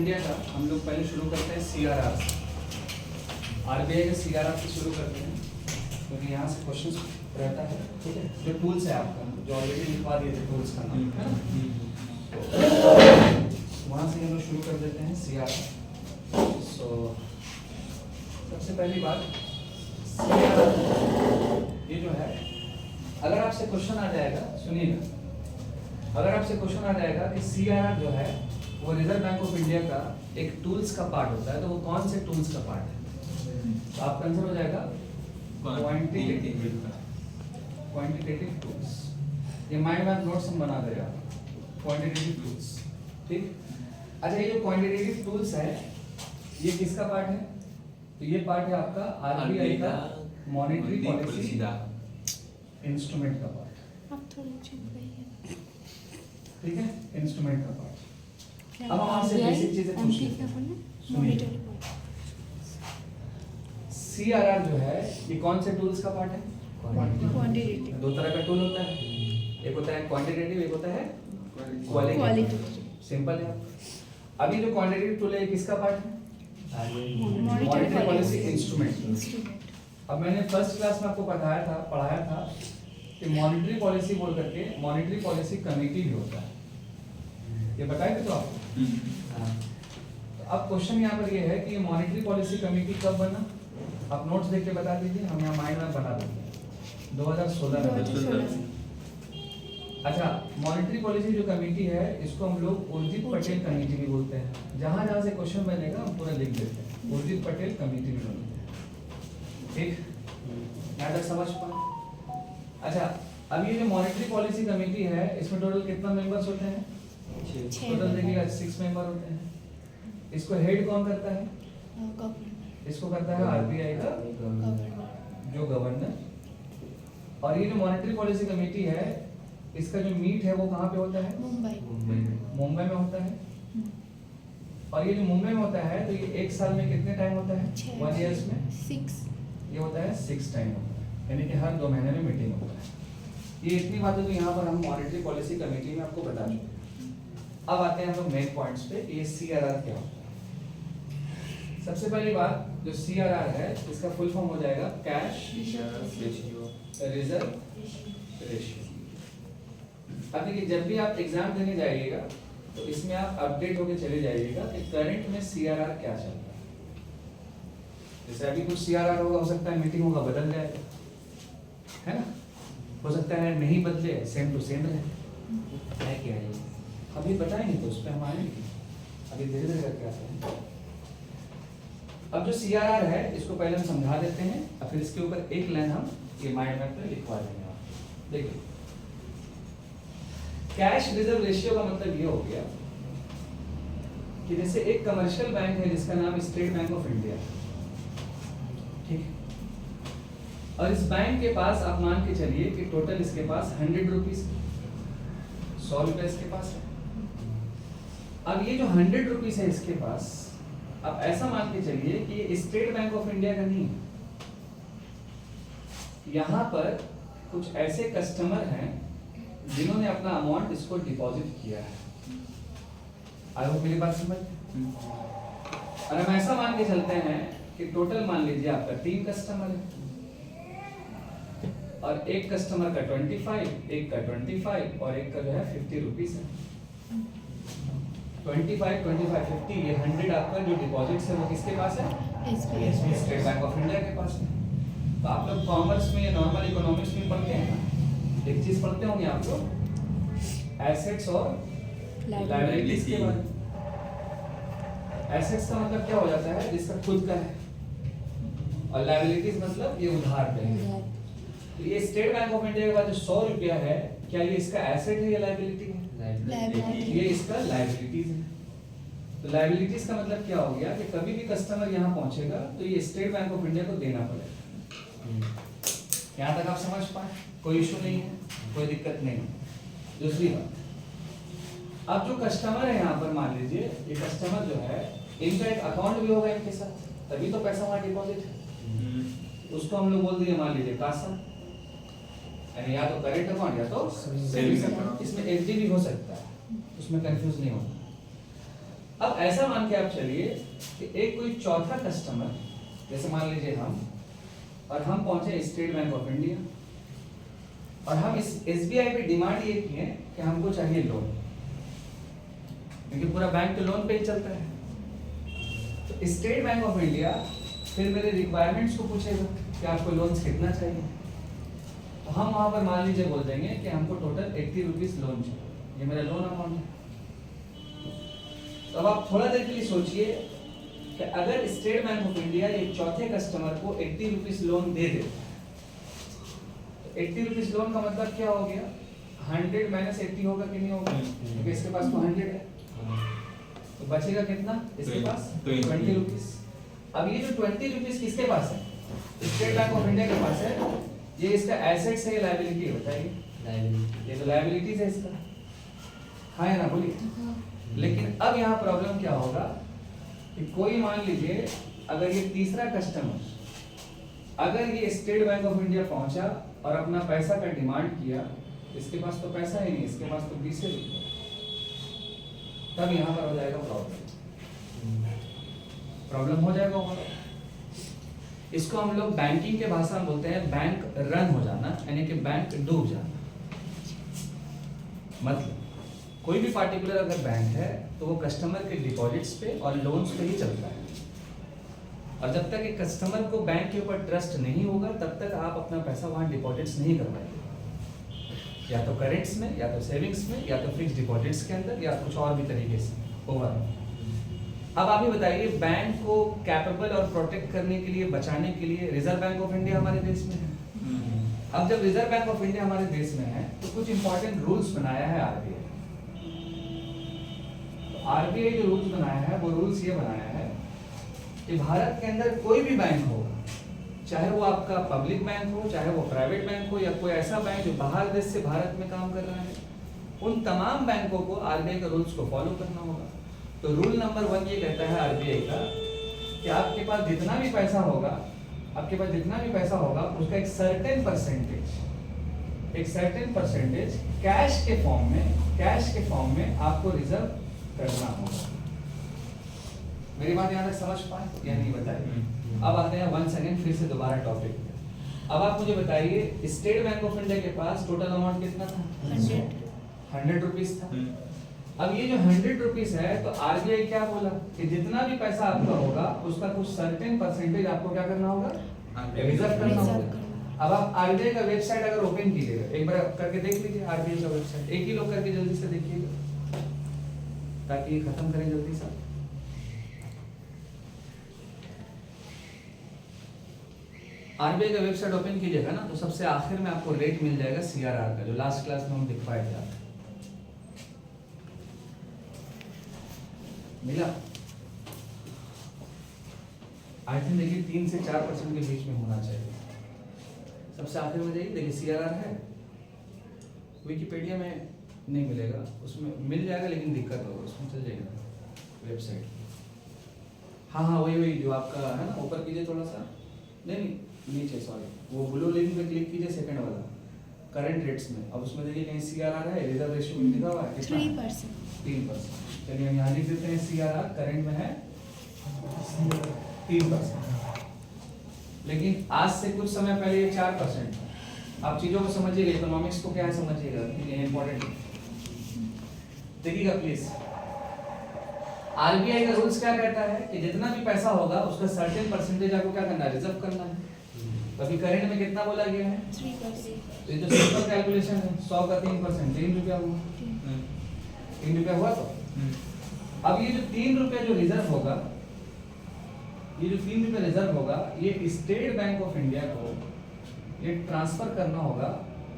India का हम लोग पहले शुरू करते हैं CRR से। RBI के CRR से शुरू करते हैं क्योंकि यहाँ से क्वेश्चन रहता है, ठीक है। जो टूल्स है आपका, जो ऑलरेडी लिखवा दिए थे टूल्स का नाम, है ना, वहाँ से हम लोग शुरू कर देते हैं CRR। सो सबसे पहली बात, CRR ये जो है, अगर आपसे क्वेश्चन आ जाएगा, सुनिएगा, अगर आपसे क्वेश्चन आ जाएगा कि CRR जो है वो रिजर्व बैंक ऑफ इंडिया का एक टूल्स का पार्ट होता है, तो वो कौन से टूल्स का पार्ट है? तो आपका आंसर हो जाएगा क्वांटिटेटिव टूल्स। ये माइंड मैप नोट्स हम बना देगा, क्वांटिटेटिव टूल्स, ठीक। अच्छा, ये जो क्वांटिटेटिव टूल्स है ये किसका पार्ट है? तो ये पार्ट है आपका RBI का मॉनेटरी पॉलिसी इंस्ट्रूमेंट का पार्ट, ठीक है, इंस्ट्रूमेंट का पार्ट। अब हम आपसे बेसिक चीजें पूछते हैं, सुनिए। CRR जो है ये कौन से टूल्स का पार्ट है? क्वांटिटेटिव। दो तरह का टूल होता है, एक होता है क्वांटिटेटिव, एक होता है क्वालिटेटिव। सिंपल है। अभी जो क्वांटिटेटिव टूल है किसका पार्ट है? Monetary policy instrument. अब मैंने फर्स्ट क्लास में आपको पढ़ाया था कि मॉनेटरी पॉलिसी बोल करके मॉनेटरी पॉलिसी कमेटी भी होता है, ये बताए थे तो आपको। तो अब क्वेश्चन यहाँ पर ये है कि मॉनेटरी पॉलिसी कमेटी कब बना? आप नोट्स देख के बता दीजिए, हम यहाँ माइंड मैप बना देंगे। 2016 में। अच्छा, मॉनेटरी पॉलिसी जो कमेटी है इसको हम लोग उर्जित पटेल कमेटी भी बोलते हैं। जहाँ जहाँ से क्वेश्चन बनेगा हम पूरा लिख देते हैं, उर्जित पटेल कमेटी भी बोलते हैं, ठीक। यहाँ तक समझ पाए? अच्छा, अब ये जो मॉनेटरी पॉलिसी कमेटी है इसमें टोटल कितना मेंबर्स होते हैं? टोटल देखिएगा 6 मेंबर होते हैं। इसको हेड कौन करता है? इसको करता है RBI का जो गवर्नर। और ये जो मॉनेटरी पॉलिसी कमेटी है इसका जो मीट है वो कहाँ पे होता है? मुंबई में होता है। और ये जो मुंबई में होता है तो ये एक साल में कितने टाइम होता है? 1 ईयर्स में 6। ये होता है 6 टाइम होता है, यानी कि हर 2 महीने में मीटिंग होता है। ये इतनी बातें तो यहाँ पर हम मॉनेटरी पॉलिसी कमेटी में आपको बता चुके हैं। अब आते हैं हम लोग मेन पॉइंट्स पे, ये CRR क्या होता है। सबसे पहली बात, जो CRR है इसका फुल फॉर्म हो जाएगा कैश रिजर्व रेशियो। अब देखिए, जब भी आप एग्जाम देने जाइएगा तो इसमें आप अपडेट होके चले जाइएगा कि करंट में CRR क्या चल रहा है। जैसे अभी कुछ CRR होगा, हो सकता है मीटिंग होगा बदल जाएगा, है ना, हो सकता है नहीं बदले, सेम टू सेम रहे। क्या है अभी बताएंगे, तो उस पर हम आएंगे, अभी धीरे धीरे करके आते हैं। अब जो CRR है इसको पहले हम समझा देते हैं और फिर इसके ऊपर एक लाइन हम ये माइंड मैप पे लिखवा देंगे। आप देखिए, कैश रिजर्व रेशियो का मतलब ये हो गया कि जैसे एक कमर्शियल बैंक है जिसका नाम स्टेट बैंक ऑफ इंडिया, ठीक है, और इस बैंक के पास आप मान के चलिए कि टोटल इसके पास 100 रुपीज, 100 रुपए इसके पास है। अब ये जो 100 रुपीज है इसके पास, आप ऐसा मान के चलिए कि ये स्टेट बैंक ऑफ इंडिया का नहीं है। यहाँ पर कुछ ऐसे कस्टमर हैं जिन्होंने अपना अमाउंट इसको डिपॉजिट किया है। आई होप मेरी बात समझ। और हम ऐसा मान के चलते हैं कि टोटल मान लीजिए आपका 3 कस्टमर है, और एक कस्टमर का 25, एक का 25 और एक का जो है 50 रुपीज है। 25, 25, 50, ये 100 आपका जो डिपॉजिट्स है वो किसके पास है? स्टेट बैंक ऑफ इंडिया के पास है। तो आप लोग कॉमर्स में या नॉर्मल इकोनॉमिक्स में पढ़ते हैं ना, एक चीज पढ़ते होंगे आप लोग, एसेट्स और लायबिलिटीज के बारे में। एसेट्स का मतलब क्या हो जाता है? जिसका खुद का है, और लायबिलिटीज मतलब ये उधार पे है। तो ये स्टेट बैंक ऑफ इंडिया के पास जो 100 रुपया है, क्या ये इसका एसेट है या लायबिलिटी है? ये इसका लायबिलिटीज है। तो लायबिलिटीज का मतलब क्या हो गया कि कभी भी कस्टमर यहाँ पहुंचेगा तो ये स्टेट बैंक ऑफ इंडिया को देना पड़ेगा। यहाँ तक आप समझ पाए? कोई इशू नहीं है, कोई दिक्कत नहीं है। दूसरी बात, अब जो कस्टमर है यहाँ पर मान लीजिए, ये कस्टमर जो है इनका एक अकाउंट भी होगा इनके साथ, तभी तो पैसा वहाँ डिपॉजिट है। उसको हम लोग बोल दिए मान लीजिए कासा, यानी या तो करेंट अकाउंट या तो सेविंग्स अकाउंट। इसमें एफडी भी हो सकता है, उसमें कंफ्यूज नहीं होना। अब ऐसा मान के आप चलिए कि एक कोई चौथा कस्टमर, जैसे मान लीजिए हम, और हम पहुंचे स्टेट बैंक ऑफ इंडिया, और हम इस SBI पे डिमांड ये किए कि हमको चाहिए लोन, क्योंकि पूरा बैंक तो लोन पे ही चलता है। तो स्टेट बैंक ऑफ इंडिया फिर मेरे रिक्वायरमेंट्स को पूछेगा कि आपको लोन्स कितना चाहिए। तो हम वहां पर मान लीजिए बोल देंगे कि हमको टोटल 80 रुपीज लोन चाहिए, ये मेरा लोन अमाउंट है। तो अब आप थोड़ा देर के लिए सोचिए कि अगर स्टेट बैंक ऑफ इंडिया एक चौथे कस्टमर को 80 रुपीज लोन दे दे, तो 80 रुपीज लोन का मतलब क्या हो गया, 100 माइनस 80 होगा कि नहीं होगा, क्योंकि इसके पास तो 100 है, तो बचेगा कितना इसके पास 20 रुपीज। अब ये जो 20 रुपीज किसके पास है, स्टेट बैंक ऑफ इंडिया के पास है। ये इसका एसेट्स है, लायबिलिटी है, बताइए। ये तो लायबिलिटीज है इसका, हाँ है ना, बोलिए। लेकिन अब यहाँ प्रॉब्लम क्या होगा कि कोई मान लीजिए अगर ये तीसरा कस्टमर, अगर ये स्टेट बैंक ऑफ इंडिया पहुंचा और अपना पैसा का डिमांड किया, इसके पास तो पैसा ही नहीं, इसके पास तो 20 रुपये, तब यहाँ पर हो जाएगा प्रॉब्लम हो जाएगा हमारा। इसको हम लोग बैंकिंग के भाषा में बोलते हैं बैंक रन हो जाना, यानी कि बैंक डूब जाना। मतलब कोई भी पार्टिकुलर अगर बैंक है तो वो कस्टमर के डिपॉजिट्स पे और लोन्स पे ही चलता है, और जब तक एक कस्टमर को बैंक के ऊपर ट्रस्ट नहीं होगा तब तक आप अपना पैसा वहां डिपॉजिट्स नहीं करवाएंगे, या तो करेंट्स में, या तो सेविंग्स में, या तो फिक्स डिपॉजिट्स के अंदर, या कुछ और भी तरीके से ओवरऑल। अब आप ही बताइए, बैंक को कैपेबल और प्रोटेक्ट करने के लिए, बचाने के लिए रिजर्व बैंक ऑफ इंडिया हमारे देश में है। अब जब रिजर्व बैंक ऑफ इंडिया हमारे देश में है तो कुछ इंपॉर्टेंट रूल्स बनाया है आरबीआई। तो आरबीआई जो रूल्स बनाया है वो रूल्स ये बनाया है कि भारत के अंदर कोई भी बैंक हो, चाहे वो आपका पब्लिक बैंक हो, चाहे वो प्राइवेट बैंक हो, या कोई ऐसा बैंक जो बाहर देश से भारत में काम कर रहा है, उन तमाम बैंकों को आरबीआई के रूल्स को फॉलो करना होगा। तो रूल नंबर 1 ये कहता है आरबीआई का कि आपके पास जितना भी पैसा होगा, आपके पास जितना भी पैसा होगा उसका एक सर्टेन परसेंटेज कैश के फॉर्म में आपको रिजर्व करना होगा। मेरी बात यहाँ तक समझ पाए या नहीं बताइए। अब आते हैं वन सेकेंड फिर से दोबारा टॉपिक पे। अब आप मुझे बताइए, स्टेट बैंक ऑफ इंडिया के पास टोटल अमाउंट कितना था, 100 रुपीज था। अब ये जो 100 रुपीज है, तो आरबीआई क्या बोला कि जितना भी पैसा आपका होगा उसका कुछ सर्टेन परसेंटेज आपको क्या करना होगा, रिजर्व करना होगा। अब आप आरबीआई का वेबसाइट अगर ओपन कीजिएगा, एक बार करके देख लीजिए आरबीआई का वेबसाइट, एक ही लोग करके जल्दी से देखिएगा ताकि खत्म करें जल्दी से। आरबीआई का वेबसाइट ओपन कीजिएगा ना, तो सबसे आखिर में आपको रेट मिल जाएगा सीआरआर का, जो लास्ट क्लास में हम दिखवाए थे आपको। मिला? आई थिंक देखिए 3 से 4% के बीच में होना चाहिए। सबसे आखिर में जाइए, देखिए सीआरआर है, विकिपीडिया में नहीं मिलेगा, उसमें मिल जाएगा लेकिन दिक्कत होगा, उसमें चल जाएगा वेबसाइट। हाँ वही जो आपका है ना, ऊपर कीजिए थोड़ा सा, नहीं नीचे, सॉरी, वो ब्लू लिंक पे क्लिक कीजिए, सेकंड वाला करंट रेट्स में। अब उसमें देखिए कहीं सीआरआर है, रिजर्व रेशियो लिखा हुआ है कितना, 3%। चलिए हम यहाँ लिख देते हैं सीआरआर करंट में है 3%, लेकिन आज से कुछ समय पहले ये 4% था। आप चीजों को समझिएगा, इकोनॉमिक्स को क्या है समझिएगा, ये इंपॉर्टेंट देखिएगा प्लीज। आरबीआई का रूल्स क्या कहता है कि जितना भी पैसा होगा उसका सर्टेन परसेंटेज आपको क्या करना है, रिजर्व करना है। अभी करंट में कितना बोला गया है, 3%। तो ये तो सिंपल कैलकुलेशन है, 100 का 3%, 3 रुपया हुआ, 3 रुपया हुआ। तो अब ये जो 3 रुपया जो रिजर्व होगा, ये जो 3 रुपया रिजर्व होगा, ये स्टेट बैंक ऑफ इंडिया को ये ट्रांसफर करना होगा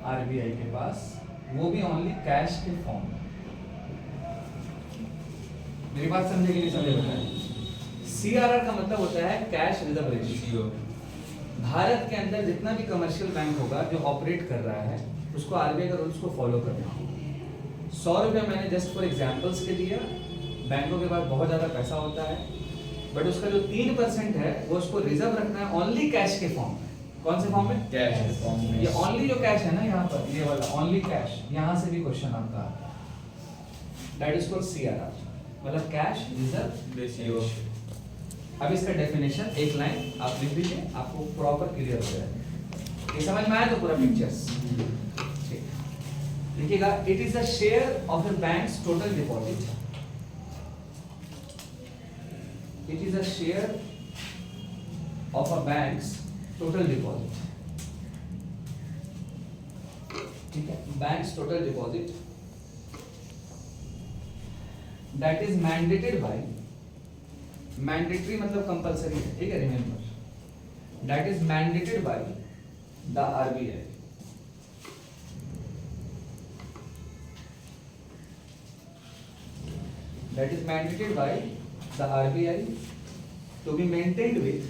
आरबीआई के पास, वो भी ओनली कैश के फॉर्म में। मेरी बात समझे कि नहीं समझे बताएं। सीआरआर का मतलब होता है कैश रिजर्व रेशियो। भारत के अंदर जितना भी कमर्शियल बैंक होगा जो ऑपरेट कर रहा है, उसको आरबीआई का रूल्स को फॉलो करना होगा। 100 रुपया मैंने जस्ट फॉर एग्जांपल्स के दिया, बैंकों के पास बहुत ज्यादा पैसा होता है, बट उसका जो 3% है वो उसको रिजर्व रखना है ओनली कैश के फॉर्म में। कौन से फॉर्म में, कैश के फॉर्म में। ये ओनली जो कैश है ना यहाँ पर, ये वाला ओनली कैश, यहाँ से भी क्वेश्चन आता है, दैट इज कॉल्ड सीआरआर। मतलब कैश रिजर्व रेशियो। अब इसका डेफिनेशन एक लाइन आप लिख दीजिए, आपको प्रॉपर क्लियर हो जाएगा। ये समझ में आया तो पूरा पिक्चर्स लिखिएगा। It is the share of A banks total deposit, it is the share of a banks total deposit, ठीक है, banks total deposit that is mandated bye, mandatory मतलब कंपलसरी है, ठीक है, remember, that is mandated by the RBI, that is mandated by the RBI to be maintained with,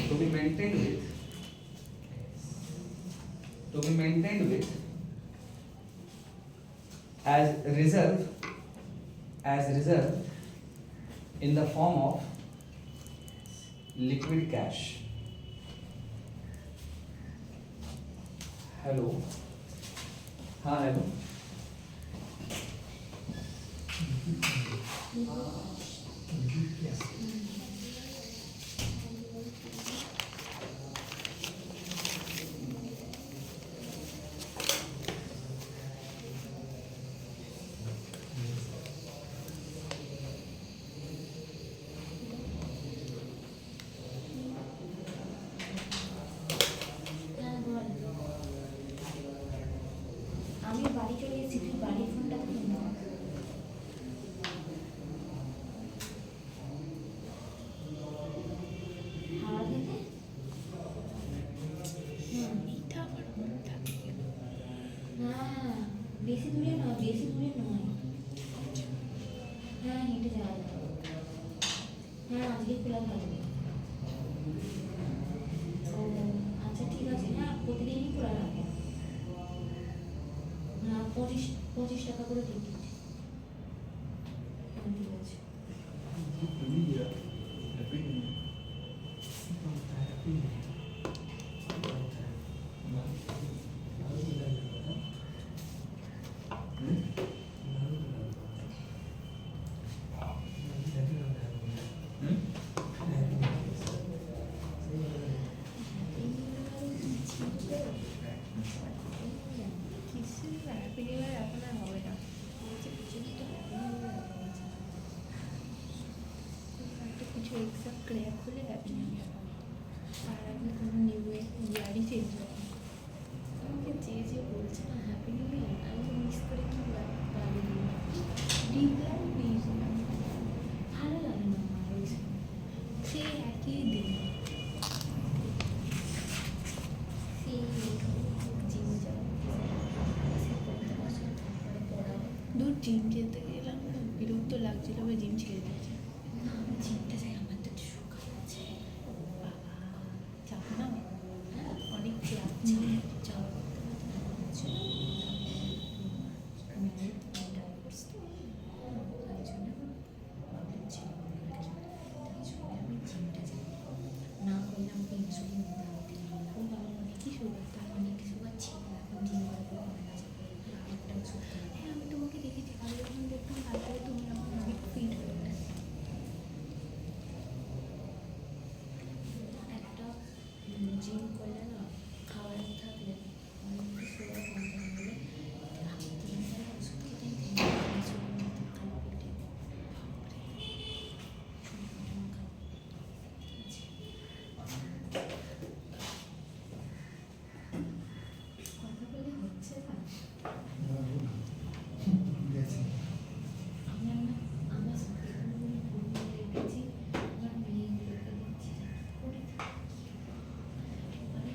to be maintained with as reserve in the form of liquid cash. Hello, हाँ hello, আমি বাড়ি চলে এসেছি, তুই বাড়ির ফোনটা তুই না। হাওয়া খেতে এটা আমার মন থাকে না, বেশি দূরে নয়, বেশি দূরে নয়। হ্যাঁ হেঁটে যাওয়া যায়। হ্যাঁ আজকে খোলা থাকবে। ও আচ্ছা ঠিক আছে, হ্যাঁ প্রতিদিনই খোলা রাখে। হ্যাঁ 25 টাকা করে টিকিট। হ্যাঁ ঠিক আছে। কিছু হ্যাপি নিউ ইয়ার এখন আর হবে না। একটা কিছু এক্সাম ক্লিয়ার করলে হ্যাপি নিউ ইয়ার হবে, আর আগে কোনো নিউ ইয়ারই চেঞ্জ হবে। আমাকে যে বলছে না হ্যাপি নিউ ইয়ার, আমি তো মিস করে কি পাবো, রিপ্লাই দিয়েছিলাম, ভালো লাগে না আমার ওইসব। সে একই দিন সেই জিম যাওয়া, সে পড়তে বসে, তারপরে পড়া। দূর জিম যেতে গেলাম না, বিরক্ত লাগছিল, আমি জিম ছেড়ে দিয়েছি। না আমি জিমটা যাই, আমার তো একটু সুগার আছে। বাবা চাপ না, হ্যাঁ অনেক চাপ যাও করতে পারতে না হচ্ছে। আমি ডাইভোর্স তো, তাই জন্য হচ্ছে আর কি, তাই জন্য আমি জিমটা যাই। না করলে আমাকে ইনসুলিন দিতে হবে। ও বাবা অনেকই সুগার, তার অনেক সুগার ছিল, এখন জিম করবো কমে গেছে, একটা ওষুধ খেয়ে। হ্যাঁ আমি তোমাকে দেখেছি, আগে যখন দেখতাম তারপরে তুমি আমার অনেক ফিট হয়ে গেছে। একটা জিম করলে না, খাওয়ার থাকলে অনেক সুগার কমপ্লেন হলে 3 ওষুধ খেতে ইনসুলিন দিতে খালি পেটে। কথা বলে হচ্ছে না। আমি আমার সাথে রেখেছি, আমার মেয়ে রেখে দিচ্ছি, করে থাকি। মানে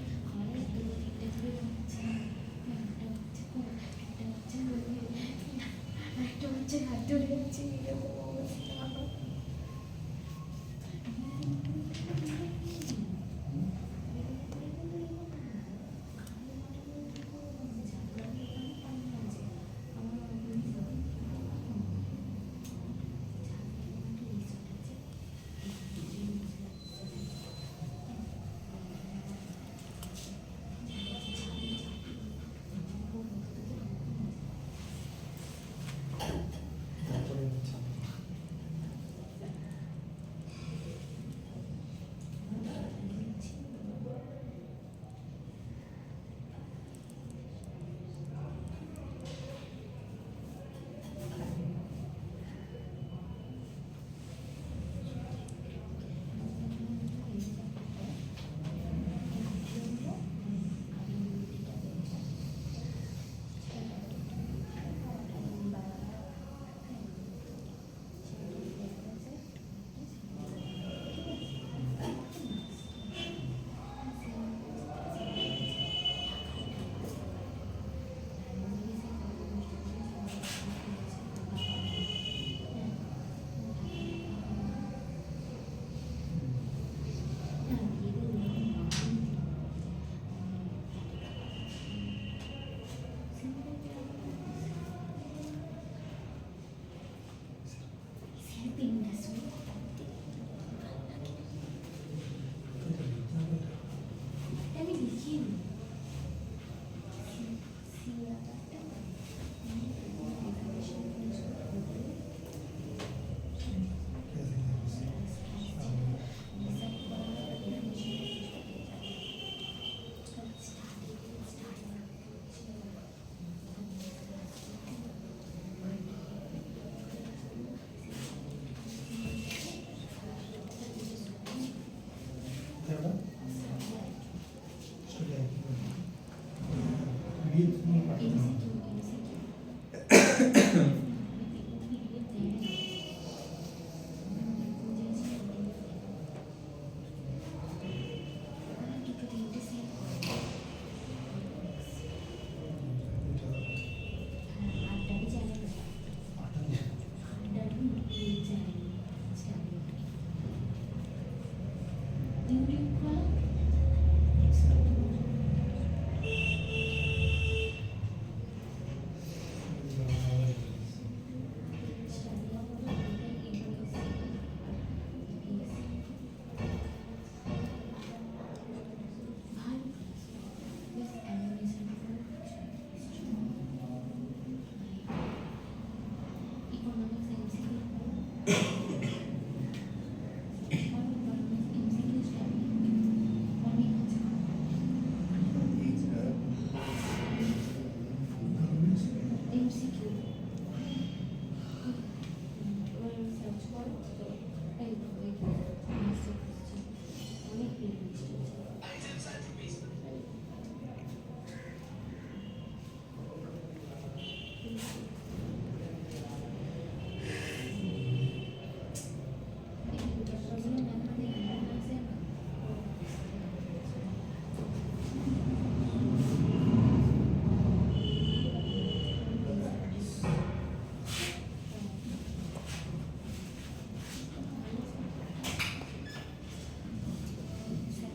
यूनिक वाला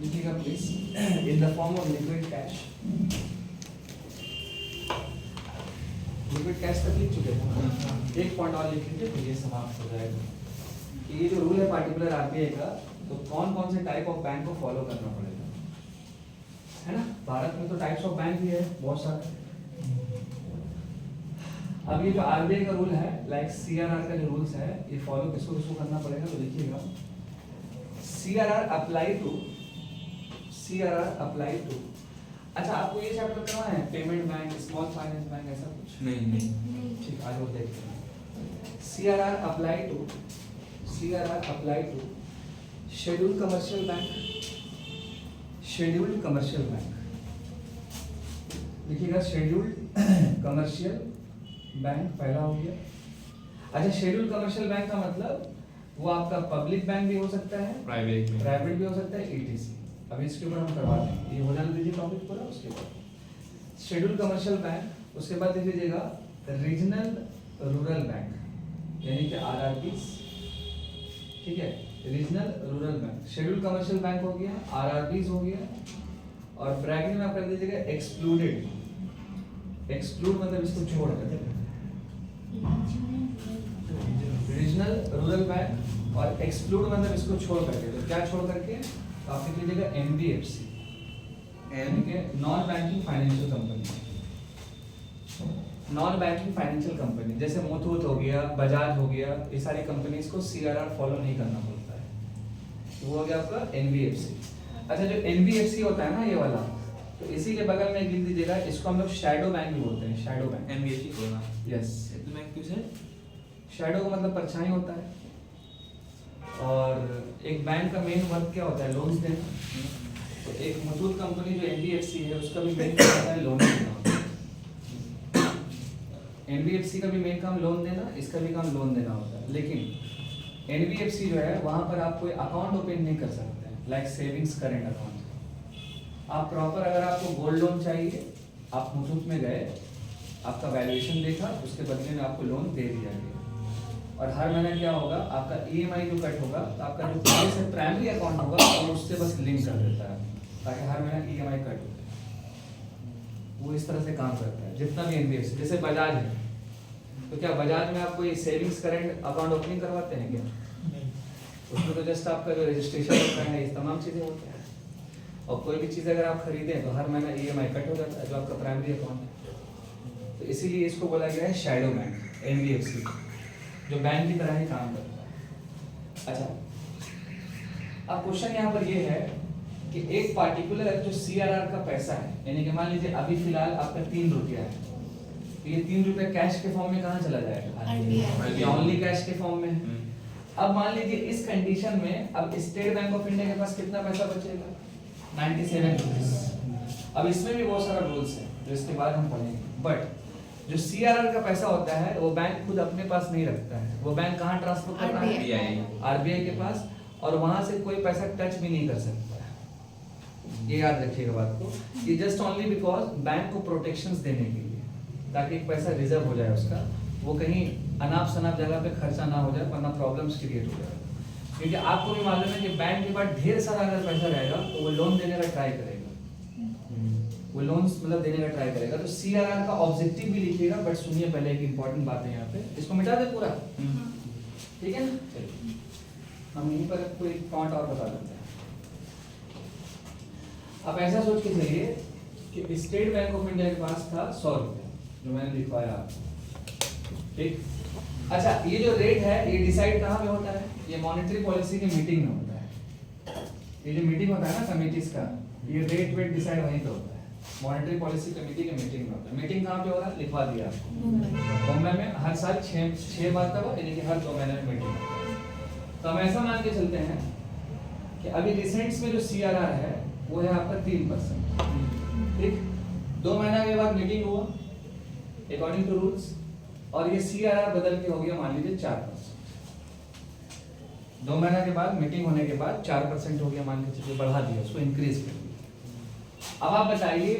लिखिएगा please in the form of liquid cash. Liquid cash तक लिख चुके हैं, एक पॉइंट और लिख लीजिए तो ये समाप्त हो जाएगा कि ये जो रूल है पार्टिकुलर आरबीआई का, तो कौन कौन से टाइप ऑफ बैंक को फॉलो करना पड़ेगा, है ना। भारत में तो टाइप्स ऑफ बैंक भी है बहुत सारे। अब ये जो आरबीआई का रूल है, लाइक सीआरआर का जो रूल्स है, ये फॉलो किसको किसको करना पड़ेगा, तो लिखिएगा सीआरआर अप्लाई टू। अच्छा, आपको ये चैप्टर करना है payment bank, small finance bank, ऐसा कुछ नहीं ठीक, आज वो देखते हैं। CRR apply to scheduled commercial bank, लिखिएगा शेड्यूल्ड कमर्शियल बैंक, पहला हो गया। अच्छा, शेड्यूल्ड कमर्शियल बैंक का मतलब वो आपका पब्लिक बैंक भी हो सकता है, प्राइवेट भी हो सकता है, ईटीसी। अभी इसके ऊपर हम करवा देंगे, ये हो जाने दीजिए टॉपिक पूरा। उसके बाद शेड्यूल्ड कमर्शियल बैंक, उसके बाद देख लीजिएगा रीजनल रूरल बैंक, यानी कि आरआरबीज, ठीक है। Regional rural bank, scheduled commercial bank हो गया, आरआरबीज हो गया, और ब्रैकेट में आप कर दीजिएगा एक्सक्लूडेड। एक्सक्लूड मतलब इसको छोड़ कर, रीजनल रूरल बैंक, और एक्सक्लूड मतलब इसको छोड़ करके। तो क्या छोड़ करके, तो आप लिख लीजिएगा एनबीएफसी, यानी कि non banking financial company. Non banking financial company जैसे मुथूट हो गया, बजाज हो गया, ये सारी कंपनीज को सीआरआर फॉलो नहीं करना पड़ता है, तो वो हो गया आपका एनबीएफसी। अच्छा, जो एनबीएफसी होता है ना ये वाला, तो इसी के बगल में लिख दीजिएगा, इसको हम लोग शैडो बैंक भी बोलते हैं, शैडो बैंक। एनबीएफसी बोलना, यस, बैंक क्यों है? शैडो का मतलब परछाई होता है, और एक बैंक का मेन वर्क क्या होता है, लोन्स देना। तो एक मुथूट कंपनी जो एनबीएफसी है, उसका भी मेन काम होता है लोन देना। एनबीएफसी का भी मेन काम लोन देना, इसका भी काम लोन देना होता है। लेकिन एनबीएफसी जो है, वहां पर आप कोई अकाउंट ओपन नहीं कर सकते हैं, लाइक सेविंग्स करेंट अकाउंट। आप प्रॉपर, अगर आपको गोल्ड लोन चाहिए, आप मुथूट में गए, आपका वैल्यूएशन देखा, उसके बदले में आपको लोन दे दिया गया। और हर महीने क्या होगा, आपका ईएमआई जो कट होगा, तो आपका जो पहले से प्राइमरी अकाउंट होगा, वो उससे बस लिंक कर देता है, ताकि हर महीने ईएमआई कट हो। वो इस तरह से काम करता है। जितना भी एनबीएफसी, जैसे बजाज है, तो क्या बजाज में आप कोई सेविंग्स करंट अकाउंट ओपनिंग करवाते हैं क्या? उसमें तो जस्ट आपका जो रजिस्ट्रेशन होता है, ये तमाम चीजें होती हैं। और कोई भी चीज़ अगर आप खरीदें तो हर महीना ईएमआई कट हो जाता है, जो आपका प्राइमरी अकाउंट है। तो इसीलिए इसको बोला गया है शैडो बैंक, एनबीएफसी, जो बैंक की तरह ही काम करता है। अच्छा, अब क्वेश्चन यहाँ पर ये है कि एक पार्टिकुलर जो सीआरआर का पैसा है, यानी कि मान लीजिए अभी फिलहाल आपका 3 रुपया है, तो ये 3 रुपया कैश के फॉर्म में कहाँ चला जाएगा? ओनली कैश के फॉर्म में। अब मान लीजिए इस कंडीशन में अब स्टेट बैंक ऑफ इंडिया के पास कितना पैसा बचेगा? 97 रुपीज। अब इसमें भी बहुत सारा रूल्स है जो इसके बाद हम पढ़ेंगे, बट जो सीआरआर का पैसा होता है वो बैंक खुद अपने पास नहीं रखता है, वो बैंक कहाँ ट्रांसफर करता है? आरबीआई के पास, और वहां से कोई पैसा टच भी नहीं कर सकता है। ये याद रखिएगा बात को, ये जस्ट ओनली बिकॉज बैंक को प्रोटेक्शंस देने के लिए, ताकि एक पैसा रिजर्व हो जाए उसका, वो कहीं अनाप शनाप जगह पे खर्चा ना हो जाए, वरना प्रॉब्लम्स क्रिएट हो जाए। क्योंकि आपको भी मालूम है कि बैंक के पास ढेर सारा अगर पैसा रहेगा तो वो लोन देने का ट्राई करेगा, वो लोन्स मतलब देने का ट्राई करेगा। तो सीआरआर का ऑब्जेक्टिव भी लिखिएगा, बट सुनिए पहले एक इंपॉर्टेंट बात है यहाँ पे, इसको मिटा दे पूरा, ठीक है ना। चलिए हम यहीं पर आपको एक पॉइंट और बता देते हैं। आप ऐसा सोच के चलिए कि स्टेट बैंक ऑफ इंडिया के पास था 100 रुपये, जो मैंने लिखवाया आपको, ठीक। अच्छा, ये जो रेट है ये डिसाइड कहाँ पे होता है? ये मॉनेटरी पॉलिसी की मीटिंग में होता है। ये जो मीटिंग होता है ना कमिटीज का, ये रेट वेट डिसाइड वहीं पे होता है, मॉनेटरी पॉलिसी कमेटी के मीटिंग में होता है। मीटिंग कहाँ पे हो रहा है? लिखवा दिया आपको, मुंबई में। हर साल 6 बार तक, यानी कि हर 2 महीने में मीटिंग होता है। तो हम ऐसा मान के चलते हैं कि अभी रिसेंट्स में जो सीआरआर है वो है आपका 3%, ठीक। 2 महीना के बाद मीटिंग हुआ अकॉर्डिंग टू रूल्स, और ये सीआरआर बदल के हो गया मान लीजिए 4%। 2 महीना के बाद मीटिंग होने के बाद 4% हो गया, मान के चलिए बढ़ा दिया, उसको इंक्रीज कर दिया। अब आप बताइए,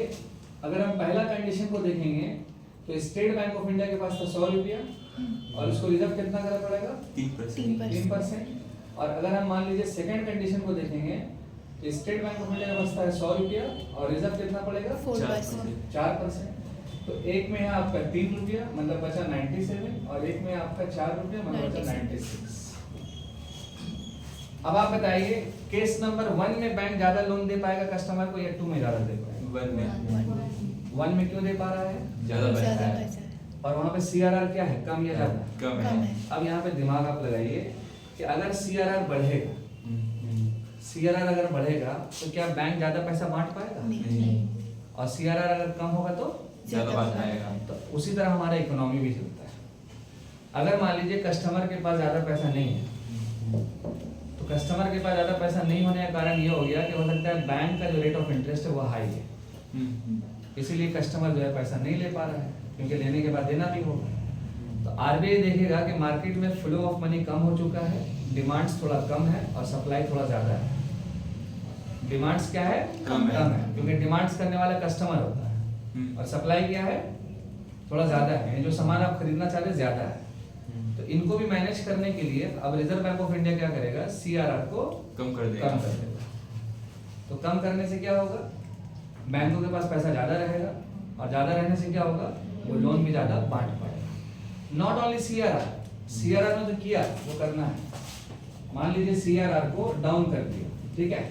अगर हम पहला कंडीशन को देखेंगे तो स्टेट बैंक ऑफ इंडिया के पास था 100 रुपया, और इसको रिजर्व कितना करना पड़ेगा? 3%। और अगर हम मान लीजिए सेकंड कंडीशन को देखेंगे तो स्टेट बैंक ऑफ इंडिया के पास था 100 रुपया, और रिजर्व कितना पड़ेगा? 4%। तो एक में है आपका 3 रुपया, मतलब बचा 97, और एक में आपका 4 रुपया, मतलब बचा 96। अब आप बताइए, केस नंबर 1 में बैंक ज्यादा लोन दे पाएगा कस्टमर को, या 2 में ज्यादा दे पाएगा? 1 में क्यों दे पा रहा है? ज्यादा पैसा है, और वहाँ पे सीआरआर क्या है? कम या ज्यादा? कम है। अब यहाँ पे दिमाग आप लगाइए कि अगर सीआरआर बढ़ेगा, सीआरआर अगर बढ़ेगा तो क्या बैंक ज्यादा पैसा बांट पाएगा? नहीं। और सीआरआर अगर कम होगा तो ज्यादा बात आएगा। तो उसी तरह हमारा इकोनॉमी भी चलता है। अगर मान लीजिए कस्टमर के पास ज्यादा पैसा नहीं है, तो कस्टमर के पास ज्यादा पैसा नहीं होने का कारण ये हो गया कि हो सकता है बैंक का जो रेट ऑफ इंटरेस्ट है वो हाई है, इसीलिए कस्टमर जो है पैसा नहीं ले पा रहा है, क्योंकि लेने के बाद देना भी होगा। तो आरबीआई देखेगा कि मार्केट में फ्लो ऑफ मनी कम हो चुका है, डिमांड्स थोड़ा कम है और सप्लाई थोड़ा ज्यादा है। डिमांड्स क्या है? कम है। क्योंकि डिमांड्स करने वाला कस्टमर होता है, और सप्लाई क्या है? थोड़ा ज्यादा है, यानी जो सामान आप खरीदना चाह रहे ज्यादा है। तो इनको भी मैनेज करने के लिए अब रिजर्व बैंक ऑफ इंडिया क्या करेगा? सीआरआर को कम कर देगा। तो कम करने से क्या होगा? बैंकों के पास पैसा ज्यादा रहेगा, और ज्यादा रहने से क्या होगा? वो लोन भी ज्यादा बांट पाएगा। नॉट ओनली सीआरआर में तो किया वो करना है। मान लीजिए सीआरआर को डाउन कर दिया, ठीक है,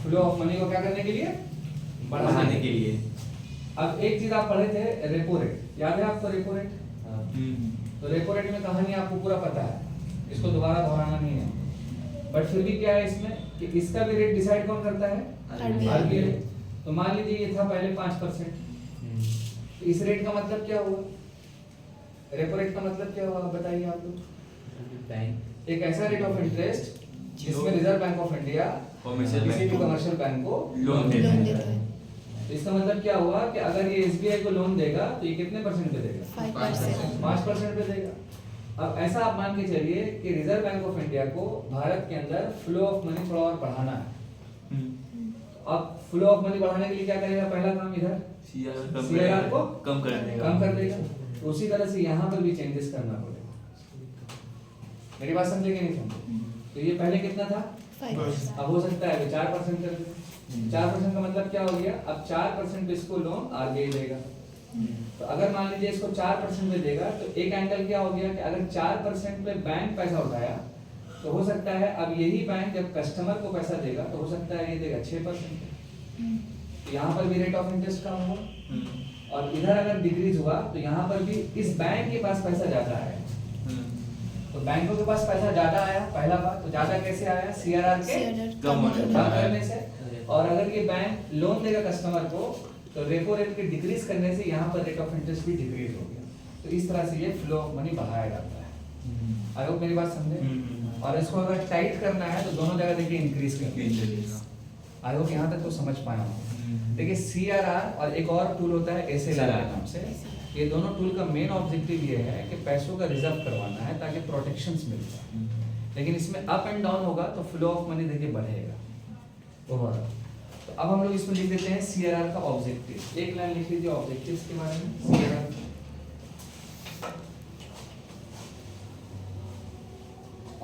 फ्लो ऑफ मनी को क्या करने के लिए? बढ़ाने के लिए। अब एक चीज आप पढ़े थे, रेपो रेट, याद है आपको रेपो रेट? तो रेपो रेट में कहानी आपको पूरा पता है, इसको दोबारा दोहराना नहीं है। बट फिर भी क्या है इसमें कि इसका भी रेट डिसाइड कौन करता है? आरबीआई। तो मान लीजिए ये था पहले 5%, तो इस रेट का मतलब क्या हुआ? रेपो रेट का मतलब क्या हुआ बताइए आप लोग? बैंक एक ऐसा रेट ऑफ इंटरेस्ट जिसमें रिजर्व बैंक ऑफ इंडिया किसी भी कमर्शियल बैंक को लोन देता है। तो इसका मतलब क्या हुआ कि अगर ये एसबीआई को लोन देगा तो ये कितने परसेंट पे देगा? 5% पे देगा। अब ऐसा आप मान के चलिए कि रिजर्व बैंक ऑफ इंडिया को भारत के अंदर फ्लो ऑफ मनी थोड़ा और बढ़ाना है। अब फ्लो ऑफ मनी बढ़ाने के लिए क्या करेगा? पहला काम इधर सीआरआर को कम कर देगा। तो उसी तरह से यहाँ पर भी चेंजेस करना पड़ेगा। मेरी बात समझेंगे नहीं समझे? तो ये पहले कितना था? 5%। अब हो सकता है 4% कर दे। 4% का मतलब क्या हो गया? अब 4% पे इसको लोन आरबीआई देगा। तो अगर मान लीजिए इसको 4% पे देगा तो एक एंगल क्या हो गया कि अगर 4% पे बैंक पैसा उठाया तो हो सकता है अब यही बैंक जब कस्टमर को पैसा देगा तो हो सकता है ये देगा 6%। तो यहाँ पर भी रेट ऑफ इंटरेस्ट कम हुआ, और इधर अगर डिक्रीज हुआ तो यहाँ पर भी इस बैंक के पास पैसा ज्यादा है। तो बैंकों के पास पैसा ज्यादा आया, पहला बात। तो ज्यादा कैसे आया? सीआरआर के कम करने से। और अगर ये बैंक लोन देगा कस्टमर को तो रेपो रेट के डिक्रीज करने से यहाँ पर रेट ऑफ इंटरेस्ट भी डिक्रीज हो गया। तो इस तरह से ये फ्लो ऑफ मनी बढ़ाया जाता है। आई होप मेरी बात समझे। और इसको अगर टाइट करना है तो दोनों जगह देखिए इंक्रीज कर। आई होप यहाँ तक तो समझ पाया हूँ। देखिए सीआरआर और एक और टूल होता है एसएलआर के नाम से। ये दोनों टूल का मेन ऑब्जेक्टिव ये है कि पैसों का रिजर्व करवाना है ताकि प्रोटेक्शंस मिल जाए। लेकिन इसमें अप एंड डाउन होगा तो फ्लो ऑफ मनी देखिए बढ़ेगा ओवरऑल। तो अब हम लोग इसमें लिख देते हैं सीआरआर का ऑब्जेक्टिव। एक लाइन लिख लीजिए ऑब्जेक्टिव्स के बारे में। CRR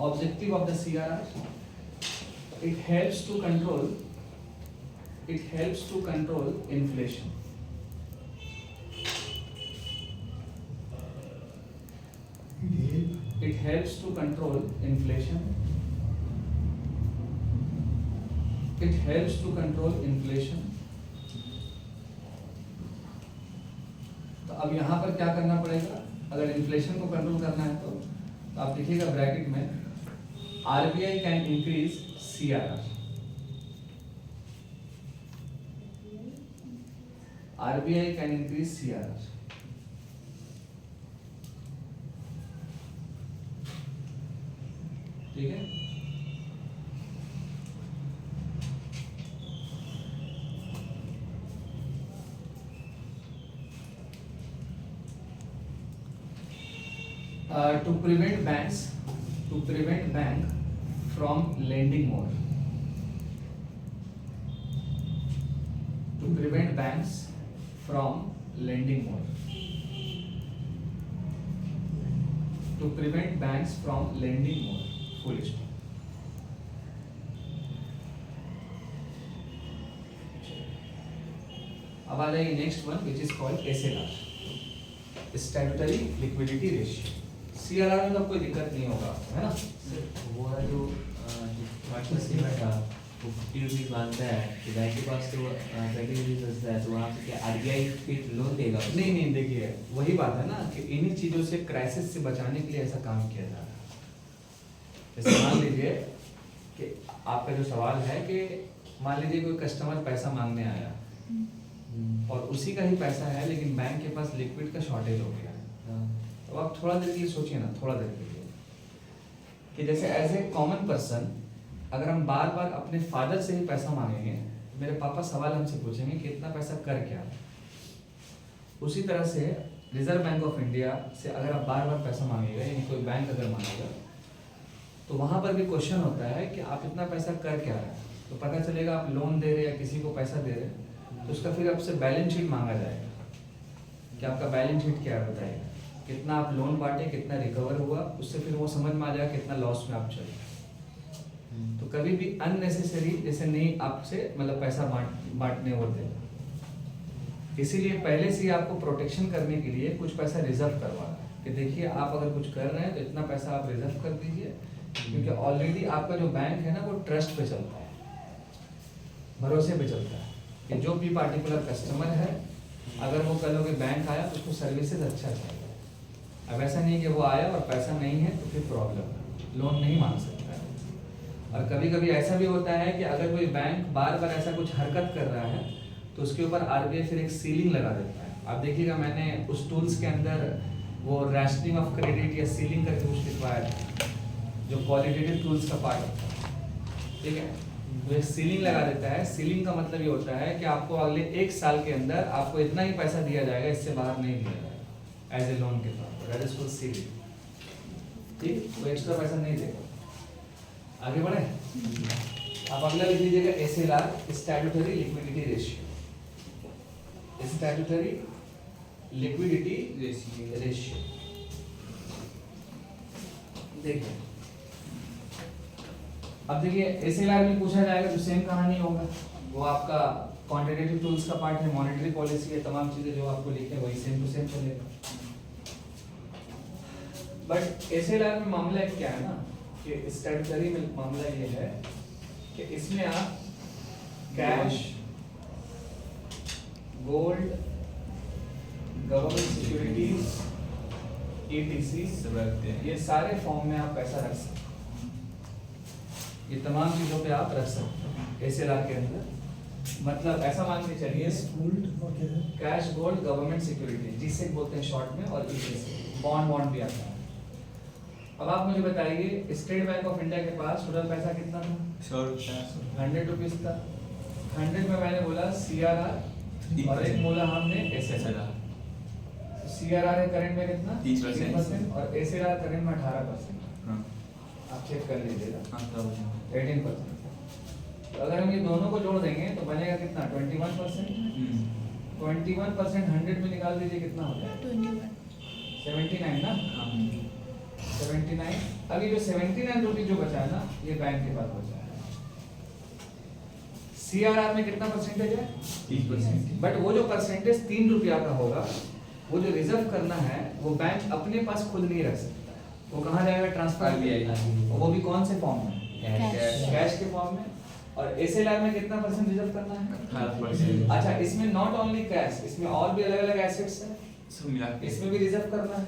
objective of the CRR, it helps to control inflation. It helps to control inflation. It helps to control inflation. तो अब यहाँ पर क्या करना पड़ेगा? अगर इन्फ्लेशन को कंट्रोल करना है तो आप देखिएगा ब्रैकेट में RBI can increase CRR. RBI can increase CRR. ठीक है? To prevent bank from lending more. To prevent banks from lending more. To prevent banks from lending more. Full stop. अब आ जाएगी next one which is called SLR, statutory liquidity ratio. CRR में तो कोई दिक्कत नहीं होगा, है ना? वो है जो था वो 50 रुपीज मांगता है कि बैंक के पास तो 20 रुपीज बचता है, तो वहाँ से क्या RBI फिर लोन देगा? नहीं, देखिए वही बात है ना कि इन्हीं चीजों से, क्राइसिस से बचाने के लिए ऐसा काम किया जा रहा है. जैसे मान लीजिए कि आपका जो सवाल है कि मान लीजिए कोई कस्टमर पैसा मांगने आया और उसी का ही पैसा है लेकिन बैंक के पास लिक्विड का शॉर्टेज हो गया है. तो आप थोड़ा देर के लिए सोचिए ना, थोड़ा देर के लिए, कि जैसे एज ए कॉमन पर्सन अगर हम बार बार अपने फादर से ही पैसा मांगेंगे, मेरे पापा सवाल हमसे पूछेंगे कि इतना पैसा कर क्या. उसी तरह से रिजर्व बैंक ऑफ इंडिया से अगर आप बार बार पैसा मांगेगा, यानी कोई बैंक अगर मांगेगा, तो वहां पर भी क्वेश्चन होता है कि आप इतना पैसा कर क्या रहे हैं. तो पता चलेगा आप लोन दे रहे हैं या किसी को पैसा दे रहे हैं, तो उसका फिर आपसे बैलेंस शीट मांगा जाएगा कि आपका बैलेंस शीट क्या है, बताइएगा कितना आप लोन बांटे, कितना रिकवर हुआ, उससे फिर वो समझ में आ जाएगा कितना लॉस में आप चले. तो कभी भी अननेसेसरी जैसे नहीं आपसे मतलब पैसा बांटने होते. इसीलिए पहले से ही आपको प्रोटेक्शन करने के लिए कुछ पैसा रिजर्व करवाना है कि देखिए आप अगर कुछ कर रहे हैं तो इतना पैसा आप रिजर्व कर दीजिए, क्योंकि ऑलरेडी आपका जो बैंक है ना वो ट्रस्ट पे चलता है, भरोसे पे चलता है कि जो भी पार्टिकुलर कस्टमर है अगर वो कल के बैंक आया तो उसको सर्विसेज अच्छा चाहिए. अब ऐसा नहीं कि वो आया और पैसा नहीं है तो फिर प्रॉब्लम है, लोन नहीं मांग सकता है. और कभी कभी ऐसा भी होता है कि अगर कोई बैंक बार बार ऐसा कुछ हरकत कर रहा है तो उसके ऊपर RBI फिर एक सीलिंग लगा देता है. आप देखिएगा मैंने उस टूल्स के अंदर वो रैशनिंग ऑफ क्रेडिट या सीलिंग करके कुछ लिखवाया था, जो क्वालिटेटिव टूल्स का पार्ट होता है. ठीक है, तो एक सीलिंग लगा देता है. सीलिंग का मतलब ये होता है कि आपको अगले 1 साल के अंदर आपको इतना ही पैसा दिया जाएगा, इससे बाहर नहीं दिया जाएगा एज ए लोन के तौर पर. That is called ceiling. ठीक, वो एक्स्ट्रा पैसा नहीं देगा. आगे बढ़े, आप अगला लिख लीजिएगा SLR, statutory liquidity ratio. Statutory liquidity ratio. देखिए अब देखिए SLR में पूछा जाएगा तो सेम कहानी होगा, वो आपका क्वांटिटेटिव टूल्स का पार्ट है, मॉनेटरी पॉलिसी है, तमाम चीजें जो आपको लिखे वही सेम टू सेम चलेगा. बट SLR में मामला क्या है ना कि स्टैट्यूटरी में मामला ये है कि इसमें आप cash, gold, government securities, ETC सब रखते हैं. ये सारे फॉर्म में आप पैसा रख सकते हैं. ये तमाम चीजों पे आप रख सकते हैं SLR के अंदर. मतलब ऐसा मान के चलिए कैश, गोल्ड, गवर्नमेंट सिक्योरिटी जिसे बोलते हैं शॉर्ट में, और ETC बॉन्ड भी आता है. अब आप मुझे बताइए स्टेट बैंक ऑफ इंडिया के पास टोटल पैसा कितना था? 100 रुपीज था. 100 में मैंने बोला CRR और एक बोला हमने SLR. CRR है करंट में कितना? 30% और SLR करंट में 18%. आप चेक कर लीजिएगा. 18%. तो अगर हम ये दोनों को जोड़ देंगे तो बनेगा कितना? 21%. 21% 100 में निकाल दीजिए कितना हो जाएगा? 21. 79 ना. 79। अभी जो 79 रुपीज जो बचा है ना, ये बैंक के पास बचा है। CRR में कितना परसेंटेज है? 3%। बट वो जो परसेंटेज 3 रुपया का होगा, वो जो रिजर्व करना है वो बैंक अपने पास खुद नहीं रख सकता। वो कहाँ जाएगा? ट्रांसफर। RBI। वो भी कौन से फॉर्म में? कैश। कैश के फॉर्म में। और SLR में कितना परसेंट रिजर्व करना है? 18%। अच्छा, इसमें नॉट ओनली कैश, इसमें और भी अलग अलग एसेट्स हैं, सब मिला के इसमें भी रिजर्व करना है।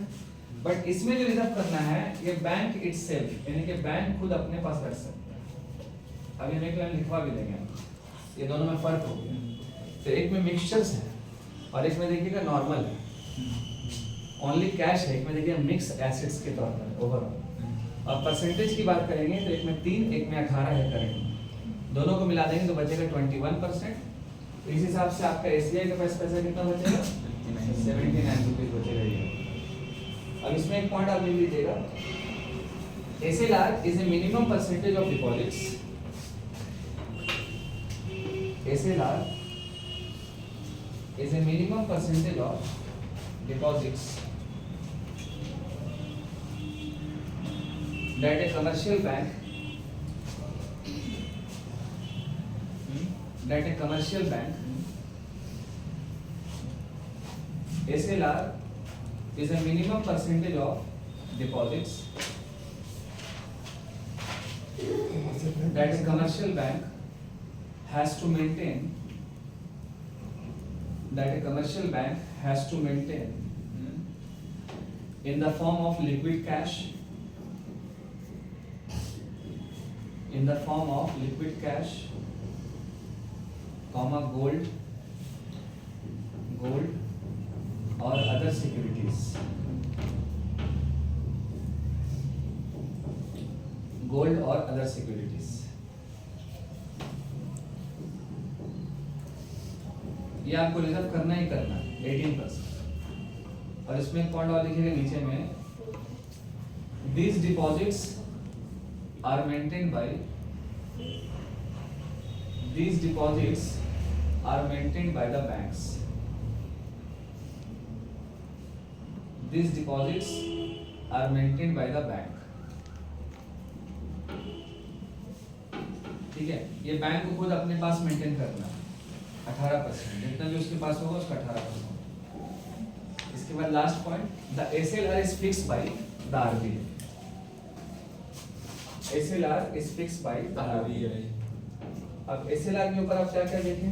बट इसमें जो रिजर्व करना है ये बैंक इटसेल्फ, यानी कि बैंक खुद अपने पास रख सकता है। अभी हम एक लाइन लिखवा भी देंगे, ये दोनों में फर्क हो गया। तो एक में मिक्सचर्स है और एक में देखिएगा नॉर्मल है, ओनली कैश है। एक में देखिए मिक्स एसेट्स के तौर पर ओवरऑल। और परसेंटेज की बात करेंगे तो एक में 3, एक में 18 है करेंट। दोनों को मिला देंगे तो बचेगा 21%। इस हिसाब से आपका SBI का पैसा कितना बचेगा? 79 रुपीज बचेगा ये। अब इसमें एक पॉइंट आप लिख लीजिएगा, SLR is a minimum percentage of deposits. SLR is a minimum percentage of deposits that a commercial bank SLR is a minimum percentage of deposits that a commercial bank has to maintain in the form of liquid cash, comma gold or other securities. Gold or other securities. ये आपको reserve करना ही करना है 18%। और इसमें एक point और लिखिएगा नीचे में, these deposits are maintained by the banks. These deposits are maintained by the bank. ठीक है, ये बैंक को खुद अपने पास मेंटेन करना है 18%, जितना भी उसके पास होगा उसका 18%। इसके बाद last point, the SLR is fixed by the RBI। SLR is fixed by the RBI। अब SLR के ऊपर आप क्या क्या देखें?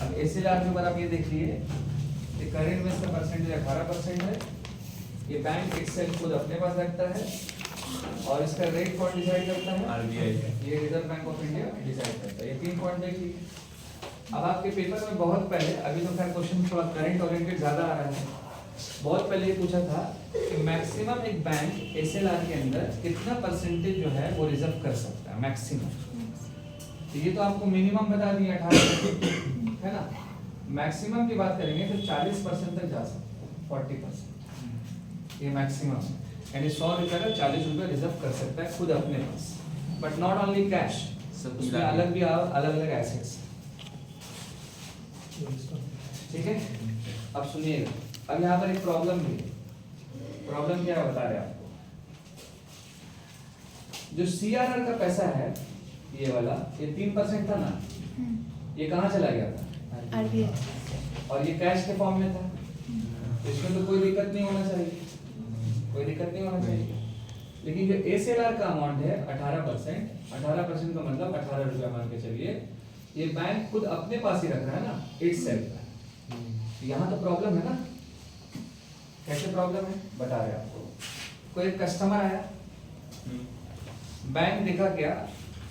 अब SLR के ऊपर आप ये देखिए कि करेंट में इसका परसेंटेज 18% है। ये बैंक इटसेल्फ खुद अपने पास रखता है और इसका रेट कौन डिसाइड करता है? RBI। ये reserve bank of India decide करता है। ये 3 पॉइंट देखिए। अब आपके पेपर में बहुत पहले, अभी तो खैर क्वेश्चन थोड़ा करंट ओरिएंटेड ज्यादा आ रहा है, बहुत पहले ये पूछा था कि मैक्सिमम एक बैंक SLR के अंदर कितना परसेंटेज जो है वो रिजर्व कर सकता है मैक्सिमम। तो ये तो आपको मिनिमम बता दिया 18% है ना। मैक्सिमम की बात करेंगे तो 40% तक जा सकता है, 40% ये मैक्सिमम है। यानी 100 रुपये का 40 रुपये रिजर्व कर सकता है खुद अपने पास। बट नॉट ओनली कैश, उसमें अलग भी अलग अलग एसेट्स। ठीक है, अब सुनिएगा, अब यहाँ पर एक प्रॉब्लम भी है। प्रॉब्लम क्या है बता रहे आपको, जो CRR का पैसा है ये वाला, ये 3% था ना, ये कहाँ चला गया था? RBI। और ये कैश के फॉर्म में था, इसमें तो कोई दिक्कत नहीं होना चाहिए, कोई दिक्कत नहीं होना चाहिए। लेकिन जो SLR का अमाउंट है 18%, 18% का मतलब 18 रुपया मान के चलिए, ये बैंक खुद अपने पास ही रख रहा है ना, इटसेल्फ। यहाँ तो प्रॉब्लम है ना। कैसे प्रॉब्लम है बता रहे आपको। कोई एक कस्टमर आया, बैंक देखा क्या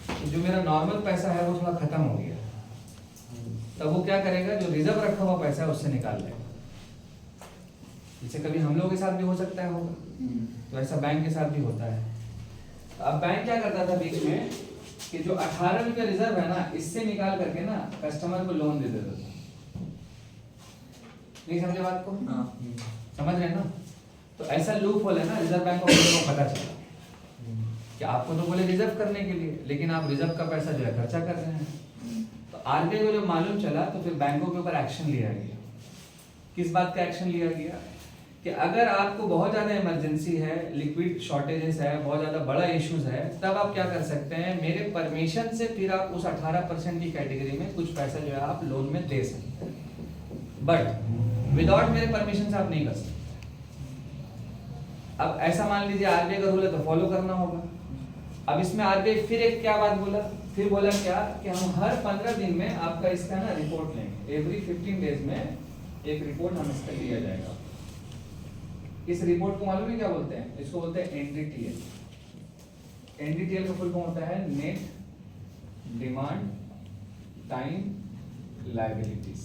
कि जो मेरा नॉर्मल पैसा है वो थोड़ा खत्म हो गया, तब वो क्या करेगा, जो रिजर्व रखा हुआ पैसा है उससे निकाल लेगा। जैसे कभी हम लोगों के साथ भी हो सकता है, होगा तो ऐसा बैंक के साथ भी होता है। अब बैंक क्या करता था बीच में कि जो 18 रुपये रिजर्व है ना, इससे निकाल करके ना कस्टमर को लोन दे देता था। नहीं समझे बात को? समझ रहे हैं ना। तो ऐसा लूप होल है ना, रिजर्व बैंक ऑफ इंडिया को पता चला कि आपको तो बोले रिजर्व करने के लिए, लेकिन आप रिजर्व का पैसा जो है खर्चा कर रहे हैं। तो RBI को जब मालूम चला तो फिर बैंकों के ऊपर एक्शन लिया गया। किस बात का एक्शन लिया गया कि अगर आपको बहुत ज़्यादा इमरजेंसी है, लिक्विड शॉर्टेजेस है, बहुत ज़्यादा बड़ा इश्यूज है, तब आप क्या कर सकते हैं, मेरे परमिशन से फिर आप उस 18% की कैटेगरी में कुछ पैसा जो है आप लोन में दे सकते हैं, बट विदाउट मेरे परमिशन से आप नहीं कर सकते। अब ऐसा मान लीजिए आरबीआई का रूल है तो फॉलो करना होगा। अब इसमें आरबीआई फिर एक क्या बात बोला, फिर बोला क्या कि हम हर 15 दिन में आपका इसका ना रिपोर्ट लेंगे, एवरी 15 डेज में एक रिपोर्ट हम इसका लिया जाएगा। इस रिपोर्ट को मालूम है क्या बोलते हैं, इसको बोलते हैं एनडीटीएल। एनडीटीएल का फुल फॉर्म होता है नेट डिमांड टाइम लायबिलिटीज,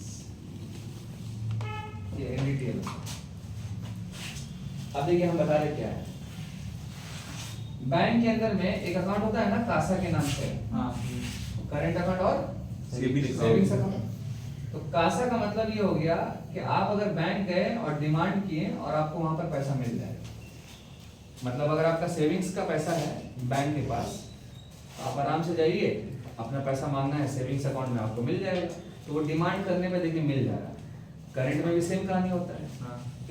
ये एनडीटीएल। अब देखिए हम बता रहे क्या है, बैंक के अंदर में एक अकाउंट होता है ना कासा के नाम से, हाँ करंट अकाउंट और सेविंग्स अकाउंट। तो कासा का मतलब ये हो गया कि आप अगर बैंक गए और डिमांड किए और आपको वहां पर पैसा मिल जाए, मतलब अगर आपका सेविंग्स का पैसा है बैंक के पास, आप आराम से जाइए, अपना पैसा मांगना है सेविंग्स अकाउंट में, आपको मिल जाएगा। तो वो डिमांड करने पे देखिए मिल जा रहा है। करंट में भी सेम कहानी होता है,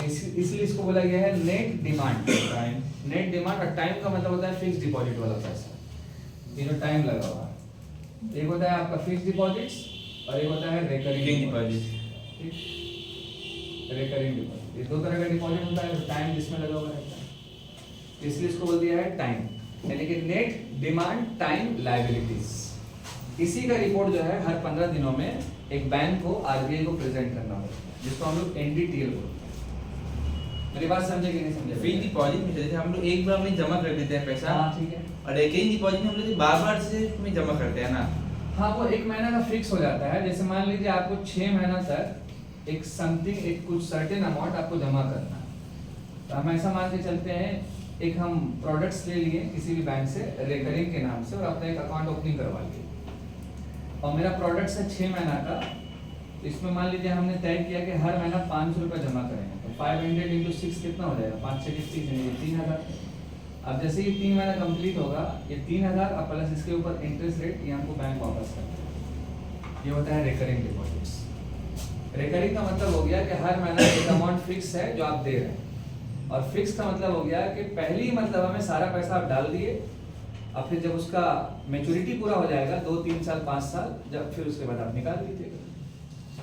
इसलिए इसको बोला गया है net demand time. Net demand और टाइम का मतलब होता है फिक्स डिपॉजिट वाला पैसा, ये जो टाइम लगा हुआ है। एक होता है आपका फिक्स डिपॉजिट्स और एक होता है रिकरिंग डिपॉजिट। रिकरिंग डिपॉजिट, ये दो तरह का डिपॉजिट होता है, टाइम जिसमें लगा हुआ रहता है, इसलिए इसको बोल दिया है टाइम, यानी कि नेट डिमांड टाइम लायबिलिटीज। इसी का रिपोर्ट जो है हर 15 दिनों में एक बैंक को आरबीआई को प्रेजेंट करना होता है, जिसको हम लोग एनडीटीएल बोलते हैं। मेरी बात समझे कि नहीं समझे? फिक्स डिपॉजिट में जैसे हम लोग एक बार में जमा कर देते हैं पैसा, हाँ ठीक है। और रिकरिंग डिपॉजिट में हम लोग बार-बार से उसमें जमा करते हैं ना। हाँ, वो एक महीना का फिक्स हो जाता है। जैसे मान लीजिए आपको 6 महीना तक एक समथिंग, एक कुछ सर्टेन अमाउंट आपको जमा करना है, तो हम ऐसा मान के चलते हैं, एक हम प्रोडक्ट्स ले लिए किसी भी बैंक से रिकरिंग के नाम से और अपना एक अकाउंट ओपनिंग करवा लिए, और मेरा प्रोडक्ट्स है 6 महीना का। इसमें मान लीजिए हमने तय किया कि हर महीना 500 रुपये जमा करेंगे, तो 500 इंटू 6 कितना हो जाएगा, 5 6 30 यानी 3000। अब जैसे ये 3 महीना कंप्लीट होगा, ये 3000 और प्लस इसके ऊपर इंटरेस्ट रेट, ये हमको बैंक वापस करता है। ये होता है रिकरिंग डिपॉजिट्स। रिकरिंग का मतलब हो गया कि हर महीना एक अमाउंट फिक्स है जो आप दे रहे हैं, और फिक्स का मतलब हो गया कि पहली मरतबा में सारा पैसा आप डाल दिए, और फिर जब उसका मैच्योरिटी पूरा हो जाएगा 2 3 साल 5 साल, जब फिर उसके बाद आप निकाल लीजिएगा।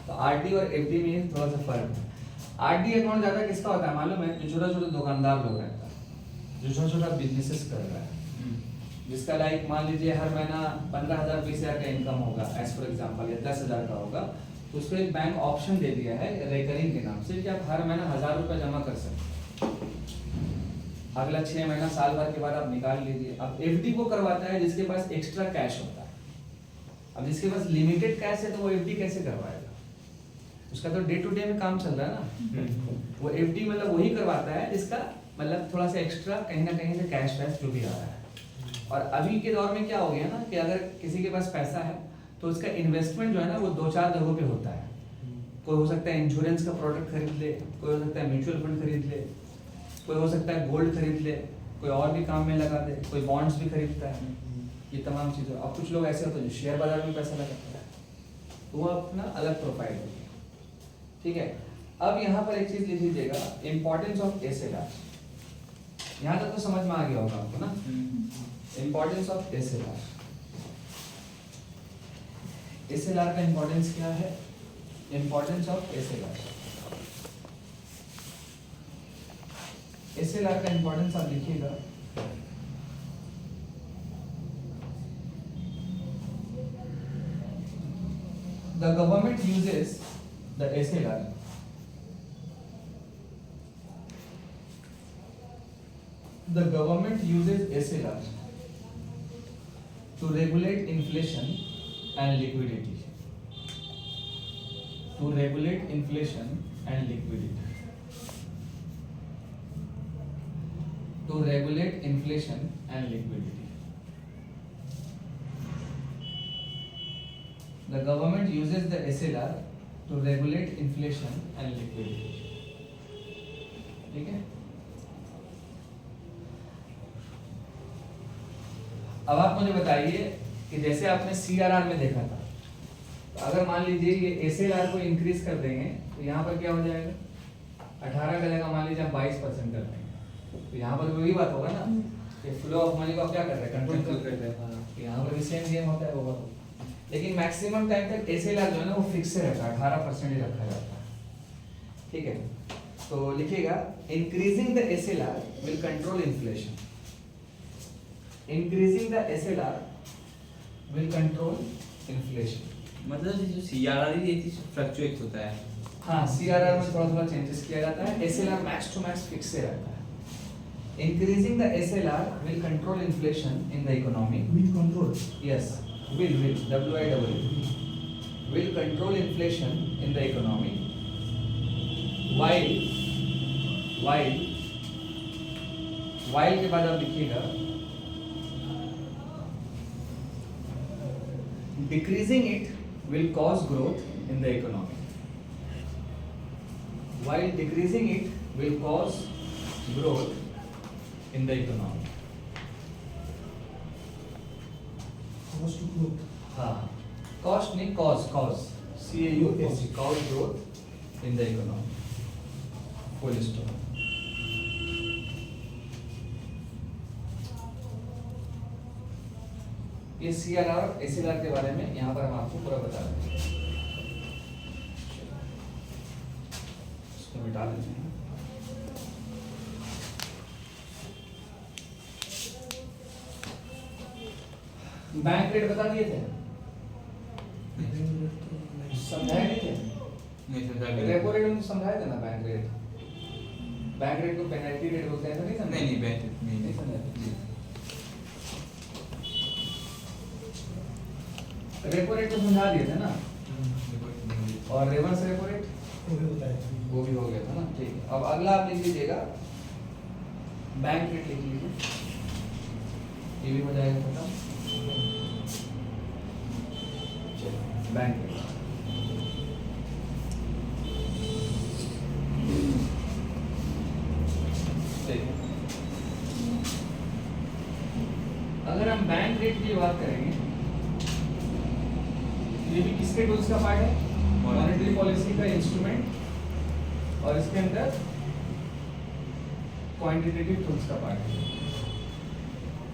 तो आरडी और एफडी में थोड़ा सा फर्क है। आरडी अकाउंट ज्यादा किसका होता है मालूम है, जो छोटा छोटा दुकानदार लोग रहता है, जो छोटा छोटा बिजनेसेस कर रहा है, जिसका लाइक मान लीजिए हर महीना 15,000 20,000 का इनकम होगा एज फॉर एग्जांपल, या 10,000 का होगा, तो उसको एक बैंक ऑप्शन दे दिया है रिकरिंग के नाम से कि आप हर महीना 1,000 रुपये जमा कर सकते हैं, अगला 6 महीना साल भर के बाद आप निकाल लीजिए। अब एफडी को करवाता है जिसके पास एक्स्ट्रा कैश होता है। अब जिसके पास लिमिटेड कैश है तो वो एफडी कैसे करवाएगा, उसका तो डे टू डे में काम चल रहा है ना। वो एफडी मतलब वही करवाता है जिसका मतलब थोड़ा सा एक्स्ट्रा कहीं ना कहीं से कैश वैश जो भी आ रहा है। और अभी के दौर में क्या हो गया ना कि अगर किसी के पास पैसा है तो उसका इन्वेस्टमेंट जो है ना वो 2-4 जगहों पे होता है। कोई हो सकता है इंश्योरेंस का प्रोडक्ट खरीद ले, कोई हो सकता है म्यूचुअल फंड खरीद ले, कोई हो सकता है गोल्ड खरीद ले, कोई और भी काम में लगा दे, कोई बॉन्ड्स भी खरीदता है, ये तमाम चीज़ें। अब कुछ लोग ऐसे होते हैं जो शेयर बाजार में पैसा लगाता है, तो वो अपना अलग प्रोफाइल होती है, ठीक है। अब यहाँ पर एक चीज़ लिख लीजिएगा, इम्पोर्टेंस ऑफ एसएलआर। यहाँ तक तो समझ में आ गया होगा आपको ना, इम्पोर्टेंस ऑफ एसएलआर। एसएलआर का इम्पोर्टेंस क्या है, इम्पोर्टेंस ऑफ एसएलआर। एसएलआर का इम्पोर्टेंस आप लिखिएगा, the government uses the SLR to regulate inflation and liquidity. To regulate inflation and liquidity. To regulate inflation and liquidity. The government uses the SLR to regulate inflation and liquidity. ठीक है। अब आप मुझे बताइए कि जैसे आपने CRR में देखा था, तो अगर मान लीजिए ये SLR को इंक्रीज कर देंगे तो यहाँ पर क्या हो जाएगा, 18 का जगह मान लीजिए हम 22% कर देंगे, तो यहाँ पर वही बात होगा ना कि फ्लो ऑफ मनी को आप क्या कर रहे हैं, कंट्रोल कर रहे हैं। यहाँ पर भी सेम गेम होता है ओवरऑल, लेकिन मैक्सिमम टाइम तक एसएलआर जो है ना वो फिक्स से रहता है, 18% ही रखा जाता है। ठीक है, तो लिखिएगा increasing the SLR will control inflation, increasing the SLR will control inflation. मतलब जो सीआरआर है ये फ्लक्चुएट होता है। हाँ, सीआरआर में थोड़ा थोड़ा चेंजेस किया जाता है, SLR max to max fix से रहता है। Increasing the SLR will control inflation in the economy. Will control. Yes, will W-I-L-L will control inflation in the economy. While के बाद आप लिखिएगा decreasing it will cause growth in the economy. While decreasing it will cause growth in the economy. Cost to growth. हाँ, cost नहीं cause CAUSE cause growth in the economy. Full stop. ये CRR SLR के बारे में यहाँ पर हम आपको पूरा बता रहे हैं। इसको मिटा देते हैं। बैंक रेट बता दिए थे, समझाए नहीं थे? नहीं समझा रेपो रेट में समझाए थे ना बैंक रेट, बैंक रेट को पेनल्टी रेट बोलते हैं, नहीं समझे? नहीं बैंक नहीं समझे। रेपो रेट तो समझा दिए थे ना, और रिवर्स रेपो रेट वो भी होता है। वो भी हो गया था ना। ठीक है, अब अगला आप लिख लीजिएगा बैंक रेट, लिख लीजिए, ये भी हो जाएगा खत्म। बैंक रेट अगर हम बैंक रेट की बात करेंगे, ये भी किसके टूल्स का पार्ट है? मॉनेटरी पॉलिसी का इंस्ट्रूमेंट, और इसके अंदर क्वांटिटेटिव टूल्स का पार्ट है।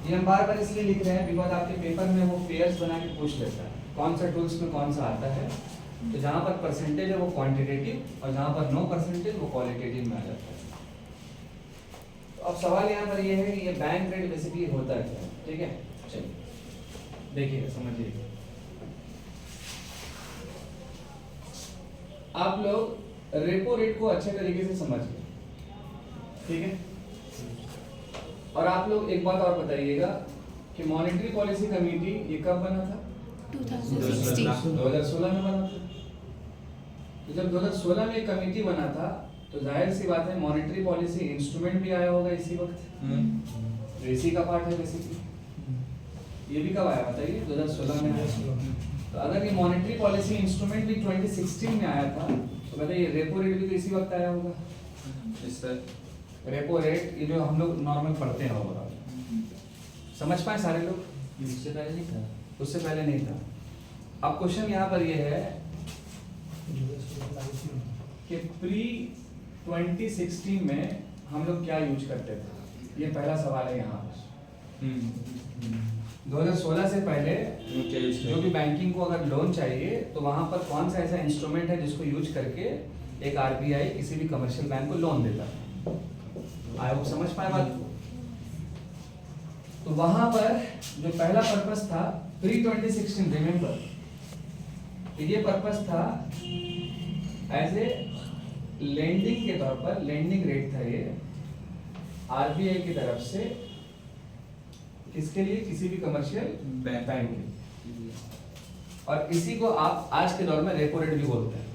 ये हम बार बार इसलिए लिख रहे हैं बिकॉज आपके पेपर में वो पेयर्स बना के पूछ लेता है कौन सा टूल्स में कौन सा आता है। तो जहाँ पर परसेंटेज है वो क्वांटिटेटिव, और जहाँ पर नो परसेंटेज वो क्वालिटेटिव में आ जाता है। तो अब सवाल यहाँ पर ये है कि ये बैंक रेट बेसिकली होता क्या है। ठीक है, चलिए देखिएगा, समझिएगा। आप लोग रेपो रेट को अच्छे तरीके से समझ गए, ठीक है। और आप लोग एक बात और बताइएगा कि मॉनेटरी पॉलिसी कमेटी ये कब बना था? 2016 में बना था। तो जब 2016 में एक कमेटी बना था तो जाहिर सी बात है मॉनेटरी पॉलिसी इंस्ट्रूमेंट भी आया होगा इसी वक्त, इसी का पार्ट है बेसिकली। ये भी कब आया बताइए? 2016 में आया। तो अगर ये मॉनेटरी पॉलिसी इंस्ट्रूमेंट भी 2016 में आया था तो बताइए रेपो रेट भी तो इसी वक्त आया होगा। रेपो रेट ये जो हम लोग नॉर्मल पढ़ते हैं ओवरऑल, समझ पाए सारे लोग? उससे पहले नहीं था, उससे पहले नहीं था। अब क्वेश्चन यहाँ पर ये है कि प्री 2016 में हम लोग क्या यूज करते थे, ये पहला सवाल है यहाँ पर। 2016 से पहले जो भी बैंकिंग को अगर लोन चाहिए तो वहां पर कौन सा ऐसा इंस्ट्रूमेंट है जिसको यूज करके एक आरबीआई किसी भी कमर्शियल बैंक को लोन देता है? आई होप समझ पाए बात को। तो वहां पर जो पहला पर्पस था प्री 2016, रिमेंबर, तो ये पर्पस था एज ए लेंडिंग के तौर पर, लेंडिंग रेट था ये आरबीआई की तरफ से किसके लिए? किसी भी कमर्शियल बैंक के लिए। और इसी को आप आज के दौर में रेपो रेट भी बोलते हैं।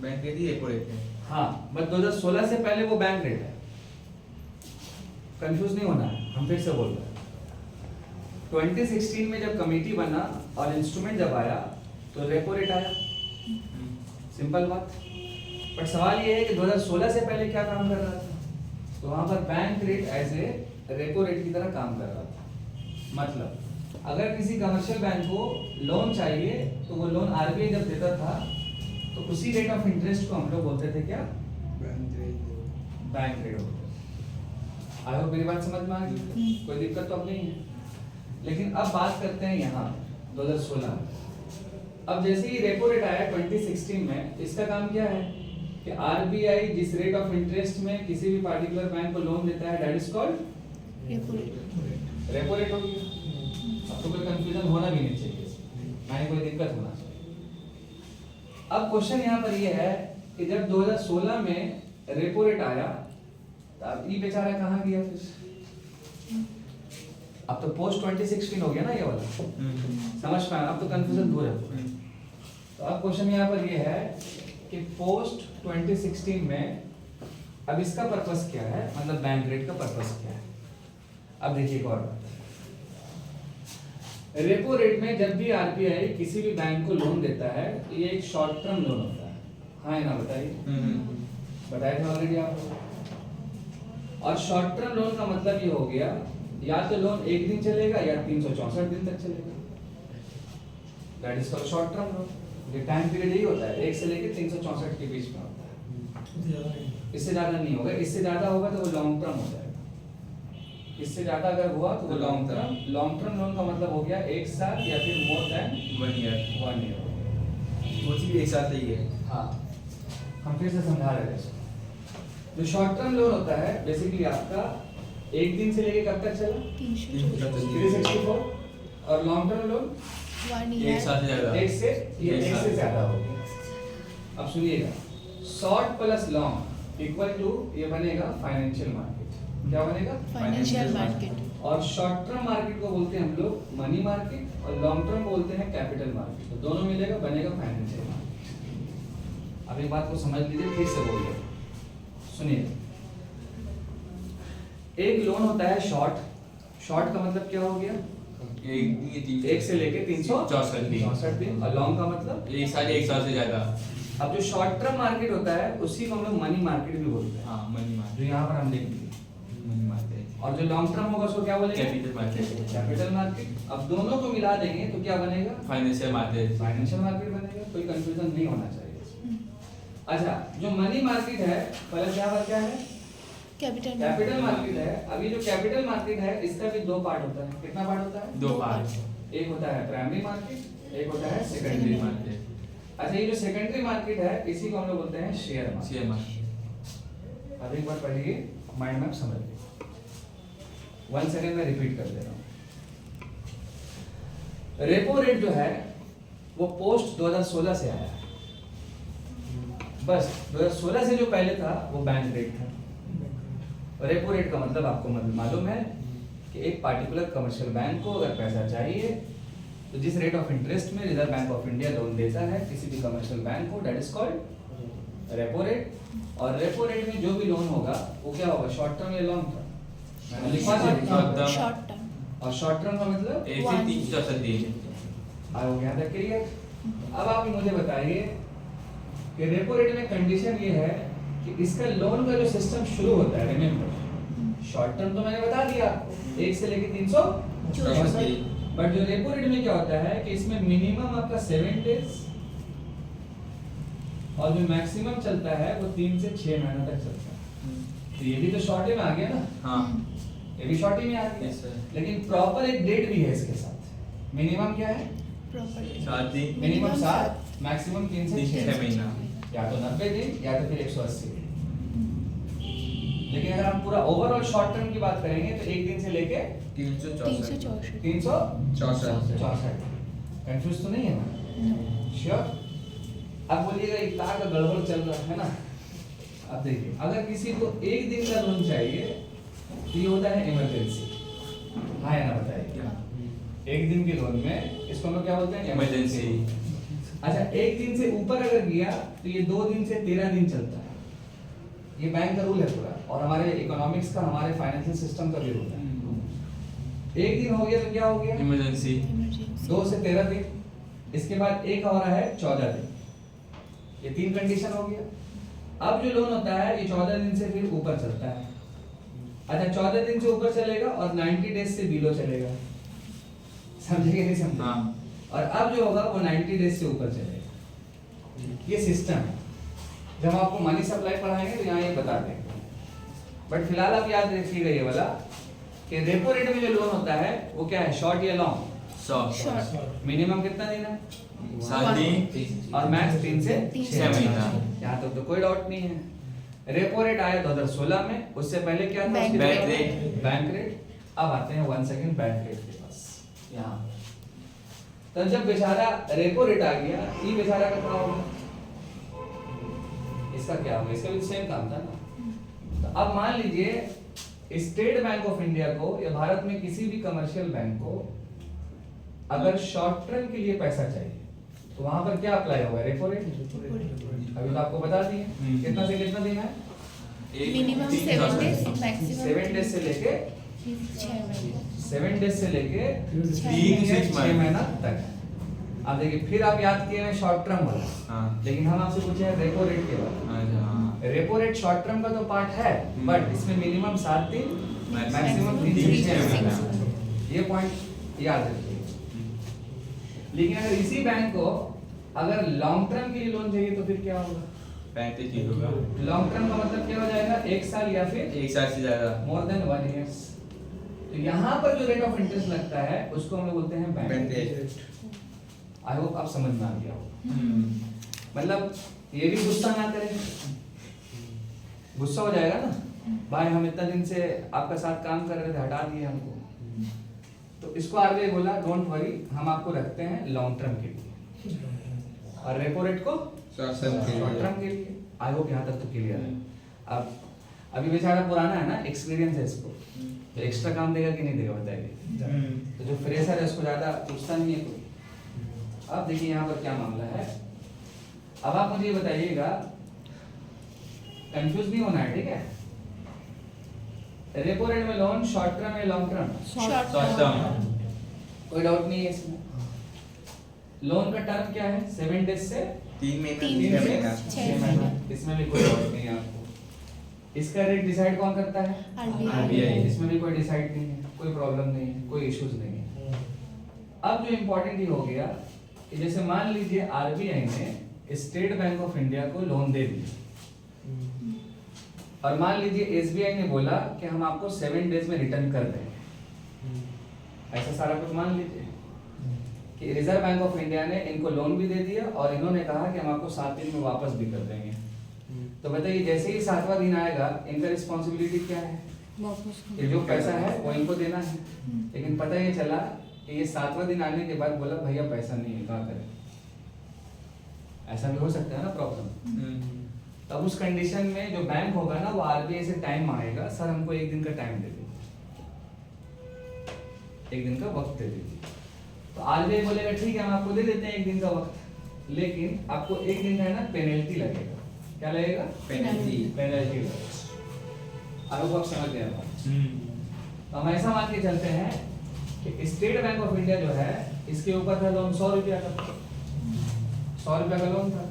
बैंक रेट ही रेपो रेट है। हाँ, बट 2016 से पहले वो बैंक रेट है, कंफ्यूज नहीं होना है, हम फिर से बोल रहे हैं। 2016 में जब कमेटी बना और इंस्ट्रूमेंट जब आया तो रेपो रेट आया, सिंपल बात। बट सवाल ये है कि 2016 से पहले क्या काम कर रहा था? तो वहां पर bank rate as a repo rate की तरह काम कर रहा था। मतलब अगर किसी कमर्शियल बैंक को लोन चाहिए तो वो लोन आरबीआई जब देता था तो उसी रेट ऑफ इंटरेस्ट को हम लोग बोलते थे क्या? बैंक रेट होता है। आई होप मेरी बात समझ में आ गई, कोई दिक्कत तो अब नहीं है। लेकिन अब बात करते हैं यहाँ 2016 में। अब जैसे ही रेपो रेट आया 2016 में, इसका काम क्या है कि आरबीआई जिस रेट ऑफ इंटरेस्ट में किसी भी पार्टिकुलर बैंक को लोन देता है, that is called repo rate हो गया। अब तो कोई कंफ्यूजन होना भी नहीं चाहिए, ना ही कोई दिक्कत होना चाहिए। अब क्वेश्चन यहाँ पर ये है कि जब 2016 में रेपो रेट आया, अब ये बेचारा कहाँ गया फिर? अब तो पोस्ट 2016 हो गया ना ये वाला, समझ पाए? अब तो कंफ्यूजन दूर है। तो अब क्वेश्चन यहाँ पर ये है कि पोस्ट 2016 में अब इसका पर्पस क्या है, मतलब बैंक रेट का पर्पस क्या है। अब देखिए एक और बात, रेपो रेट में जब भी आरबीआई किसी भी बैंक को लोन देता है तो ये एक शॉर्ट टर्म लोन होता है। हाँ ना, बताइए। बताया था ऑलरेडी आपको। और शॉर्ट टर्म लोन का मतलब ये हो गया, या तो लोन एक दिन चलेगा या 364 दिन तक चलेगा, that is called short term loan. ये टाइम पीरियड यही होता है, 1 से लेकर 364 के बीच में होता है। इससे ज्यादा नहीं होगा, इससे ज्यादा होगा तो वो लॉन्ग टर्म हो जाएगा। इससे ज्यादा अगर हुआ तो वो लॉन्ग टर्म लोन का मतलब हो गया 1 साल या फिर मोर देन 1 ईयर। 1 ईयर। वो भी एक साथ ही है। हाँ, हम फिर से समझा रहे हैं इसको। जो शॉर्ट टर्म लोन होता है बेसिकली आपका एक दिन से लेके कब तक चला? 364। और लॉन्ग टर्म लोन 1 एक ईयर साथ ज्यादा। एक से ज्यादा हो गया। अब सुनिएगा, short plus long equal to ये बनेगा फाइनेंशियल मार्केट। क्या बनेगा? Financial market. और शॉर्ट टर्म मार्केट को बोलते हैं हम लोग मनी मार्केट, और लॉन्ग टर्म को बोलते हैं कैपिटल मार्केट। तो दोनों मिलेगा बनेगा फाइनेंशियल मार्केट। अब एक बात को समझ लीजिए, फिर से बोल रहे सुनिए। एक लोन होता है शॉर्ट का मतलब क्या हो गया? एक से लेके 364 दिन। और लॉन्ग का मतलब एक साल से ज्यादा। अब जो शॉर्ट टर्म मार्केट होता है उसी को हम लोग मनी मार्केट भी बोलते हैं। हाँ, मनी मार्केट। जो यहाँ पर हम लिख दिए मनी मार्केट। और जो लॉन्ग टर्म होगा उसको क्या बोलेंगे? Capital market. Capital market. अब दोनों को मिला देंगे तो क्या बनेगा? Financial market. फाइनेंशियल मार्केट बनेगा। कोई कंफ्यूजन नहीं होना चाहिए। अच्छा, जो मनी मार्केट है पहले क्या है? कैपिटल मार्केट है। अभी जो कैपिटल मार्केट है इसका भी 2 पार्ट होता है। कितना पार्ट होता है? 2 पार्ट। एक होता है प्राइमरी मार्केट, एक होता है सेकेंडरी सेकेंडरी मार्केट। मार्केट। अच्छा, ये जो सेकेंडरी मार्केट है इसी को हम लोग बोलते हैं शेयर मार्केट। Share market. अब एक बार पढ़िए, माइंड मैप समझ लीजिए। 1 सेकंड में रिपीट कर दे रहा हूँ। रेपो रेट जो है वो पोस्ट 2016 से आया है। बस 2016 से जो पहले था वो बैंक रेट था। और रेपो रेट का मतलब आपको मालूम है कि एक पार्टिकुलर कमर्शियल बैंक को अगर पैसा चाहिए तो जिस रेट ऑफ इंटरेस्ट में reserve bank of India loan देता है किसी भी कमर्शियल बैंक को, that is called repo rate. और रेपो रेट में जो भी लोन होगा वो क्या होगा? शॉर्ट टर्म या लॉन्ग टर्म? मैंने लिखवा दिया। Short term. और शॉर्ट टर्म का मतलब 1 से 364 दिन। आ हो गया था क्लियर? अब आप मुझे बताइए कि रेपो रेट में कंडीशन ये है कि इसका लोन का जो सिस्टम शुरू होता है, रिमेंबर शॉर्ट टर्म तो मैंने बता दिया आपको 1 से लेके 364। बट जो रेपो रेट में क्या होता है कि इसमें मिनिमम आपका 7 डेज और जो मैक्सिमम चलता है वो 3 से 6 महीने तक चलता है। तो ये भी तो शॉर्ट में आ गया ना? हाँ, ये भी शॉर्ट में आ गया। Yes, sir. लेकिन प्रॉपर एक डेट भी है इसके साथ। मिनिमम क्या है? प्रॉपर्टी 7 दिन। मिनिमम 7, मैक्सिमम 3 से 6 6 महीना। या तो 90 दिन या तो फिर 180 दिन। लेकिन अगर हम पूरा ओवरऑल शॉर्ट टर्म की बात करेंगे तो एक दिन से लेके 364। 364। कंफ्यूज तो नहीं है ना? श्योर? अब बोलिएगा इतना का गड़बड़ चल रहा है ना? अब देखिए, अगर किसी को एक दिन का लोन चाहिए तो ये होता है इमरजेंसी। हाँ या ना बताइए? एक दिन के लोन में इसको हम लोग क्या बोलते हैं? इमरजेंसी। अच्छा, एक दिन से ऊपर अगर गया तो ये 2 दिन से 13 दिन चलता है। ये बैंक का रूल है पूरा, और हमारे इकोनॉमिक्स का, हमारे फाइनेंशियल सिस्टम का भी रूल है। एक दिन हो गया तो क्या हो गया? इमरजेंसी। 2 से 13 दिन। इसके बाद एक और है 14 दिन। ये 3 कंडीशन हो गया। अब जो लोन होता है ये 14 दिन से फिर ऊपर चलता है। अच्छा, 14 दिन से ऊपर चलेगा और 90 डेज से बिलो चलेगा। समझेंगे नहीं समझे? हाँ। और अब जो होगा वो 90 डेज से ऊपर चलेगा। ये सिस्टम है। जब हम आपको मनी सप्लाई पढ़ाएंगे तो यहाँ ये बता देंगे। बट फिलहाल आप याद रखिएगा ये वाला कि रेपो रेट में जो लोन होता है वो क्या है, शॉर्ट या लॉन्ग? शॉर्ट मिनिमम कितना देना है 7 दिन और मैक्स 3 से 6 महीना। महीना। यहाँ तक तो कोई डाउट नहीं है। रेपो रेट आया 2016 में, उससे पहले क्या था? बैंक उसके रेट। पहले बैंक रेट। अब आते हैं 1 सेकंड बैंक रेट के पास यहाँ। तो जब बेचारा रेपो रेट आ गया, ये बेचारा का क्या होगा? इसका क्या होगा? इसका भी सेम काम था ना। तो अब मान लीजिए स्टेट बैंक ऑफ इंडिया को या भारत में किसी भी कमर्शियल बैंक को अगर शॉर्ट टर्म के लिए पैसा चाहिए तो वहां पर क्या अप्लाई होगा? Repo rate. अभी तो आपको बता दिए कितना से कितना देना है। मिनिमम 7 डेज मैक्सिमम 7 डेज से लेके 6 महीने 7 डेज से लेके 3 से 6 6 महीना तक। अब देखिए फिर आप याद किए हैं शॉर्ट टर्म वाला, हाँ। लेकिन हम आपसे पूछे हैं रेपो रेट के बारे में। रेपो रेट शॉर्ट टर्म का तो पार्ट है, बट इसमें मिनिमम 7 दिन मैक्सिमम 3 से 6 महीना। ये पॉइंट याद रखिए। लेकिन अगर इसी बैंक को अगर लॉन्ग टर्म के लिए लोन चाहिए तो फिर क्या होगा? 35 होगा। लॉन्ग टर्म का मतलब क्या हो जाएगा? 1 साल या फिर 1 साल से ज्यादा। More than 1 years. तो यहाँ पर जो रेट ऑफ इंटरेस्ट लगता है उसको हम लोग बोलते हैं bank bank rate. Rate. I hope आप समझ में आ गया हो। मतलब ये भी गुस्सा ना करें, गुस्सा हो जाएगा ना भाई, हम इतना दिन से आपका साथ काम कर रहे थे, हटा दिए हमको। तो इसको आरबीआई बोला डोंट वरी, हम आपको रखते हैं लॉन्ग टर्म के लिए, और रेपो रेट को शॉर्ट शॉर्ट टर्म के लिए। आई होप यहाँ तक तो क्लियर है। अब अभी बेचारा पुराना है ना, एक्सपीरियंस है इसको, तो एक्स्ट्रा काम देगा कि नहीं देगा बताइए। तो जो फ्रेशर है उसको ज्यादा पूछता नहीं है कोई। अब देखिए यहाँ पर क्या मामला है। अब आप मुझे ये बताइएगा, कंफ्यूज नहीं होना है, ठीक है? रेपो रेट में लोन शॉर्ट टर्म या long term? Short short term. कोई डाउट नहीं है इसमें। लोन का टर्म क्या है? 7 डेज से 3 महीना 3 6 से महीना। 6 महीने इसमें भी कोई डाउट नहीं है आपको। इसका रेट डिसाइड कौन करता है? आरबीआई। इसमें भी कोई डिसाइड नहीं है, कोई प्रॉब्लम नहीं है, कोई इश्यूज नहीं है। अब जो इम्पोर्टेंट ही हो गया कि जैसे मान लीजिए आरबीआई ने स्टेट बैंक ऑफ इंडिया को लोन दे दिया, और मान लीजिए एसबीआई ने बोला कि हम आपको 7 डेज में रिटर्न कर देंगे। ऐसा सारा कुछ मान लीजिए कि रिजर्व बैंक ऑफ इंडिया ने इनको लोन भी दे दिया और इन्होंने कहा कि हम आपको 7 दिन में वापस भी कर देंगे। तो बताइए जैसे ही 7वां दिन आएगा, इनका रिस्पॉन्सिबिलिटी क्या है? कि जो पैसा है वो इनको देना है। लेकिन पता ये चला कि ये 7वां दिन आने के बाद बोला भैया पैसा नहीं है, क्या करें? ऐसा भी हो सकता है ना प्रॉब्लम। तब उस कंडीशन में जो बैंक होगा ना वो आरबीआई से टाइम मांगेगा, सर हमको 1 दिन का टाइम दे दीजिए, 1 दिन का वक्त दे दीजिए। तो आरबीआई बोलेगा ठीक है हम आपको दे देते हैं 1 दिन का वक्त, लेकिन आपको 1 दिन का है ना पेनल्टी लगेगा। क्या लगेगा? पेनल्टी। पेनल्टी लगेगा। अब आप समझ गए बात। तो हम ऐसा मान के चलते हैं कि स्टेट बैंक ऑफ इंडिया जो है इसके ऊपर था लोन 100 रुपया का, 100 रुपया का लोन था।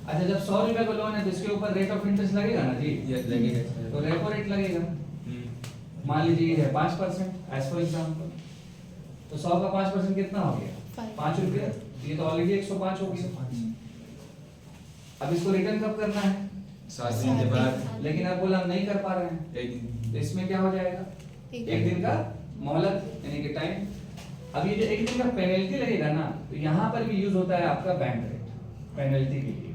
अच्छा जब 100 रुपया का लोन है तो इसके ऊपर रेट ऑफ इंटरेस्ट लगेगा ना जी? यस लगेगा। तो रेपो रेट लगेगा। मान लीजिए ये है 5% एज फॉर एग्जाम्पल, तो 100 का 5% कितना हो गया? 5 रुपया। ये तो ऑलरेडी 105 हो गया। अब इसको रिटर्न कब करना है? 7 दिन के बाद। लेकिन अब बोला हम नहीं कर पा रहे हैं, 1 दिन। तो इसमें क्या हो जाएगा? 1 दिन का मोहलत यानी कि टाइम। अब ये जो 1 दिन का पेनल्टी लगेगा ना, तो यहाँ पर भी यूज होता है आपका बैंक रेट पेनल्टी के लिए।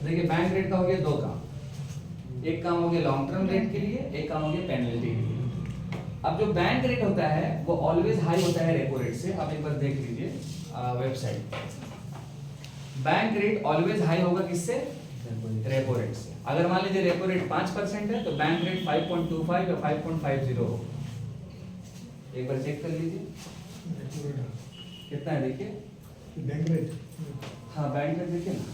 देखिए बैंक रेट का हो गया 2 काम, एक काम हो गया लॉन्ग टर्म रेट के लिए, एक काम हो गया पेनल्टी के लिए। अब जो बैंक रेट होता है वो ऑलवेज हाई होता है रेपो रेट से। आप एक बार देख लीजिए वेबसाइट पर, बैंक रेट ऑलवेज हाई होगा किससे? रेपो रेट से। अगर मान लीजिए रेपो रेट 5% है तो बैंक रेट 5.25 या 5.50 होगा। एक बार चेक कर लीजिए कितना है, देखिए बैंक रेट हाँ बैंक रेट देखिए ना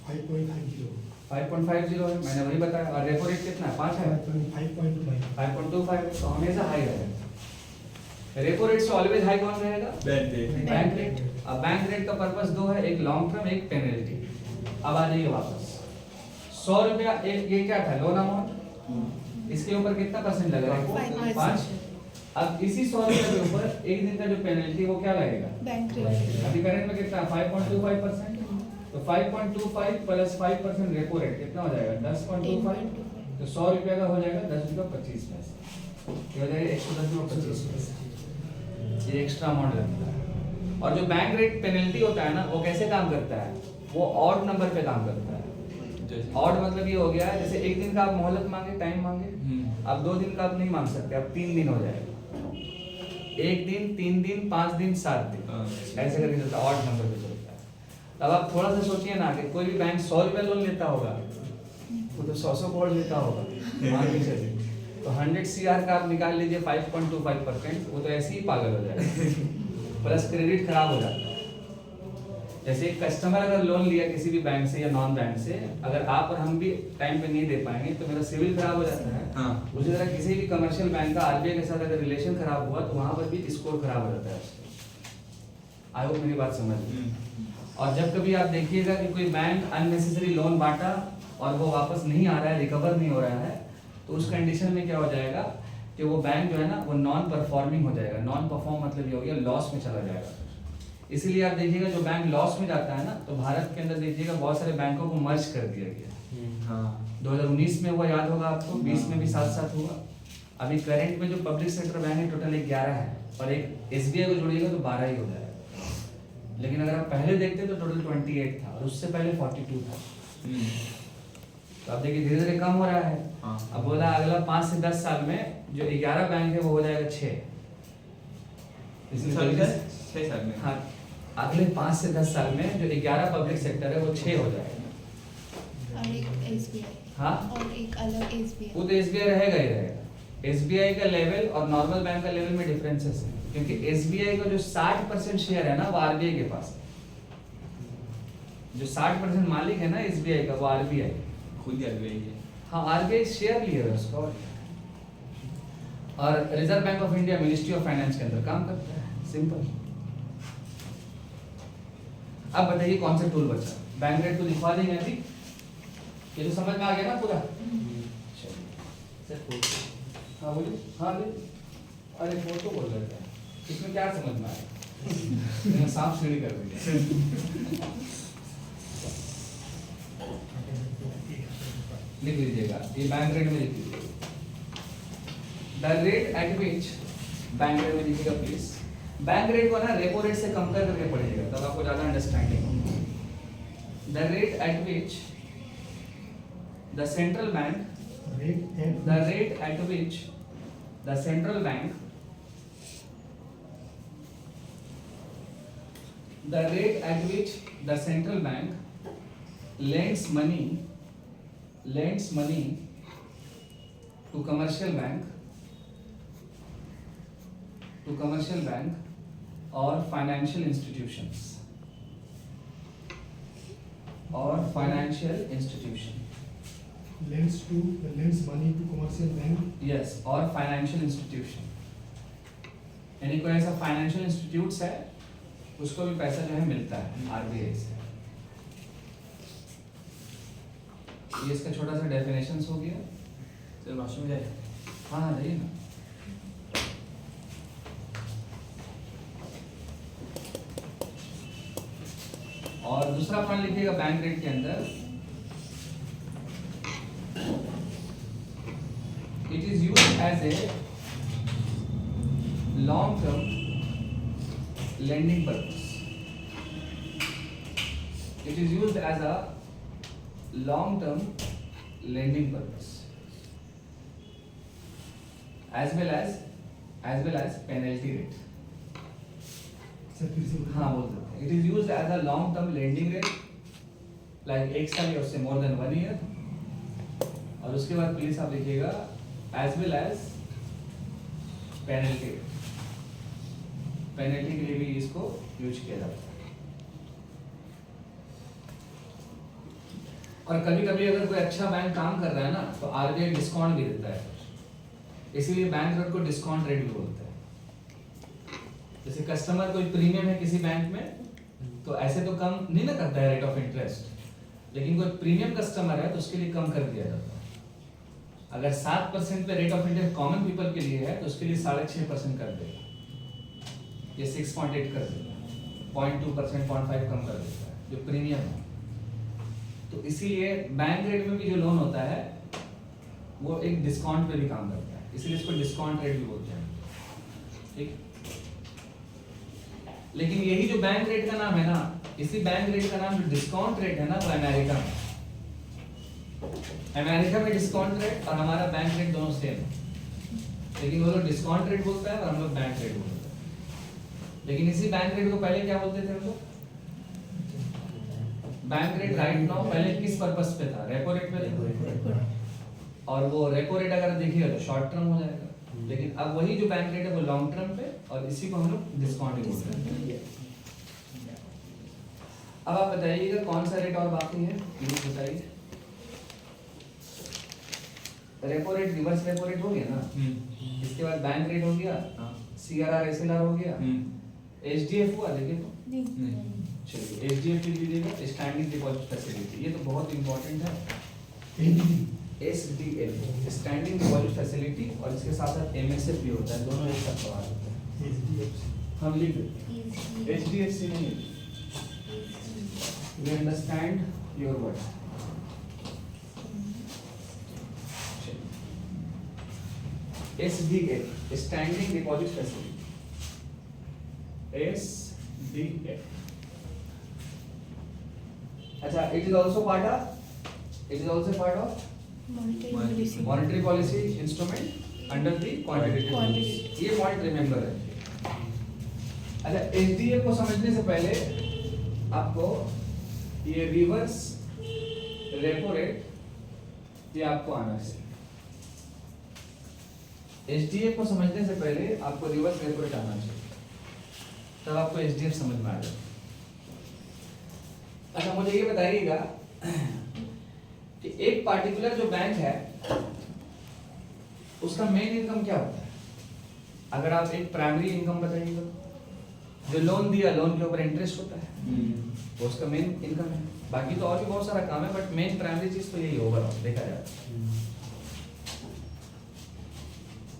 5.50 5.50 है, मैंने वही बताया। और रेपो रेट कितना है? 5 है, 5.25 5.25 है, तो हमेशा हाई रहेगा। रेपो रेट से ऑलवेज हाई कौन रहेगा? Bank rate. Bank rate. अब बैंक रेट का पर्पस 2 है, एक लॉन्ग टर्म एक पेनल्टी। अब आ जाइए वापस 100 रुपया ये क्या था? Loan amount. इसके ऊपर कितना परसेंट लग रहा है? 5। अब इसी 100 रुपये के ऊपर 1 दिन का जो पेनल्टी वो क्या लगेगा? Bank rate. अभी करंट में कितना? 5.25%। तो तो 5.25 प्लस 5% रेपो रेट कितना हो जाएगा 10.25 तो 100 रुपये का हो जाएगा 10 रुपये 25 पैसे ये हो जाएगा 110 रुपये 25 पैसे ये एक्स्ट्रा अमाउंट लगता है। और जो बैंक रेट पेनल्टी होता है ना वो कैसे काम करता है वो ऑड नंबर पे काम करता है। ऑड मतलब ये हो गया जैसे एक दिन का आप मोहलत मांगे टाइम मांगे अब 2 दिन का आप नहीं मांग सकते अब 3 दिन हो जाएगा 1 दिन 3 दिन 5 दिन 7 दिन ऐसे करके चलता है ऑड नंबर पे चलता है। अब आप थोड़ा सा सोचिए ना कि कोई भी बैंक 100 रुपये लोन लेता होगा वो तो 100 करोड़ लेता होगा मान के चलिए तो 100 CR का आप निकाल लीजिए 5.25% वो तो ऐसे ही पागल हो जाएगा प्लस क्रेडिट खराब हो जाता है। जैसे एक कस्टमर अगर लोन लिया किसी भी बैंक से या नॉन बैंक से अगर आप और हम भी टाइम पे नहीं दे पाएंगे तो मेरा सिविल खराब हो जाता है। हाँ। उसी तरह किसी भी कमर्शियल बैंक का आरबीआई के साथ अगर रिलेशन खराब हुआ तो वहां पर भी स्कोर खराब हो जाता है। आई होप मेरी बात समझ ली। और जब कभी आप देखिएगा कि कोई बैंक अननेसेसरी लोन बांटा और वो वापस नहीं आ रहा है रिकवर नहीं हो रहा है तो उस कंडीशन में क्या हो जाएगा कि वो बैंक जो है ना वो नॉन परफॉर्मिंग हो जाएगा। नॉन परफॉर्म मतलब ये हो गया लॉस में चला जाएगा। इसीलिए आप देखिएगा जो बैंक लॉस में जाता है ना तो भारत के अंदर देखिएगा बहुत सारे बैंकों को मर्ज कर दिया गया। हाँ 2019 में हुआ याद होगा आपको 20 में भी साथ साथ हुआ। अभी करंट में जो पब्लिक सेक्टर बैंक है टोटल 11 है और एक एसबीआई को जोड़िएगा तो 12 ही हो जाएगा। लेकिन अगर आप पहले देखते तो टोटल 28 था और उससे पहले 42 था। तो आप देखिए धीरे धीरे कम हो रहा है। हाँ। अब बोला अगला 5 से 10 साल में जो 11 बैंक है वो हो जाएगा 6। इसलिए 6 साल में हाँ अगले 5 से 10 साल में जो 11 पब्लिक सेक्टर है वो 6 हो जाएगा। और एक एसबीआई हाँ और एक अलग एसबीआई वो तो एसबीआई रहेगा ही रहेगा। एसबीआई का लेवल और नॉर्मल बैंक का लेवल में डिफरेंसेस है क्योंकि एसबीआई का जो 60% शेयर है ना वो आरबीआई के पास है। जो 60% मालिक है ना एसबीआई का वो आरबीआई खुद ही आरबीआई है। हाँ आरबीआई शेयर लिए है उसका और reserve bank of India ministry of finance के अंदर काम करता है। सिंपल। अब बताइए कौन सा टूल बचा। बैंक रेट तो लिखवा देंगे अभी ये तो समझ में आ गया ना पूरा। सर हाँ बोलिए। हाँ ले अरे फोटो बोल रहे थे इसमें क्या समझ में आया मैंने सांप सीढ़ी कर दिया। लिख लीजिएगा ये बैंक रेट में लिख लीजिएगा the rate at which bank rate में लिखिएगा प्लीज। बैंक रेट को ना रेपो रेट से कंपेयर करके पढ़िएगा तब आपको ज्यादा अंडरस्टैंडिंग होगी। The rate at which the central bank the rate at which the central bank lends money to commercial bank or financial institutions lends money to commercial bank. Yes, और financial institution यानी कोई ऐसा financial institutes है उसको भी पैसा जो है मिलता है आरबीआई से। ये इसका छोटा सा डेफिनेशन हो गया। सर वॉशरूम जाए। हाँ हाँ जाइए ना। और दूसरा पॉइंट लिखिएगा बैंक रेट के अंदर it is used as a long term lending purpose. It is used as a long term lending purpose as well as penalty rate. Sir फिर से हाँ बोल सकते हैं। It is used as a long term lending rate like 1 साल या उससे more than 1 year। और उसके बाद प्लीज आप लिखिएगा as well as penalty के लिए भी इसको यूज किया जाता है। और कभी कभी अगर कोई अच्छा बैंक काम कर रहा है ना तो आरबीआई डिस्काउंट भी देता है इसीलिए बैंक रेट को डिस्काउंट रेट भी बोलते हैं। जैसे कस्टमर कोई प्रीमियम है किसी बैंक में तो ऐसे तो कम नहीं ना करता है रेट ऑफ इंटरेस्ट लेकिन कोई प्रीमियम कस्टमर है तो उसके लिए कम कर दिया जाता है। अगर 7% पे rate of interest common people के लिए है तो उसके लिए 6.5% कर देगा ये 6.8 कर देगा 0.2% 0.5 कम कर देता है जो प्रीमियम है। तो इसीलिए बैंक रेट में भी जो लोन होता है वो एक डिस्काउंट पे भी काम करता है, इसलिए इसको डिस्काउंट रेट भी बोलते हैं, ठीक। लेकिन यही जो बैंक रेट का नाम है ना, इसी बैंक रेट का नाम जो डिस्काउंट रेट है ना, वो अमेरिका में, अमेरिका में डिस्काउंट रेट और हमारा बैंक रेट दोनों सेम है, लेकिन वो लोग डिस्काउंट रेट बोलता है और हम लोग बैंक रेट बोलते हैं। लेकिन इसी बैंक रेट को पहले क्या बोलते थे हम लोग? बैंक रेट राइट नाउ पहले किस पर्पस पे था? रेपो रेट पे था। और वो रेपो रेट अगर देखिएगा तो शॉर्ट टर्म हो जाएगा, लेकिन अब वही जो बैंक रेट है वो लॉन्ग टर्म पे, और इसी को हम लोग डिस्काउंट बोलते हैं। अब आप बताइएगा कौन सा रेट और बाकी है, ये बताइए। Repo rate, reverse repo rate हो गया ना, इसके बाद बैंक रेट हो गया, सीआरआर एसएलआर हो गया, एचडीएफ हुआ, देखिए तो नहीं चलिए एचडीएफ लिख लीजिएगा, स्टैंडिंग डिपॉजिट फैसिलिटी, ये तो बहुत इंपॉर्टेंट है। एसडीएफ स्टैंडिंग डिपॉजिट फैसिलिटी, और इसके साथ साथ एमएसएफ भी होता है, दोनों एक साथ सवाल होता है। हम लिख देते हैं एचडीएफसी नहीं, we understand your word. SDF standing deposit facility, SDF। अच्छा, it is also part of monetary policy instrument under the quantitative rules। ये पॉइंट रिमेंबर है। अच्छा, SDF को समझने से पहले आपको ये रिवर्स रेपो रेट ये आपको आना चाहिए। एचडीएफ को समझने से पहले आपको रिवर्स रेपो रेट आना चाहिए, तब आपको एचडीएफ समझ में आ जाएगा। अच्छा, मुझे ये बताइएगा कि एक पार्टिकुलर जो बैंक है उसका मेन इनकम क्या होता है? अगर आप एक प्राइमरी इनकम बताइएगा, जो लोन दिया, लोन के ऊपर इंटरेस्ट होता है, वो उसका मेन इनकम है। बाकी तो और भी बहुत सारा काम है, बट मेन प्राइमरी चीज तो यही ओवरऑल देखा जाए।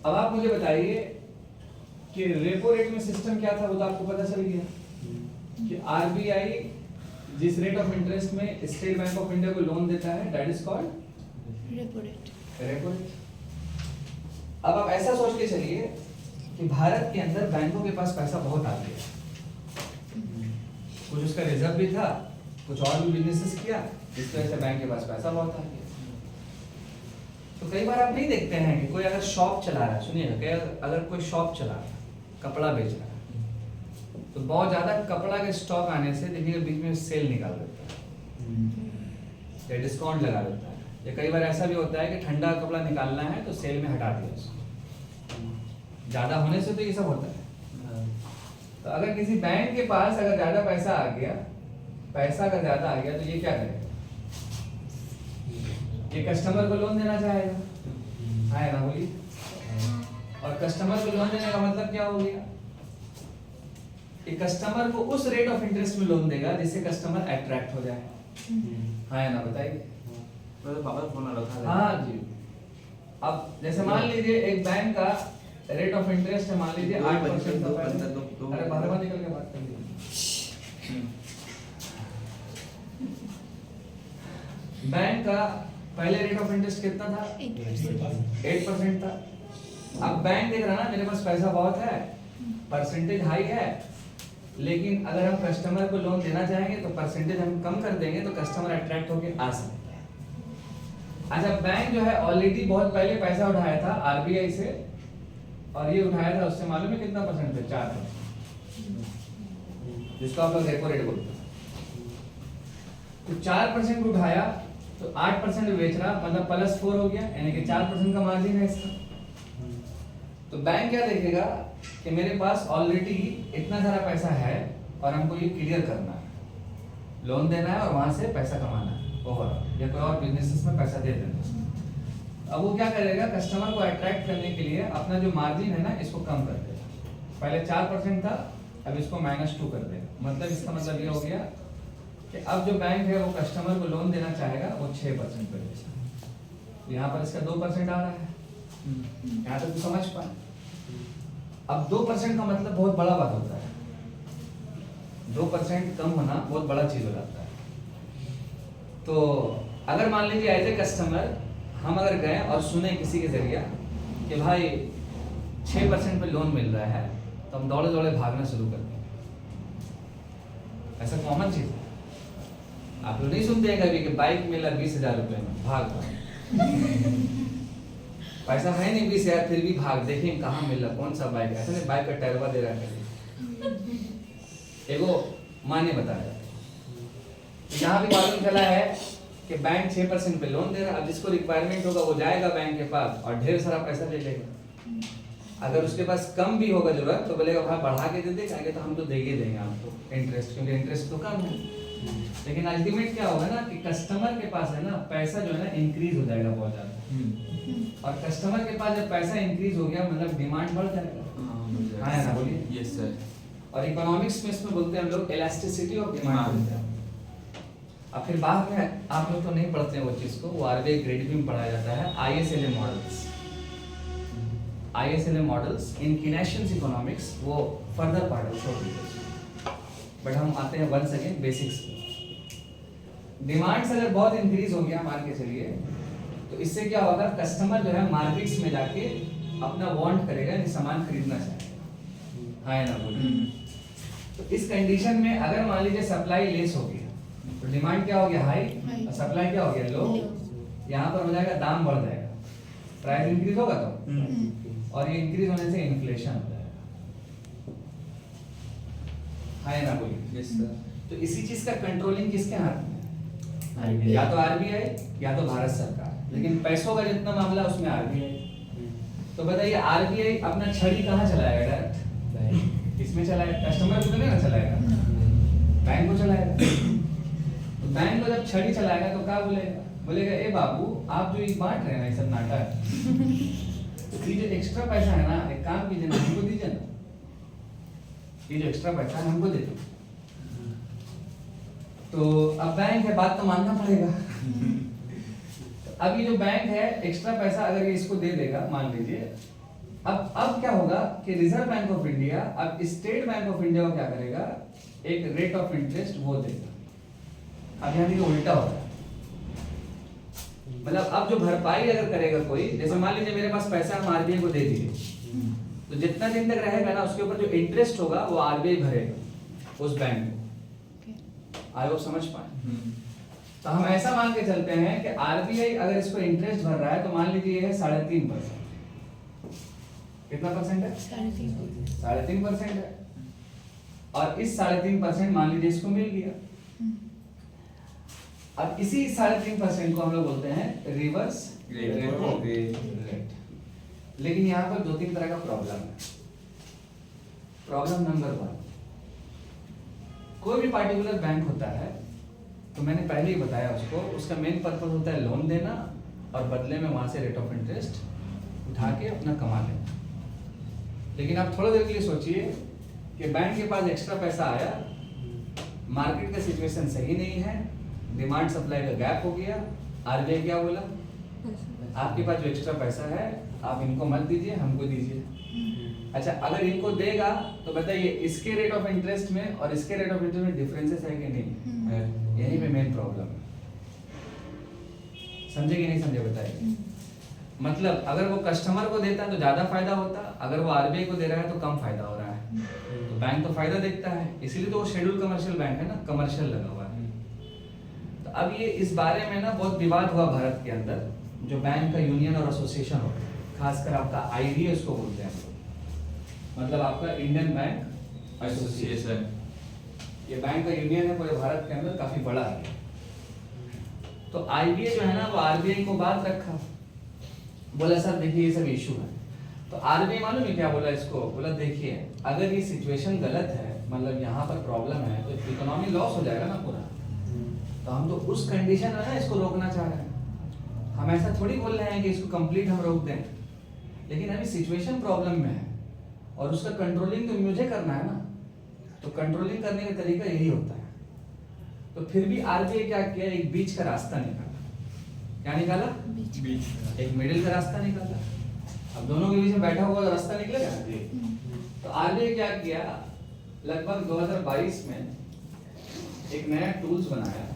अब आप मुझे बताइए कि रेपो रेट में सिस्टम क्या था, वो तो आपको पता चल गया कि आरबीआई जिस रेट ऑफ इंटरेस्ट में स्टेट बैंक ऑफ इंडिया को लोन देता है, that is called repo rate. Repo rate. अब आप ऐसा सोच के चलिए कि भारत के अंदर बैंकों के पास पैसा बहुत आ गया, कुछ उसका रिजर्व भी था, कुछ और भी बिजनेसेस किया, जिस वजह से बैंक के पास पैसा बहुत आ गया। तो कई बार आप नहीं देखते हैं कि कोई अगर शॉप चला रहा है, सुनिएगा, अगर कोई शॉप चला रहा है, कपड़ा बेच रहा है, तो बहुत ज्यादा कपड़ा के स्टॉक आने से देखिए बीच में सेल निकाल देता है या डिस्काउंट लगा देता है, या कई बार ऐसा भी होता है कि ठंडा कपड़ा निकालना है तो सेल में हटा दिया उसको, ज्यादा होने से तो ये सब होता है। तो अगर किसी बैंक के पास अगर ज्यादा पैसा आ गया, पैसा अगर ज्यादा आ गया, तो ये क्या करेगा? ये कस्टमर को लोन देना चाहेगा, है ना, बोलिए। और कस्टमर को लोन देने का मतलब क्या हो गया कि कस्टमर को उस रेट ऑफ इंटरेस्ट में लोन देगा जिससे कस्टमर अट्रैक्ट हो जाए, है ना, बताइए। तो पापा फोन आ रहा था। हाँ जी। अब जैसे मान लीजिए एक बैंक का रेट ऑफ इंटरेस्ट है, मान लीजिए 8%। अरे बाहर निकल के बात कर लीजिए। बैंक का पहले रेट ऑफ इंटरेस्ट कितना था? 8% था। अब बैंक देख रहा ना मेरे पास पैसा बहुत है, परसेंटेज हाई है, लेकिन अगर हम कस्टमर को लोन देना चाहेंगे तो परसेंटेज हम कम कर देंगे तो कस्टमर अट्रैक्ट होके आ सकता है। अच्छा, बैंक जो है ऑलरेडी बहुत पहले पैसा उठाया था आरबीआई से, और ये उठाया था उससे मालूम है कितना परसेंट पे? 4%, जिसको आप लोग रेपो रेट बोलते हैं। तो 4% उठाया तो 8% बेच रहा, मतलब +4 हो गया, यानी कि 4% का मार्जिन है इसका। तो बैंक क्या देखेगा कि मेरे पास ऑलरेडी इतना सारा पैसा है और हमको ये क्लियर करना है, लोन देना है और वहां से पैसा कमाना है ओवरऑल, या कोई और बिजनेसेस में पैसा दे देना है। अब वो क्या करेगा, कस्टमर को अट्रैक्ट करने के लिए अपना जो मार्जिन है ना इसको कम कर देगा। पहले 4% था, अब इसको -2 कर देगा। मतलब इसका मतलब ये हो गया कि अब जो बैंक है वो कस्टमर को लोन देना चाहेगा वो 6% पे देगा। यहाँ पर इसका 2% आ रहा है, यहाँ तक तो समझ पाए। अब 2% का मतलब बहुत बड़ा बात होता है, 2% कम होना बहुत बड़ा चीज हो जाता है। तो अगर मान लीजिए एज ए कस्टमर हम अगर गए और सुने किसी के जरिए कि भाई 6% पे लोन मिल रहा है, तो हम दौड़े दौड़े भागना शुरू कर दें। ऐसा कॉमन चीज है। आप लोग नहीं सुनते हैं कभी कि बाइक मिला 20,000 रुपए में, भाग पैसा है नहीं 20,000, फिर भी भाग, देखें कहाँ मिल रहा, कौन सा बाइक, ऐसा नहीं बाइक का टायरवा दे रहा है। एगो माँ ने बताया, यहाँ भी मालूम चला है कि बैंक 6% पे लोन दे रहा है। अब जिसको रिक्वायरमेंट होगा वो जाएगा बैंक के पास और ढेर सारा पैसा ले लेगा। अगर उसके पास कम भी होगा जरूरत तो बोलेगा भाई बढ़ा के दे दे, कहेंगे तो हम तो दे ही देंगे आपको इंटरेस्ट, क्योंकि इंटरेस्ट तो कम है। लेकिन अल्टीमेट क्या होगा ना कि कस्टमर के पास है ना पैसा जो है ना इंक्रीज हो जाएगा बहुत ज्यादा, और कस्टमर के पास जब पैसा इंक्रीज हो गया मतलब डिमांड बढ़ जाएगा। हाँ है ना, बोलिए। Yes sir. और इकोनॉमिक्स में इसमें बोलते हैं हम लोग इलास्टिसिटी ऑफ डिमांड बोलते हैं। अब फिर बाद में आप लोग तो नहीं पढ़ते हैं वो चीज को, वो आरबीआई ग्रेड में पढ़ाया जाता है ISLA models. ISLA models in Keynesians economics, वो फर्दर पार्ट है शॉर्ट वीडियोस। बट हम आते हैं वंस अगेन बेसिक्स। डिमांड्स अगर बहुत इंक्रीज हो गया मान के चलिए, तो इससे क्या होगा, कस्टमर जो है मार्केट्स में जाके अपना वांट करेगा, यानी सामान खरीदना चाहेगा। हाँ ना, बोलिए। तो इस कंडीशन में अगर मान लीजिए सप्लाई लेस हो गया तो डिमांड क्या हो गया हाई, और सप्लाई क्या हो गया लो, यहाँ पर हो जाएगा दाम बढ़ जाएगा, प्राइस इंक्रीज होगा तो, और ये इंक्रीज होने से इन्फ्लेशन हो जाएगा। हाँ ना, बोलिए। Yes sir. तो इसी चीज का कंट्रोलिंग किसके हाथ में है? या तो आरबीआई या तो भारत सरकार, लेकिन पैसों का जितना मामला उसमें आरबीआई। तो बताइए आरबीआई अपना छड़ी कहाँ चलाएगा? डायरेक्ट इसमें चलाएगा, कस्टमर को तो नहीं ना चलाएगा, बैंक को चलाएगा। तो बैंक को जब छड़ी चलाएगा तो क्या बोलेगा? बोलेगा ए बाबू आप जो ये बांट रहे हैं ना ये सब नाटक, ये जो एक्स्ट्रा पैसा है ना, एक काम कीजिए ना, हमको दीजिए ना, ये जो एक्स्ट्रा पैसा है हमको दे दो। तो अब बैंक है, बात तो मानना पड़ेगा। तो अब ये जो बैंक है एक्स्ट्रा पैसा अगर ये इसको दे देगा मान लीजिए, अब क्या होगा कि रिजर्व बैंक ऑफ इंडिया अब स्टेट बैंक ऑफ इंडिया को क्या करेगा, एक रेट ऑफ इंटरेस्ट वो देगा। अब यहाँ देखिए उल्टा हो रहा है, मतलब अब जो भरपाई अगर करेगा कोई, जैसे मान लीजिए मेरे पास पैसा हम आरबीआई को दे दिए, तो जितना दिन तक रहेगा ना उसके ऊपर जो इंटरेस्ट होगा वो आरबीआई भरेगा उस बैंक को। आई होप समझ पाए। तो हम ऐसा मान के चलते हैं कि आरबीआई अगर इसको इंटरेस्ट भर रहा है तो मान लीजिए ये है 3.5%। कितना परसेंट है? 3.5% है। और इस 3.5% मान लीजिए इसको मिल गया। अब इसी 3.5% को हम लोग बोलते हैं रिवर्स रेपो रेट। लेकिन यहाँ पर 2-3 तरह का प्रॉब्लम है। प्रॉब्लम नंबर 1, कोई भी पार्टिकुलर बैंक होता है तो मैंने पहले ही बताया उसको, उसका मेन पर्पस होता है लोन देना और बदले में वहां से रेट ऑफ इंटरेस्ट उठा के अपना कमा लेना। लेकिन आप थोड़ा देर के लिए सोचिए कि बैंक के पास एक्स्ट्रा पैसा आया, मार्केट का सिचुएशन सही नहीं है, डिमांड सप्लाई का गैप हो गया, आरबीआई क्या बोला, आपके पास जो एक्स्ट्रा पैसा है आप इनको मत दीजिए, हमको दीजिए। अच्छा अगर इनको देगा तो बताइए इसके रेट ऑफ इंटरेस्ट में और इसके रेट ऑफ इंटरेस्ट में डिफरेंसेस है कि नहीं है? यही पे मेन प्रॉब्लम है। समझे कि नहीं समझे बताइए। मतलब अगर वो कस्टमर को देता है तो ज्यादा फायदा होता, अगर वो आरबीआई को दे रहा है तो कम फायदा हो रहा है। तो बैंक तो फायदा देखता है, इसीलिए तो वो शेड्यूल कमर्शियल बैंक है ना, कमर्शियल लगा हुआ है। तो अब ये इस बारे में ना बहुत विवाद हुआ भारत के अंदर, जो बैंक का यूनियन और एसोसिएशन होता है, खासकर आपका आईबीए उसको बोलते हैं, मतलब आपका इंडियन बैंक एसोसिएशन। ये बैंक का यूनियन है पूरे भारत के अंदर, काफी बड़ा है। तो आईबीए जो है ना वो आरबीआई को बात रखा, बोला सर देखिए ये सब इशू है। तो आरबीआई मालूम है क्या बोला इसको, बोला देखिए अगर ये सिचुएशन गलत है, मतलब यहाँ पर प्रॉब्लम है तो इकोनॉमी लॉस हो जाएगा ना पूरा। तो हम तो उस कंडीशन में ना इसको रोकना चाह रहे हैं, हम ऐसा थोड़ी बोल रहे हैं कि इसको कंप्लीट हम रोक दें, लेकिन अभी सिचुएशन प्रॉब्लम में है और उसका कंट्रोलिंग तो मुझे करना है ना। तो कंट्रोलिंग करने का तरीका यही होता है। तो फिर भी आरबीआई क्या किया, एक बीच का रास्ता निकाला। क्या निकाला? बीच। एक मिडिल का रास्ता निकाला। अब दोनों के बीच में बैठा हुआ रास्ता निकलेगा। तो आरबीआई क्या किया, लगभग 2022 में एक नया टूल्स बनाया,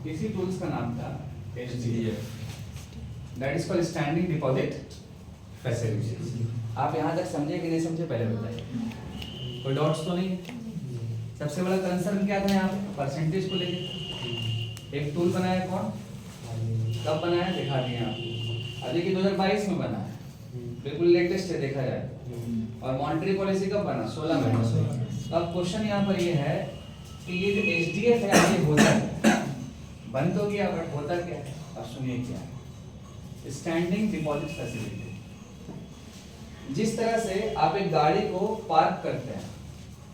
इसी टूल्स का नाम था SDF, that is called standing deposit facility. आप यहाँ तक समझे कि नहीं समझे पहले बताइए, कोई डाउट्स तो नहीं? सबसे बड़ा कंसर्न क्या था यहाँ पे? परसेंटेज को लेके एक टूल बनाया, कौन कब बनाया दिखा दिया आपको। अब देखिए 2022 में बना है, बिल्कुल लेटेस्ट है देखा जाए। और मॉनेटरी पॉलिसी कब बना? 16 में। तो अब क्वेश्चन यहाँ पर ये है कि ये जो SDF है ये होता है, बन तो गया बट होता क्या है? अब सुनिए क्या है, स्टैंडिंग डिपॉजिट फैसिलिटी। जिस तरह से आप एक गाड़ी को पार्क करते हैं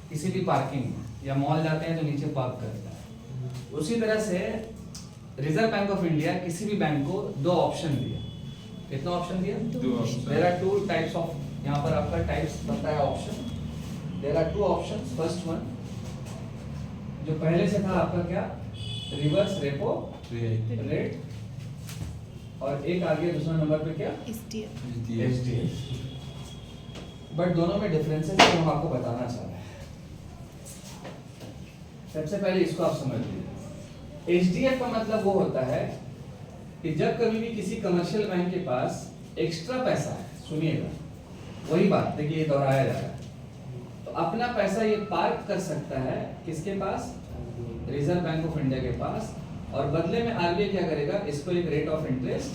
किसी भी पार्किंग में या मॉल जाते हैं तो नीचे पार्क करते हैं, उसी तरह से रिजर्व बैंक ऑफ इंडिया किसी भी बैंक को 2 ऑप्शन दिया। कितना ऑप्शन दिया? 2 option. There are 2 types of, यहाँ पर आपका टाइप्स बताया option. There are 2 options. First one जो पहले से था आपका क्या, रिवर्स रेपो रेट, और एक आ गया दूसरा नंबर पे क्या, SDF। बट दोनों में डिफरेंसेस है, हम आपको बताना चाह रहे हैं। सबसे पहले इसको आप समझ लीजिए। SDF का मतलब वो होता है कि जब कभी भी किसी कमर्शियल बैंक के पास एक्स्ट्रा पैसा है, सुनिएगा वही बात देखिए ये दोहराया जा रहा है, तो अपना पैसा ये पार्क कर सकता है किसके पास? रिजर्व बैंक ऑफ इंडिया के पास, और बदले में RBI क्या करेगा? इसको एक रेट ऑफ इंटरेस्ट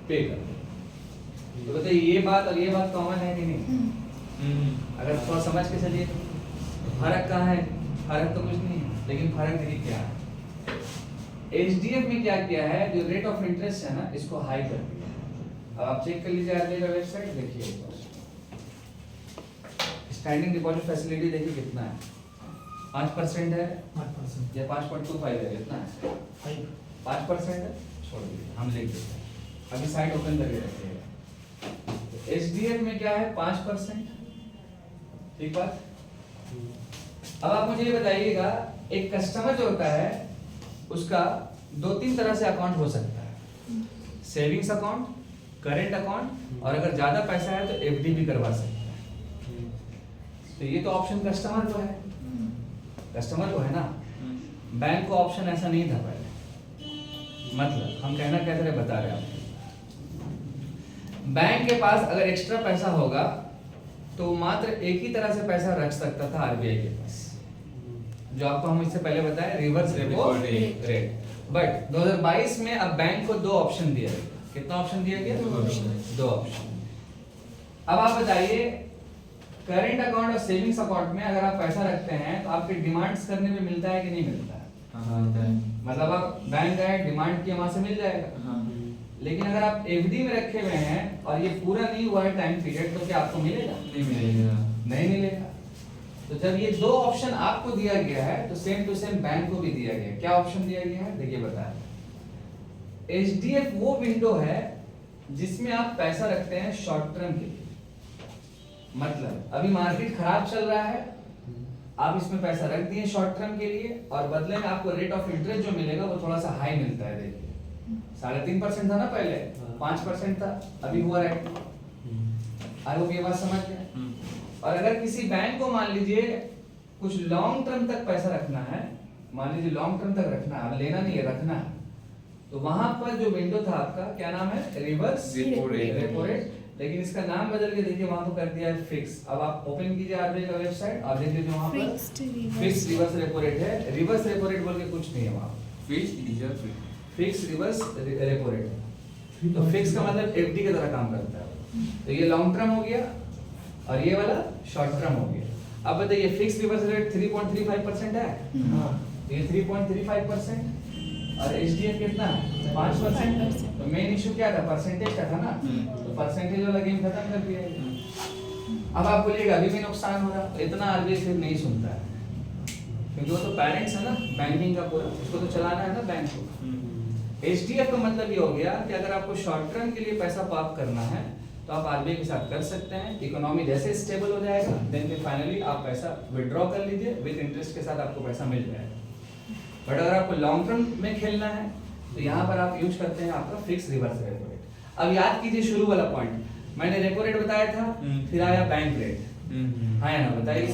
पे कर देगा। तो बताइए ये बात और ये बात कॉमन है कि नहीं? अगर थोड़ा समझ के चलिए फर्क कहाँ है? फर्क तो कुछ नहीं है, लेकिन फर्क देखिए क्या है। SDF में क्या किया है, जो रेट ऑफ इंटरेस्ट है ना इसको हाई कर दिया। अब आप चेक कर लीजिए RBI का वेबसाइट, देखिए स्टैंडिंग डिपॉजिट फैसिलिटी देखिए कितना है, 5% है 5%। या 5.25 है, कितना है? 5% है, छोड़ दीजिए हम लिख देते हैं। अभी साइट ओपन करके रखिएगा। SDF में क्या है? 5%। ठीक बात। अब आप मुझे ये बताइएगा, एक कस्टमर जो होता है उसका 2-3 तरह से अकाउंट हो सकता है, सेविंग्स अकाउंट, करेंट अकाउंट, और अगर ज्यादा पैसा है तो FD भी करवा सकता है। तो ये तो ऑप्शन कस्टमर को है, कस्टमर को है ना, बैंक को ऑप्शन ऐसा नहीं था पहले। मतलब हम कहना क्या रहे बता रहे आपको, बैंक के पास अगर एक्स्ट्रा पैसा होगा तो मात्र एक ही तरह से पैसा रख सकता था RBI के पास, जो आपको हम इससे पहले बताए, रिवर्स रेपो रेट। बट 2022 में अब बैंक को 2 ऑप्शन दिया गया। कितना ऑप्शन दिया गया? 2 ऑप्शन। अब आप बताइए, करंट अकाउंट और सेविंग्स अकाउंट में अगर आप पैसा रखते हैं तो आपके डिमांड्स करने में मिलता है कि नहीं मिलता है? मतलब आप बैंक गए, डिमांड किया, वहां से मिल जाएगा। लेकिन अगर आप FD में रखे हुए हैं और ये पूरा नहीं हुआ है टाइम पीरियड, तो क्या आपको मिलेगा? नहीं मिलेगा। तो जब ये 2 ऑप्शन आपको दिया गया है तो सेम टू सेम बैंक को भी दिया गया है। क्या ऑप्शन दिया गया है? देखिए बताया, SDF वो विंडो है जिसमें आप पैसा रखते हैं शॉर्ट टर्म के लिए। मतलब अभी मार्केट खराब चल रहा है, आप इसमें पैसा रख दिए शॉर्ट टर्म के लिए, और बदले में आपको रेट ऑफ इंटरेस्ट जो मिलेगा वो थोड़ा सा हाई मिलता है। देखिए 3.5% था ना पहले, 5% था, अभी हुआ है। आई होप ये बात समझ गए। और अगर किसी बैंक को मान लीजिए कुछ लॉन्ग टर्म तक पैसा रखना है, मान लीजिए लॉन्ग टर्म तक रखना है, अब लेना नहीं है, रखना है, तो वहां पर जो विंडो था आपका, क्या नाम है? Reverse repo rate. लेकिन इसका नाम बदल के देखिए वहां तो कर दिया है फिक्स। अब आप ओपन कीजिए RBI का वेबसाइट और देखिए जो वहां पर फिक्स रिवर्स रेपो रेट है। रिवर्स रेपो रेट बोल के कुछ नहीं है वहां, फिक्स रिवर्स रेपो रेट। तो फिक्स का मतलब FD की तरह काम करता है। तो ये लॉन्ग टर्म हो गया और ये वाला शॉर्ट टर्म हो गया। अब बताइए फिक्स रिवर्स रेट 3.35% है, ये 3.35%, और SDF कितना है? 5%। तो मेन इशू क्या था? परसेंटेज का था ना, तो परसेंटेज वाला गेम खत्म कर दिया है। अब आप बोलिएगा अभी भी नुकसान हो रहा, तो इतना RBI फिर नहीं सुनता है, क्योंकि वो तो पेरेंट्स है ना बैंकिंग का पूरा, उसको तो चलाना है ना बैंक को। SDF का मतलब ये हो गया कि अगर आपको शॉर्ट टर्म के लिए पैसा पार्क करना है तो आप RBI के साथ कर सकते हैं। इकोनॉमी जैसे स्टेबल हो जाएगा, देन फिर फाइनली आप पैसा विड्रॉ कर लीजिए, विद इंटरेस्ट के साथ आपको पैसा मिल जाएगा। बट अगर आपको लॉन्ग टर्म में खेलना है तो यहाँ पर आप यूज करते हैं आपका फिक्स रिवर्स रेपो रेट। अब याद कीजिए शुरू वाला पॉइंट, मैंने रेपो रेट बताया था, फिर आया बैंक रेट, आया ना? बताइए।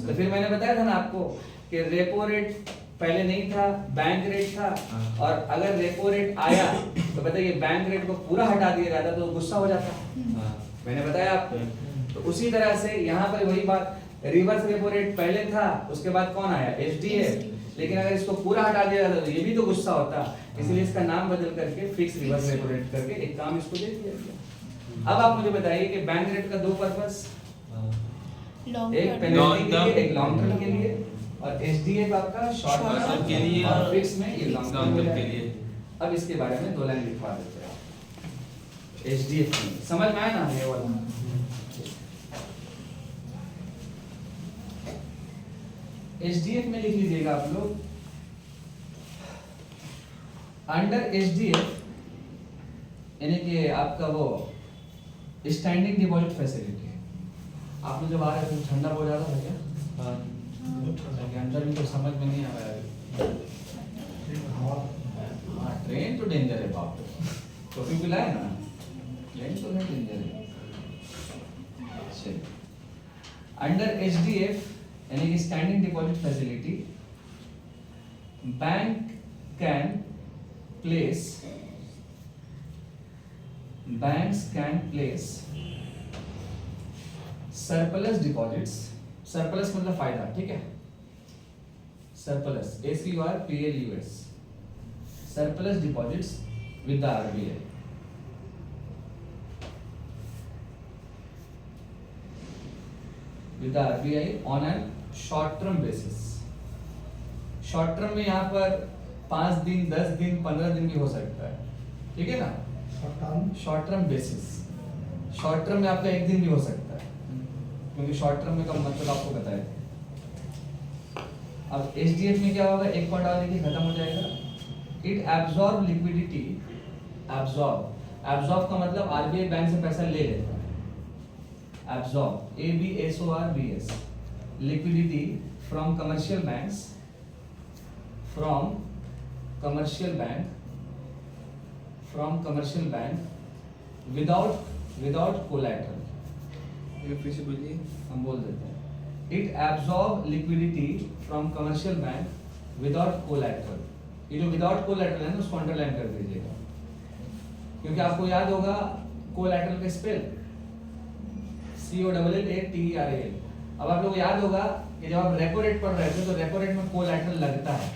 तो फिर मैंने बताया था ना आपको कि रेपो रेट पहले नहीं था, बैंक रेट था, हाँ। और अगर रेपो रेट आया तो बताइए बैंक रेट को पूरा हटा दिया जाता तो गुस्सा हो जाता। हाँ। मैंने बताया आपको। तो उसी तरह से यहाँ पर वही बात, रिवर्स रेपो रेट पहले था, उसके बाद कौन आया, एचडीएफ, लेकिन अगर इसको पूरा हटा दिया जाता तो ये भी तो गुस्सा होता, इसलिए इसका नाम बदल करके फिक्स रिवर्स रेपो रेट करके एक काम इसको दे दिया गया। अब आप मुझे बताइए कि बैंक रेट का दो पर्पस, लॉन्ग एक टर्म पेनल्टी Long के term। लिए, एक लॉन्ग टर्म के लिए, और एचडीएफ आपका शॉर्ट Short टर्म term के लिए और फिक्स में ये लॉन्ग लॉन्ग टर्म टर्म के लिए। अब इसके बारे में दो लाइन लिखवा देते हैं आप। एचडीएफ समझ में आया ना ये वाला? एचडीएफ में लिख लीजिएगा आप लोग, अंडर एचडीएफ यानी कि आपका वो स्टैंडिंग डिपॉजिट फैसिलिटी। आप लोग जब आ रहे थे ठंडा बहुत ज्यादा था क्या? कि अंदर भी तो समझ में नहीं आ रहा है। हवा हाँ, ट्रेन तो डेंजर है बाप रे। टोपी पिलाए ना, ट्रेन तो नहीं डेंजर है। चलिए, अंडर एचडीएफ यानी कि standing deposit facility, bank can place, banks can place surplus deposits, surplus मतलब फायदा, ठीक है, surplus SURPLUS, surplus deposits with the RBI, with the RBI on a short term basis। Short term में यहाँ पर 5 दिन, 10 दिन, 15 दिन भी हो सकता है, ठीक है ना, short term short term basis. Short term में आपका एक दिन भी हो सकता है, क्योंकि शॉर्ट टर्म में का मतलब आपको बताया था। अब एचडीएफ में क्या होगा, एक पॉइंट और देखिए खत्म हो जाएगा। इट एब्जॉर्ब लिक्विडिटी, एब्जॉर्ब का मतलब आरबीआई बैंक से पैसा ले लेता है, absorb ABSORBS, liquidity from commercial banks, from commercial bank, from commercial bank without collateral। ये फिर से बोलिए। हम बोल देते हैं, it absorb liquidity from commercial bank without collateral। ये जो without collateral है ना उसको अंडरलाइन कर दीजिएगा, क्योंकि आपको याद होगा collateral का स्पेल COLLATERAL। अब आप लोग याद होगा कि जब आप रेपो रेट पढ़ रहे थे तो रेपो रेट में कोलैटरल लगता है,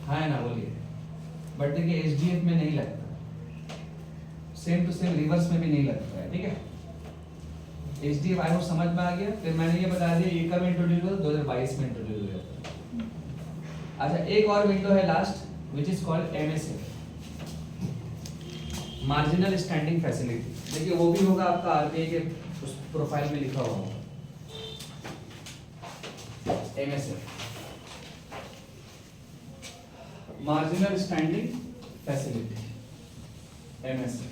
हाँ ना बोलिए, बट देखिए एचडीएफ में नहीं लगता, सेम टू सेम रिवर्स में भी नहीं लगता है, ठीक है। एचडीएफ आई होप समझ में आ गया। फिर मैंने ये बता दिया ये कब इंट्रोड्यूस हुआ, 2022 में इंट्रोड्यूस हुआ। अच्छा, एक और विंडो है last which is called MSF, marginal standing facility. देखिए वो भी होगा आपका आरबीआई के उस प्रोफाइल में लिखा हुआ होगा MSF, marginal standing facility, MSF.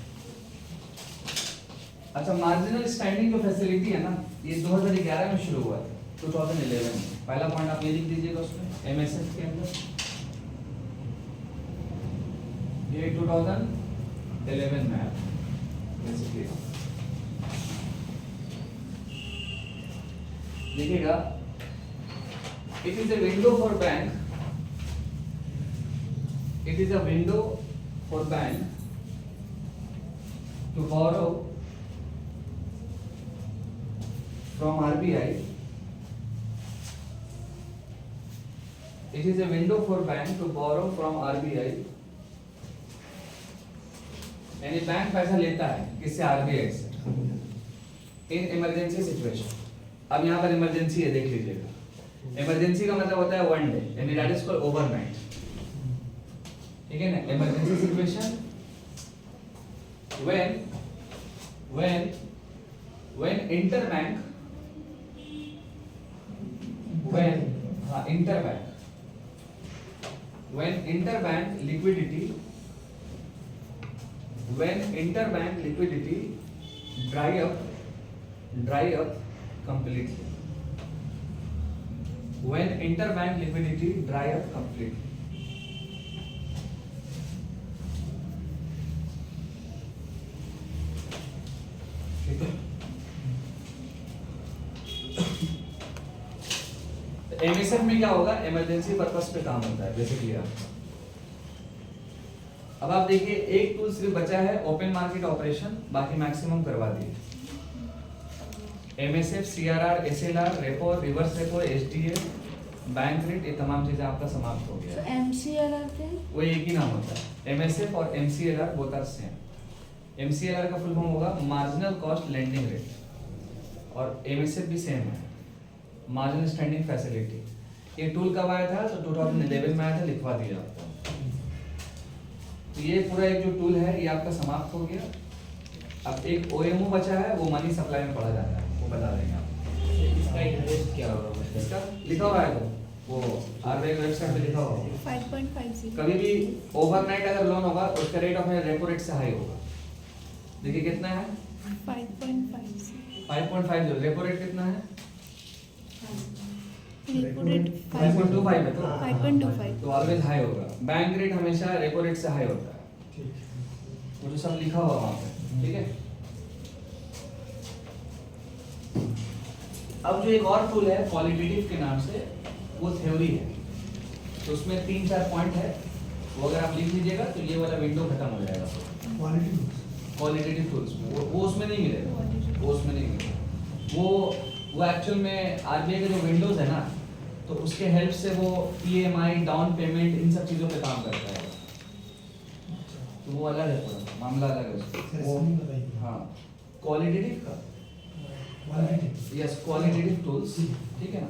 अच्छा, मार्जिनल स्टैंडिंग जो फैसिलिटी है ना, ये 2011 में शुरू हुआ था, 2011 में। पहला पॉइंट आप ये लिख दीजिएगा उसमें एमएसएफ के अंदर, ये 2011 में आया बेसिकली। देखिएगा, it is a window for bank, it is a window for bank to borrow from RBI, it is a window for bank to borrow from RBI, यानी बैंक पैसा लेता है किससे, आरबीआई से, इन इमरजेंसी सिचुएशन। अब यहाँ पर emergency है, देख लीजिएगा। इमरजेंसी का मतलब होता है 1 डे, यानी दैट इज कॉल्ड ओवरनाइट, ठीक है ना। Emergency situation when interbank, when interbank liquidity dry up completely, when interbank liquidity dry up completely, ठीक है। एमएसएफ में क्या होगा, इमरजेंसी पर्पस पे काम होता है बेसिकली आपका। अब आप देखिए एक टूल सिर्फ बचा है ओपन मार्केट ऑपरेशन, बाकी मैक्सिमम करवा दिए। MSF, CRR, SLR, repo, reverse repo, SDA, bank rate, ये तमाम चीजें आपका समाप्त हो गया तो है। MCLR क्या है? वो एक ही नाम होता है, एमएसएफ और MCLR both are same. MCLR का फुल फॉर्म होगा मार्जिनल कॉस्ट लेंडिंग रेट, और एमएसएफ भी सेम है, मार्जिनल स्टैंडिंग फैसिलिटी। ये टूल कब आया था, तो 2011 में आया था, लिखवा दिया आपको। तो ये पूरा एक जो टूल है ये आपका समाप्त हो गया। अब एक ओएमओ बचा है, वो मनी सप्लाई में पढ़ा जाता है, वो बता देंगे आप। इसका इंटरेस्ट क्या होगा मतलब? इसका लिखा हुआ है, तो वो आरबीआई की वेबसाइट पे लिखा हुआ होगा। 5.50। कभी भी ओवरनाइट अगर लोन होगा तो उसका रेट ऑफ रेपो रेट से हाई होगा। देखिए कितना है, 5.50। 5.50। रेपो रेट कितना है, रेपो रेट 5.25 है, तो 5.25। तो ऑलवेज हाई होगा। बैंक रेट हमेशा रेपो रेट से हाई होता है, ठीक वो जो सब लिखा हुआ वहाँ पे, ठीक है। अब जो एक और टूल है क्वालिटेटिव के नाम से, वो थ्योरी है, तो उसमें 3-4 पॉइंट है, वो अगर आप लिख लीजिएगा तो ये वाला विंडो खत्म हो जाएगा। क्वालिटी क्वालिटेटिव टूल्स में वो उसमें नहीं मिलेगा, वो उसमें नहीं मिलेगा। वो एक्चुअल में आरबीआई के जो विंडोज है ना, तो उसके हेल्प से वो ईएमआई, डाउन पेमेंट, इन सब चीज़ों पे काम करता है, तो वो अलग है, थोड़ा मामला अलग है उसका। वो बताइए। हाँ, क्वालिटेटिव का, क्वालिटी यस, क्वालिटेटिव टूल्स, ठीक है ना।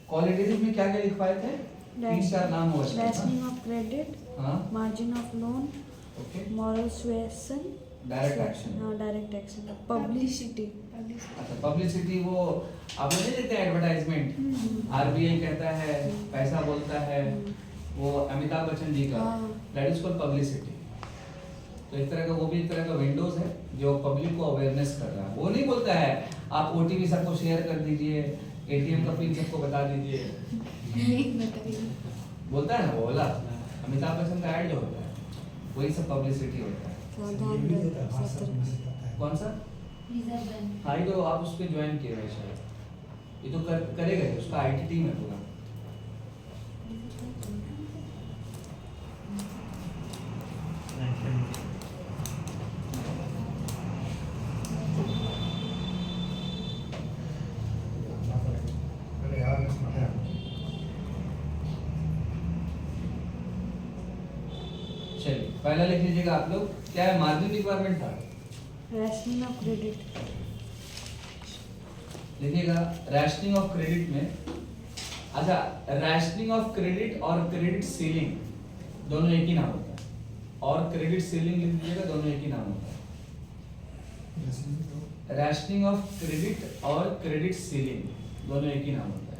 क्वालिटेटिव में क्या क्या लिख पाए थे, 3-4 नाम हुआ इसका, Rationing of credit, हाँ, margin of loan, okay, moral suasion, direct action. हाँ direct action, publicity। अच्छा, पब्लिसिटी वो आप नहीं देते एडवर्टाइजमेंट, आरबीआई कहता है, पैसा बोलता है, वो अमिताभ बच्चन जी का, हाँ। That is called publicity. तो इस तरह का वो भी एक तरह का विंडोज है जो पब्लिक को अवेयरनेस कर रहा है। वो नहीं बोलता है आप ओटीपी सबको शेयर कर दीजिए, एटीएम का पिन सबको बता दीजिए, नहीं बताइए। बोलता है ना, वो वाला अमिताभ बच्चन का ऐड जो होता है, वही सब पब्लिसिटी होता है। सावधान रहो, सतर्क। कौन सा? Reserve bank. हाँ, ये तो आप उस पर ज्वाइन किए हुए शायद, ये तो करेगा ही, उसका आईटी टीम है पूरा। चलिए पहला लिख लीजिएगा आप लोग, क्या है, मार्जिन रिक्वायरमेंट था, Rationing of credit, लिखिएगा रैशनिंग ऑफ क्रेडिट में। अच्छा, रैशनिंग ऑफ क्रेडिट और क्रेडिट सीलिंग दोनों एक ही नाम होता है, और क्रेडिट सीलिंग लिख लीजिएगा, दोनों एक ही नाम होता है। रैशनिंग ऑफ क्रेडिट और क्रेडिट सीलिंग दोनों एक ही नाम होता है।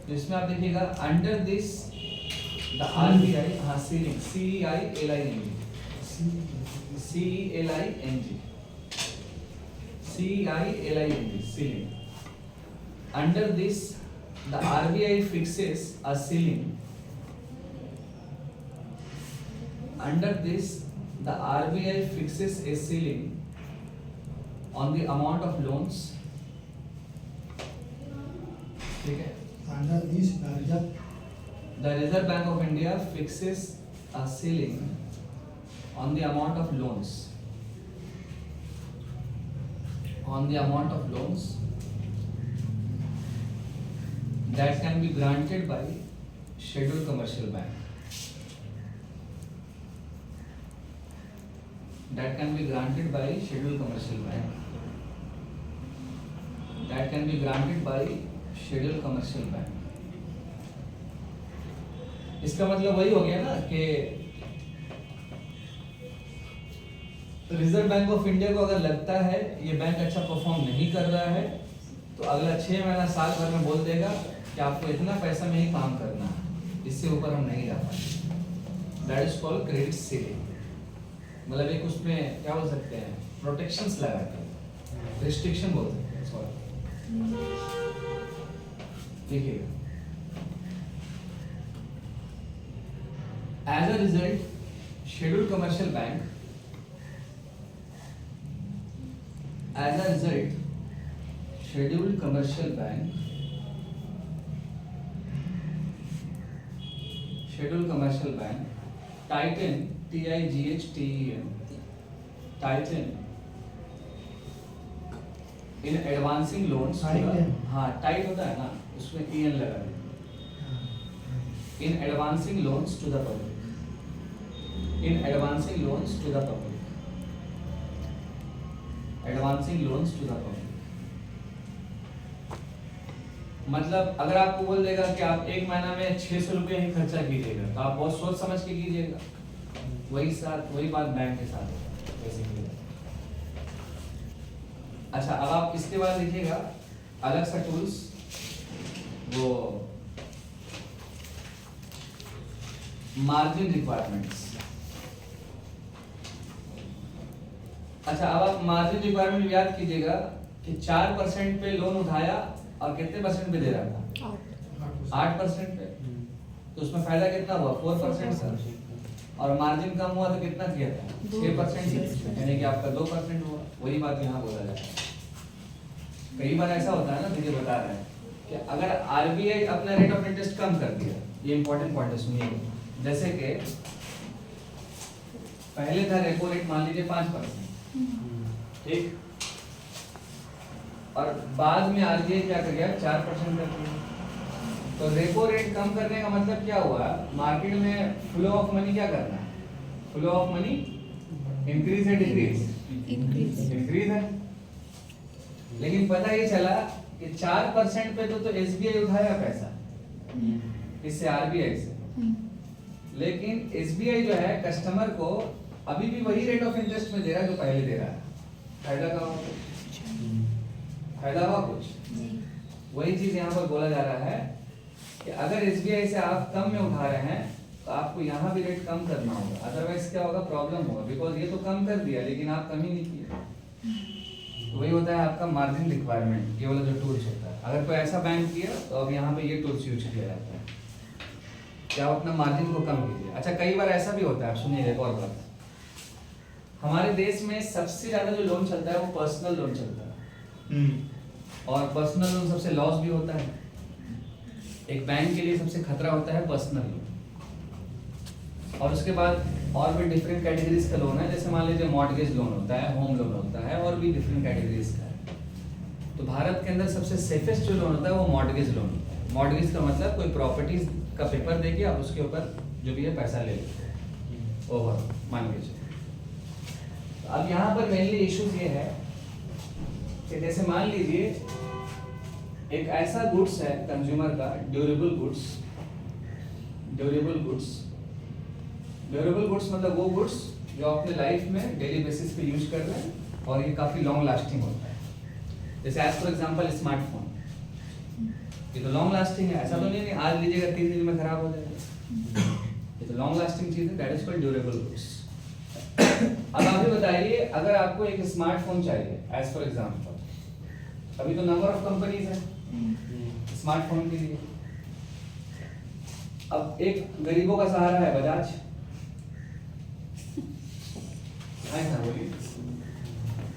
तो इसमें आप देखिएगा अंडर दिस द आरबीआई, हाँ ceiling, CEILING, ceiling. Under this, the RBI fixes a ceiling. Under this, the RBI fixes a ceiling on the amount of loans. ठीक है? Under this, The Reserve Bank of India fixes a ceiling on the amount of loans. On the amount of loans that can be granted by scheduled commercial bank. That can be granted by scheduled commercial bank. That can be granted by scheduled commercial bank. इसका मतलब वही हो गया ना कि reserve bank of India को अगर लगता है ये बैंक अच्छा परफॉर्म नहीं कर रहा है, तो अगला 6 महीना साल भर में बोल देगा कि आपको इतना पैसा में ही काम करना है, इससे ऊपर हम नहीं जा पाएंगे। That is called credit ceiling. मतलब एक उसमें क्या बोल सकते हैं, प्रोटेक्शंस लगाते हैं, रिस्ट्रिक्शन बोल सकते हैं। सॉरी, देखिएगा, as a result scheduled commercial bank, as a result, scheduled commercial bank tighten, TIGHTEN, tighten in advancing loans, Tighten. हाँ टाइट होता है ना, उसमें EN लगा दें, in advancing loans to the public, in advancing loans to the public, advancing loans to the public. मतलब अगर आपको बोल देगा कि आप एक महीना में 600 रुपये ही खर्चा कीजिएगा, तो आप बहुत सोच समझ के कीजिएगा। वही बात बैंक के साथ है बेसिकली। अच्छा, अब आप इसके बाद लिखिएगा अलग सा टूल्स, वो मार्जिन रिक्वायरमेंट्स। अच्छा, अब आप मार्जिन रिक्वायरमेंट याद कीजिएगा कि 4% पे लोन उठाया और कितने परसेंट पे दे रहा था? 8% पे। तो उसमें फायदा कितना हुआ? 4% सर। और मार्जिन कम हुआ तो कितना किया था? 6%, यानी कि आपका 2% हुआ। वही बात यहाँ बोला जाता है। कई बार ऐसा होता है ना, मुझे बता रहे हैं कि अगर आरबीआई अपना रेट ऑफ इंटरेस्ट कम कर दिया, ये इंपॉर्टेंट पॉइंट है, सुनिए। जैसे कि पहले था रेपो रेट मान लीजिए 5%, ठीक, और बाद में आरबीआई क्या कर गया? 4% कर दिया। तो रेपो रेट कम करने का मतलब क्या हुआ? मार्केट में फ्लो ऑफ मनी क्या करना है? फ्लो ऑफ मनी इंक्रीज है डिक्रीज? इंक्रीज है। लेकिन पता ये चला कि 4% पे तो एसबीआई उठाया पैसा इससे, आरबीआई से, लेकिन एसबीआई जो है कस्टमर को अभी भी वही रेट ऑफ इंटरेस्ट में दे रहा है जो पहले दे रहा है। फायदा का फायदा हुआ कुछ? वही चीज यहाँ पर बोला जा रहा है कि अगर एसबीआई से आप कम में उठा रहे हैं तो आपको यहाँ भी रेट कम करना होगा, अदरवाइज क्या होगा? प्रॉब्लम होगा, बिकॉज ये तो कम कर दिया लेकिन आप कम ही नहीं किए। तो वही होता है आपका मार्जिन रिक्वायरमेंट, ये वाला जो टूल्स होता है। अगर कोई ऐसा बैंक किया तो अब यहाँ पे ये टूल्स यूज किया जाता है कि आप अपना मार्जिन को कम कीजिए। अच्छा, कई बार ऐसा भी होता है, आप सुनिए एक और बात, हमारे देश में सबसे ज्यादा जो लोन चलता है वो पर्सनल लोन चलता है, और पर्सनल लोन सबसे लॉस भी होता है। एक बैंक के लिए सबसे खतरा होता है पर्सनल लोन, और उसके बाद और भी डिफरेंट कैटेगरीज का लोन है, जैसे मान लीजिए मॉर्टगेज लोन होता है, होम लोन होता है, और भी डिफरेंट कैटेगरीज का है। तो भारत के अंदर सबसे सेफेस्ट जो लोन होता है वो मॉर्टगेज लोन होता है। मॉर्टगेज का मतलब कोई प्रॉपर्टीज का पेपर देके आप उसके ऊपर जो भी है पैसा ले लेते हैं, ओवर मान के चलिए। अब यहाँ पर मेनली इश्यूज ये है कि जैसे मान लीजिए एक ऐसा गुड्स है कंज्यूमर का, ड्यूरेबल गुड्स मतलब वो गुड्स जो अपने लाइफ में डेली बेसिस पे यूज कर रहे हैं और ये काफी लॉन्ग लास्टिंग होता है। जैसे एज फॉर एग्जांपल स्मार्टफोन, ये तो लॉन्ग लास्टिंग है, ऐसा तो नहीं आज लीजिएगा 3 दिन में खराब हो जाएगा। ये तो लॉन्ग लास्टिंग चीज है, that is called durable goods. अब आप ही बताइए, अगर आपको एक स्मार्टफोन चाहिए एज फॉर एग्जांपल, अभी तो नंबर ऑफ कंपनीज है स्मार्टफोन के लिए। अब एक गरीबों का सहारा है बजाज,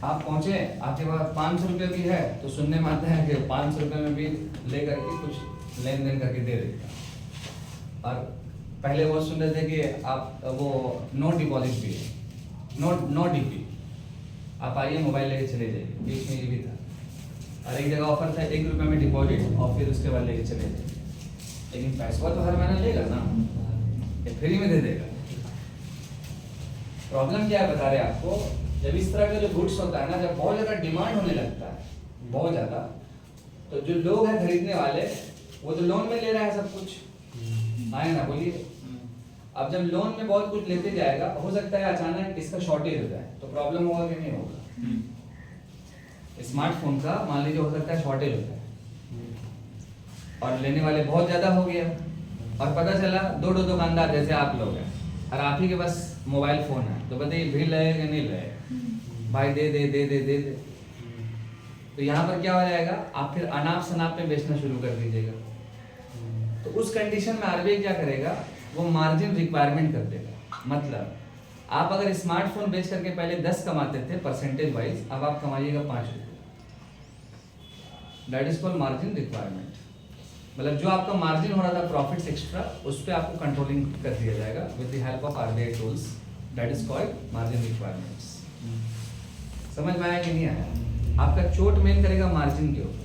आप पहुंचे, आपके पास 500 रुपये भी है तो सुनने में आता है कि 500 रुपये में भी ले करके कुछ लेन देन करके दे देता। और पहले वो सुन रहे थे कि आप वो नो डिपॉजिट भी है, नो डीपी, आप आइए मोबाइल लेके चले जाइए, बीच में ये भी था। और एक जगह ऑफर था 1 रुपये में डिपॉजिट और फिर उसके बाद लेके चले जाइए, लेकिन पैसा तो हर महीना लेगा ना, ये फ्री में दे देगा। प्रॉब्लम क्या है बता रहे आपको, जब इस तरह का जो गुड्स होता है ना, जब बहुत ज्यादा डिमांड होने लगता है, बहुत ज्यादा, तो जो लोग हैं खरीदने वाले वो तो लोन में ले रहा है सब कुछ, आए ना बोलिए। अब जब लोन में बहुत कुछ लेते जाएगा, हो सकता है अचानक इसका शॉर्टेज हो जाए, तो प्रॉब्लम होगा कि नहीं होगा? स्मार्टफोन का मान लीजिए हो सकता है शॉर्टेज होता है और लेने वाले बहुत ज्यादा हो गया, और पता चला दो दुकानदार जैसे आप लोग हैं और आप ही के पास मोबाइल फोन है, तो बताइए भीड़ लगेगा कि नहीं लगेगा? भाई दे दे दे दे दे दे। तो यहाँ पर क्या हो जाएगा, आप फिर अनाप शनाप में बेचना शुरू कर दीजिएगा। तो उस कंडीशन में आरबीआई क्या करेगा, वो मार्जिन रिक्वायरमेंट कर देगा। मतलब आप अगर स्मार्टफोन बेच करके पहले 10 कमाते थे परसेंटेज वाइज, अब आप कमाइएगा 5 रुपये। That is called margin requirement. मतलब जो आपका मार्जिन हो रहा था प्रॉफिट्स एक्स्ट्रा, उस पर आपको कंट्रोलिंग कर दिया जाएगा with the help of RBI tools. That is called margin requirements. समझ में आया कि नहीं आया? आपका चोट मेन करेगा मार्जिन के ऊपर।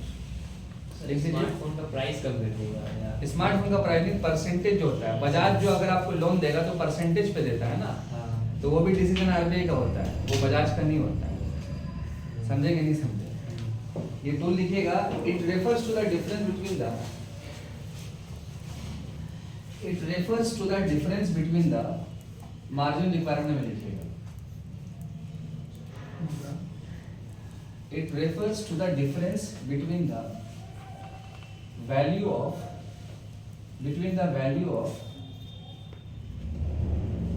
स्मार्टफोन का प्राइस कम कर देगा। स्मार्टफोन का प्राइसिंग परसेंटेज जो होता है, बजाज जो अगर आपको लोन देगा तो परसेंटेज पे देता है ना, हाँ। तो वो भी डिसीजन आरबीआई का होता है, वो बजाज का नहीं होता है। समझे कि नहीं समझे? ये टूल लिखिएगा, it refers to the difference between the margin requirement में लिखिएगा। It refers to the difference between the value of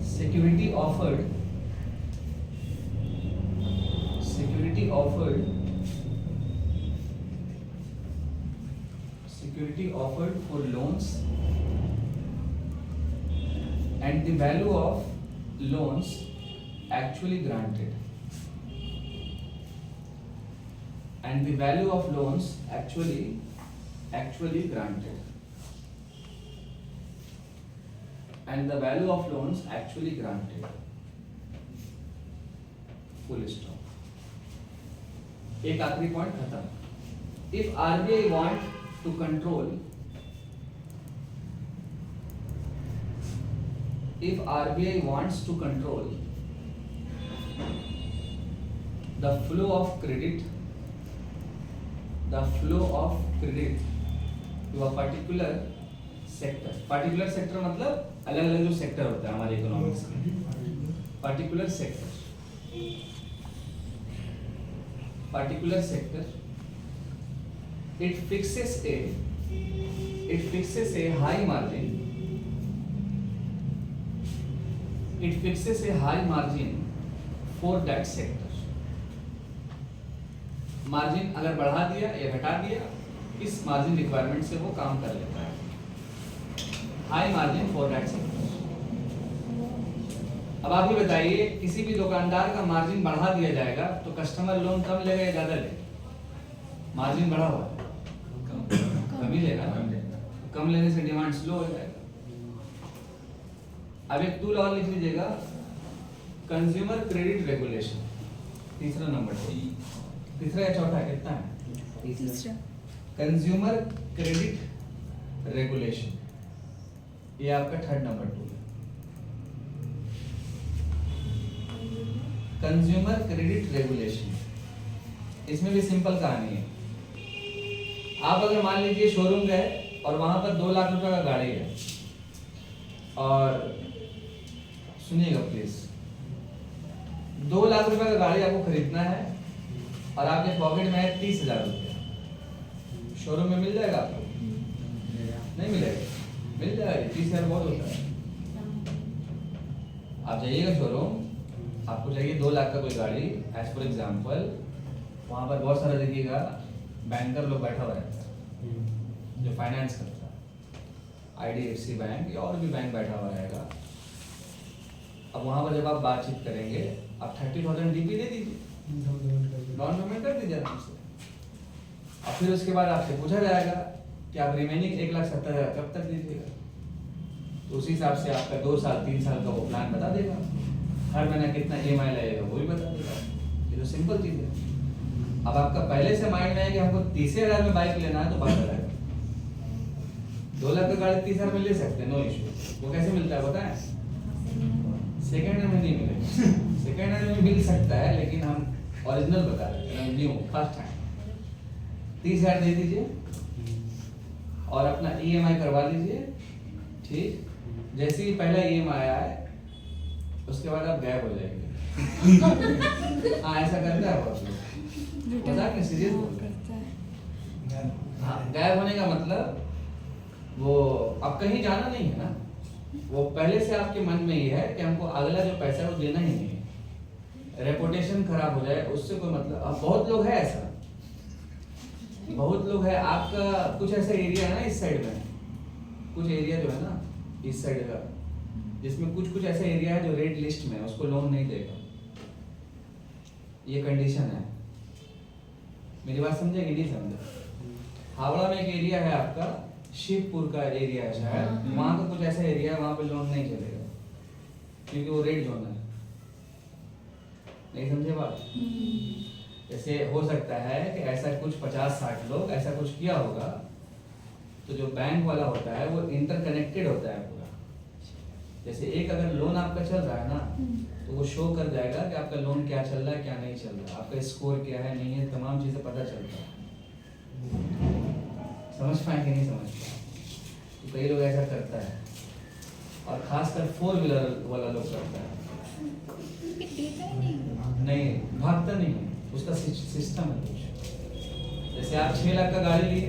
security offered for loans and the value of loans actually granted. And the value of loans actually granted. And the value of loans actually granted. Full stop. एक आखिरी point खत्म। If RBI want to control, if RBI wants to control the flow of credit to a particular sector मतलब अलग अलग जो sector होता है हमारे इकोनॉमिक्स में, particular sector, it fixes a high margin for that sector. Margin अगर बढ़ा दिया या घटा दिया, इस मार्जिन रिक्वायरमेंट से वो काम कर लेता है। High margin for that sector. अब आप ही बताइए, किसी भी दुकानदार का मार्जिन बढ़ा दिया जाएगा तो कस्टमर लोन कम लेगा या ज्यादा लेगा? मार्जिन बढ़ा हुआ है, कम ही लेगा ना। कम लेने से डिमांड स्लो हो जाएगा। अब एक टूल और लिख लीजिएगा, कंज्यूमर क्रेडिट रेगुलेशन। तीसरा नंबर, तीसरा या चौथा कितना है? तीसरा। कंज्यूमर क्रेडिट रेगुलेशन, ये आपका थर्ड नंबर टूल है। कंज्यूमर क्रेडिट रेगुलेशन, इसमें भी सिंपल कहानी है। आप अगर मान लीजिए शोरूम गए और वहां पर 2 लाख रुपए का गाड़ी है, और सुनिएगा प्लीज, 2 लाख रुपए का गाड़ी आपको खरीदना है और आपके पॉकेट में है 30,000 रुपया, शोरूम में मिल जाएगा आपको? नहीं मिलेगा। मिल जाएगा, 30,000 बहुत होता है। आप जाइएगा शोरूम, आपको चाहिए 2 लाख का कोई गाड़ी, एज फॉर एग्जाम्पल, वहाँ पर बहुत सारा देखिएगा बैंकर लोग बैठा हुआ रहता है जो फाइनेंस करता है, IDFC बैंक या और भी बैंक बैठा हुआ रहेगा। अब वहाँ पर जब आप बातचीत करेंगे, आप 30,000 DP दे दीजिए, डाउन पेमेंट कर दीजिए आराम से। और फिर उसके बाद आपसे पूछा जाएगा कि आप रिमेनिंग 1,70,000 कब तक दीजिएगा, तो उसी हिसाब से आपका 2 साल 3 साल का वो प्लान बता देगा, हर महीना कितना EMI लगेगा वो भी बता देगा। ये तो सिंपल चीज़ है। अब आपका पहले से माइंड में है कि हमको 30,000 में बाइक लेना है, तो बात अलग है। 2 लाख का गाड़ी 30,000 में ले सकते हैं, नो इशू। वो कैसे मिलता है बताएं? सेकेंड हैंड में नहीं मिलेगा। सेकेंड हैंड में मिल सकता है, लेकिन हम ओरिजिनल बता रहे हैं, न्यू फर्स्ट हैंड। 30,000 दे दीजिए और अपना EMI करवा लीजिए, ठीक। जैसे ही पहला EMI आया है, उसके बाद आप गायब हो जाएंगे। हाँ, ऐसा करता है बहुत लोग, मजाक में सीरियस बोलते हैं। हाँ, गायब होने का मतलब वो अब कहीं जाना नहीं है ना, वो पहले से आपके मन में ये है कि हमको अगला जो पैसा है वो देना ही नहीं है, रेपुटेशन खराब हो जाए उससे कोई मतलब। अब बहुत लोग है ऐसा, बहुत लोग है। आपका कुछ ऐसा एरिया है ना इस साइड में, कुछ एरिया जो है ना इस साइड का, जिसमें कुछ कुछ ऐसे एरिया है जो रेड लिस्ट में है, उसको लोन नहीं देगा। ये कंडीशन है। मेरी बात समझे कि नहीं समझे? हावड़ा में एक एरिया है आपका, शिवपुर का एरिया है शायद, वहाँ का कुछ ऐसा एरिया है, वहाँ पे लोन नहीं चलेगा क्योंकि वो रेड जोन है। नहीं समझे बात? जैसे हो सकता है कि ऐसा कुछ 50-60 लोग ऐसा कुछ किया होगा, तो जो बैंक वाला होता है वो इंटरकनेक्टेड होता है पूरा। जैसे एक अगर लोन आपका चल रहा है ना, तो वो शो कर जाएगा कि आपका लोन क्या चल रहा है क्या नहीं चल रहा है, आपका स्कोर क्या है नहीं है, तमाम चीज़ें पता चलता है। समझ पाए कि नहीं समझ पाए? तो कई लोग ऐसा करता है, और खासकर 4 व्हीलर वाला लोग करता है। देता ही नहीं। नहीं, भागता नहीं है, उसका सिस्टम है कुछ। जैसे आप 6 लाख का गाड़ी लिए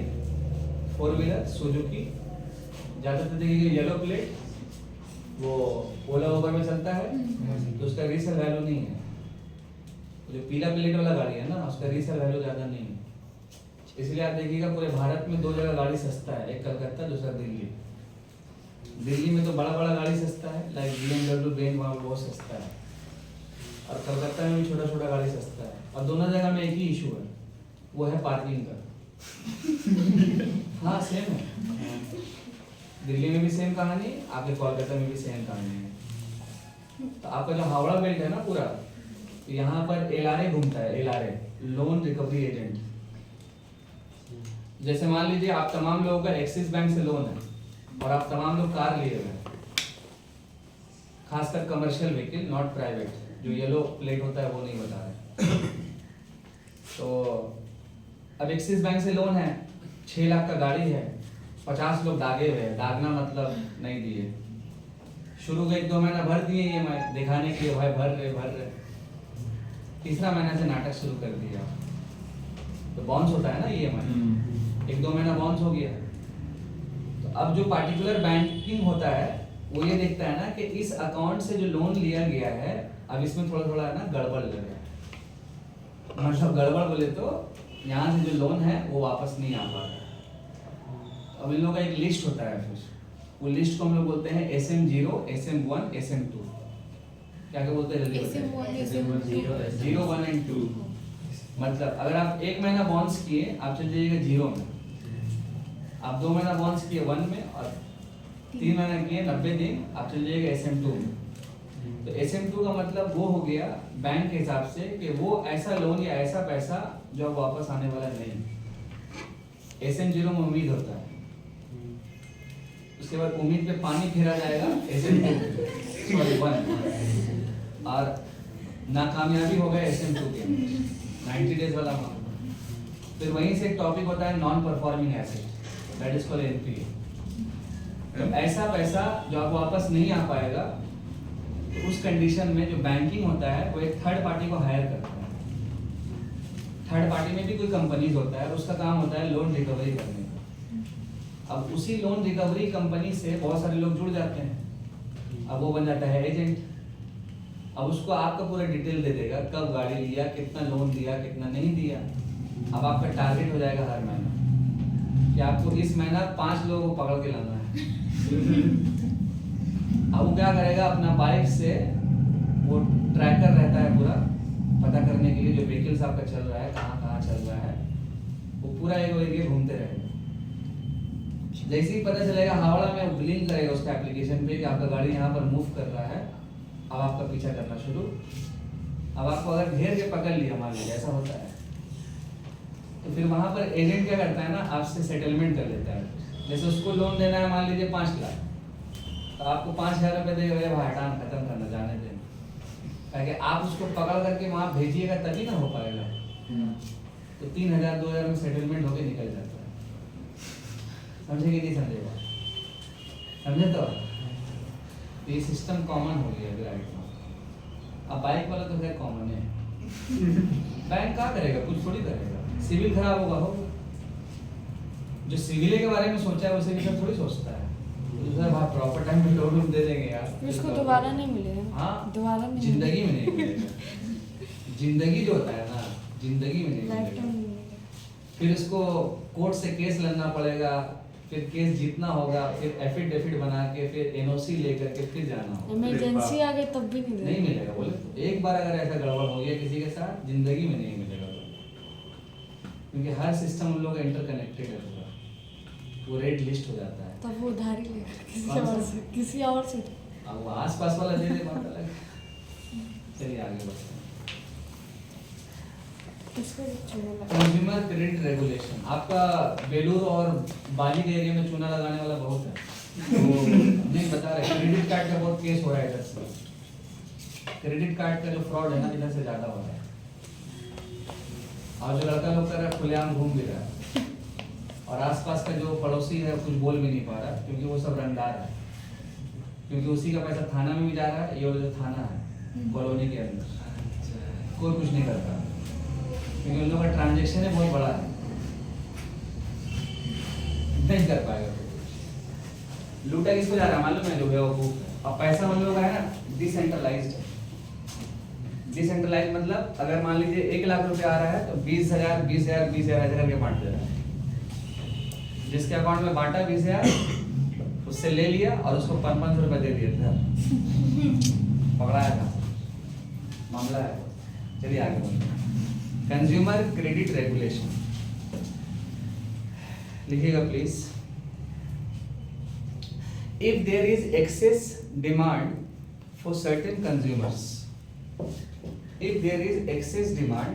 4 व्हीलर सुजुकी, ज़्यादा तो देखिए येलो प्लेट, वो ओला ओबर में चलता है, तो उसका रीसेल वैल्यू नहीं है। जो पीला प्लेट वाला गाड़ी है ना, उसका रीसेल वैल्यू ज़्यादा नहीं है। इसलिए आप देखिएगा पूरे भारत में 2 जगह गाड़ी सस्ता है, एक कलकत्ता, दूसरा दिल्ली। दिल्ली में तो बड़ा बड़ा गाड़ी सस्ता है, लाइक BMW, बेन, वहाँ बहुत सस्ता है, और कलकत्ता में भी छोटा छोटा गाड़ी सस्ता है। और दोनों जगह में एक ही इशू है, वो है पार्किंग का। हाँ सेम है, दिल्ली में भी सेम कहानी, आपके कोलकाता में भी सेम कहानी है। तो आपका जो हावड़ा बेल्ट है ना पूरा, तो यहाँ पर LRA घूमता है, LRA, लोन रिकवरी एजेंट। जैसे मान लीजिए आप तमाम लोगों का एक्सिस बैंक से लोन है, और आप तमाम लोग कार लिए हुए हैं, खासकर कमर्शियल व्हीकल, नॉट प्राइवेट। जो येलो प्लेट होता है वो नहीं बता रहे। तो अब एक्सिस बैंक से लोन है, 6 लाख का गाड़ी है, 50 लोग दागे हुए हैं। दागना मतलब नहीं दिए, शुरू के 1-2 महीना भर दिए EMI दिखाने के लिए, भाई भर रहे। तीसरा महीना से नाटक शुरू कर दिया, तो बाउंस होता है ना EMI, 1-2 महीना बाउंस हो गया। तो अब जो पार्टिकुलर बैंकिंग होता है वो ये देखता है ना कि इस अकाउंट से जो लोन लिया गया है, अब इसमें थोड़ा थोड़ा है ना गड़बड़ लग रहा है। मतलब गड़बड़ बोले तो यहाँ से जो लोन है वो वापस नहीं आ पा रहा है। अब इन लोगों का एक लिस्ट होता है, फिर वो लिस्ट को हम लोग बोलते हैं SM0, SM1, SM2। क्या बोलते हैं जल्दी बताइए? SM0, 1 and 2। मतलब अगर आप 1 महीना बाउंस किए, आप चल जाइएगा 0 में। आप 2 महीना बाउंस किए 1 में, और 3 महीना किए 90 दिन, आप चल जाइएगा SM2 में। तो SM2 का मतलब वो हो गया बैंक के हिसाब से कि वो ऐसा लोन या ऐसा पैसा जो अब वापस आने वाला नहीं। SM0 में उम्मीद होता है, उसके बाद उम्मीद पे पानी फेरा जाएगा SM2 1, और नाकामयाबी हो गया SM2 के 90 डेज वाला मामला। फिर वहीं से एक टॉपिक होता है non performing asset, that is called NPA। तो ऐसा पैसा जो आपको वापस नहीं आ पाएगा, तो उस कंडीशन में जो बैंकिंग होता है वो एक थर्ड पार्टी को हायर करता है। थर्ड पार्टी में भी कोई कंपनीज होता है, उसका काम होता है लोन रिकवरी करने का। अब उसी लोन रिकवरी कंपनी से बहुत सारे लोग जुड़ जाते हैं, अब वो बन जाता है एजेंट। अब उसको आपका पूरा डिटेल दे देगा, कब गाड़ी लिया, कितना लोन दिया, कितना नहीं दिया। अब आपका टारगेट हो जाएगा हर महीना कि आपको इस महीना 5 लोगों को पकड़ के लाना है। अब वो क्या करेगा, अपना बाइक से वो ट्रैकर रहता है पूरा पता करने के लिए जो व्हीकल्स आपका चल रहा है, कहाँ कहाँ चल रहा है, वो पूरा एक एरिया घूमते रहेगा। जैसे ही पता चलेगा हावड़ा में, वो ब्लिंक करेगा उसका एप्लीकेशन पे कि आपका गाड़ी यहाँ पर मूव कर रहा है, अब आपका पीछा करना शुरू। अब आपको अगर घेर के पकड़ लिया, मान लीजिए ऐसा होता है, तो फिर वहाँ पर एजेंट क्या करता है ना, आपसे सेटलमेंट कर लेता है। जैसे उसको लोन देना है मान लीजिए 5 लाख, तो आपको 5,000 रुपये देगा, भाई हटान खत्म करना, जाने देना, ताकि आप उसको पकड़ करके वहाँ भेजिएगा तभी ना हो पाएगा। तो 3,000 2,000 में सेटलमेंट होके निकल जाता है। समझे कि नहीं समझेगा? समझे? तो ये सिस्टम कॉमन हो गया है राइट नाउ। अब बाइक वाला तो खैर कॉमन है। बैंक क्या करेगा, कुछ थोड़ी करेगा। सिविल खराब होगा जो सिविल के बारे में सोचा है, उसे भी सब थोड़ी सोचता है। दूसरा बात, प्रॉपर टाइम में लोन दे देंगे यार, उसको दोबारा नहीं मिलेगा। हाँ, दोबारा नहीं जिंदगी में नहीं मिलेगा। जिंदगी जो होता है ना, जिंदगी में नहीं लाइफ टाइम मिलेगा। नहीं मिलेगा। फिर इसको कोर्ट से केस लड़ना पड़ेगा, फिर केस जीतना होगा, फिर एफिडेविट बना के, फिर एनओसी लेकर के फिर जाना होगा। इमरजेंसी आ गई तब भी नहीं नहीं देगा। मिलेगा बोले तो। एक बार अगर ऐसा गड़बड़ हो गया किसी के साथ, जिंदगी में नहीं मिलेगा। क्योंकि हर सिस्टम उन लोग इंटरकनेक्टेड है पूरा, वो रेड लिस्ट हो जाता है। तब वो उधारी लेगा किसी कौन सा? और से, किसी और से। अब वो आस-पास वाला दे दे, बात अलग। चलिए आगे बढ़ते हैं। किसको चुना लगा? Consumer credit regulation. आपका बेलूर और बाली के एरिया में चूना लगाने वाला बहुत है। तो नहीं बता रहे, क्रेडिट कार्ड का बहुत केस हो रहा है इधर से। क्रेडिट कार्ड का जो फ्रॉड है ना, इधर से ज्यादा हो रहा है। और जो लड़का लोग कर रहा है, खुलेआम घूम भी रहा है। और आसपास का जो पड़ोसी है कुछ बोल भी नहीं पा रहा, क्योंकि वो सब रंगदार है। क्योंकि उसी का पैसा थाना में भी जा रहा है। ये वाला जो थाना है कॉलोनी के अंदर, कोई कुछ नहीं करता, क्योंकि उन लोगों का ट्रांजेक्शन है बहुत बड़ा है, नहीं कर पाएगा कोई। लूटा किसको जा रहा है मालूम है? जो बेवकूफ है। और पैसा उन लोगों का है ना डिसेंट्रलाइज्ड है। डिसेंट्रलाइज्ड मतलब अगर मान लीजिए 1 लाख रुपए आ रहा है तो 20,000 20,000 20,000 ऐसे करके बांट दे रहा है। जिसके अकाउंट में बांटा 20,000 उससे ले लिया और उसको 500 रुपए दे दिए थे। पकड़ाया था, मामला है। चलिए आगे बढ़ते हैं। कंज्यूमर क्रेडिट रेगुलेशन लिखिएगा please. If there is excess demand for certain consumers, if there is excess demand,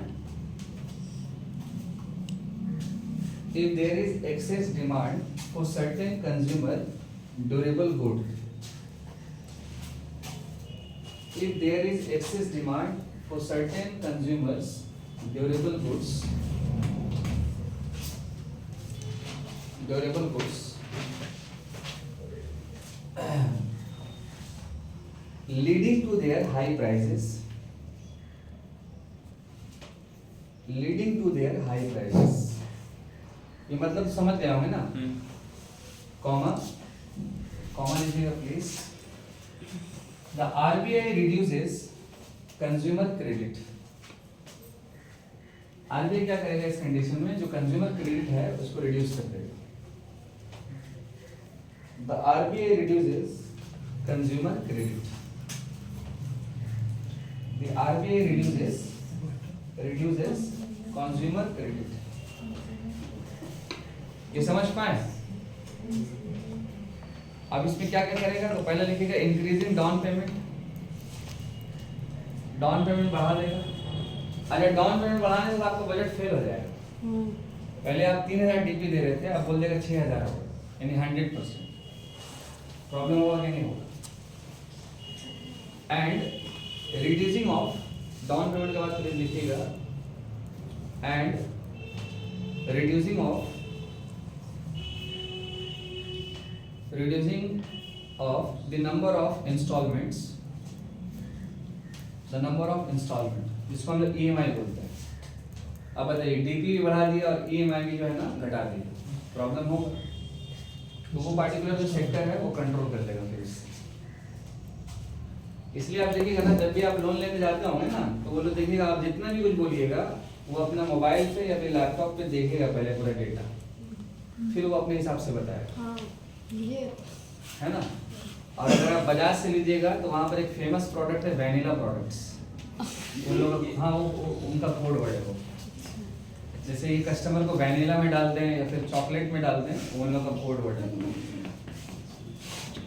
if there is excess demand for certain consumer durable good, if there is excess demand for certain consumers durable goods, leading to their high prices, ये मतलब समझ गए होंगे ना? Comma लिखिएगा please. The RBI reduces consumer credit. RBI क्या करेगा इस कंडीशन में? जो कंज्यूमर क्रेडिट है उसको रिड्यूस कर देगा। The RBI reduces consumer credit. The RBI reduces consumer credit. ये समझ पाए? अब इसमें क्या क्या करेगा? तो पहले लिखेगा increasing down payment. Down payment बढ़ा देगा। अगर डाउन पेमेंट बढ़ाने से आपका बजट फेल हो जाएगा। पहले आप 3,000 डीपी दे रहे थे, अब बोल देगा 6,000 होगा, यानी 100%। प्रॉब्लम होगा कि नहीं होगा? And reducing of down payment के बाद फिर लिखिएगा and reducing of the number of installments, जिसको हम लोग EMI बोलते हैं। अब बताइए डीपी भी बढ़ा दिया और EMI भी जो है ना घटा दिया, प्रॉब्लम होगा। तो वो पार्टिकुलर जो सेक्टर है वो कंट्रोल कर लेगा फिर इससे। इसलिए आप देखिएगा ना, जब भी आप लोन लेने जाते होंगे ना, तो वो लोग देखिएगा आप जितना भी कुछ बोलिएगा वो अपना मोबाइल पे या फिर लैपटॉप पे देखेगा पहले पूरा डेटा, फिर वो अपने हिसाब से बताएगा। हाँ, ये है ना? और अगर आप बाजार से लीजिएगा तो वहाँ पर एक फेमस प्रोडक्ट है वैनिला प्रोडक्ट्स। उन लोग हाँ वो उनका कोड वर्ड है वो। जैसे ये कस्टमर को वैनिला में डाल दें या फिर चॉकलेट में डाल दें, वो उन लोग का कोड वर्ड है।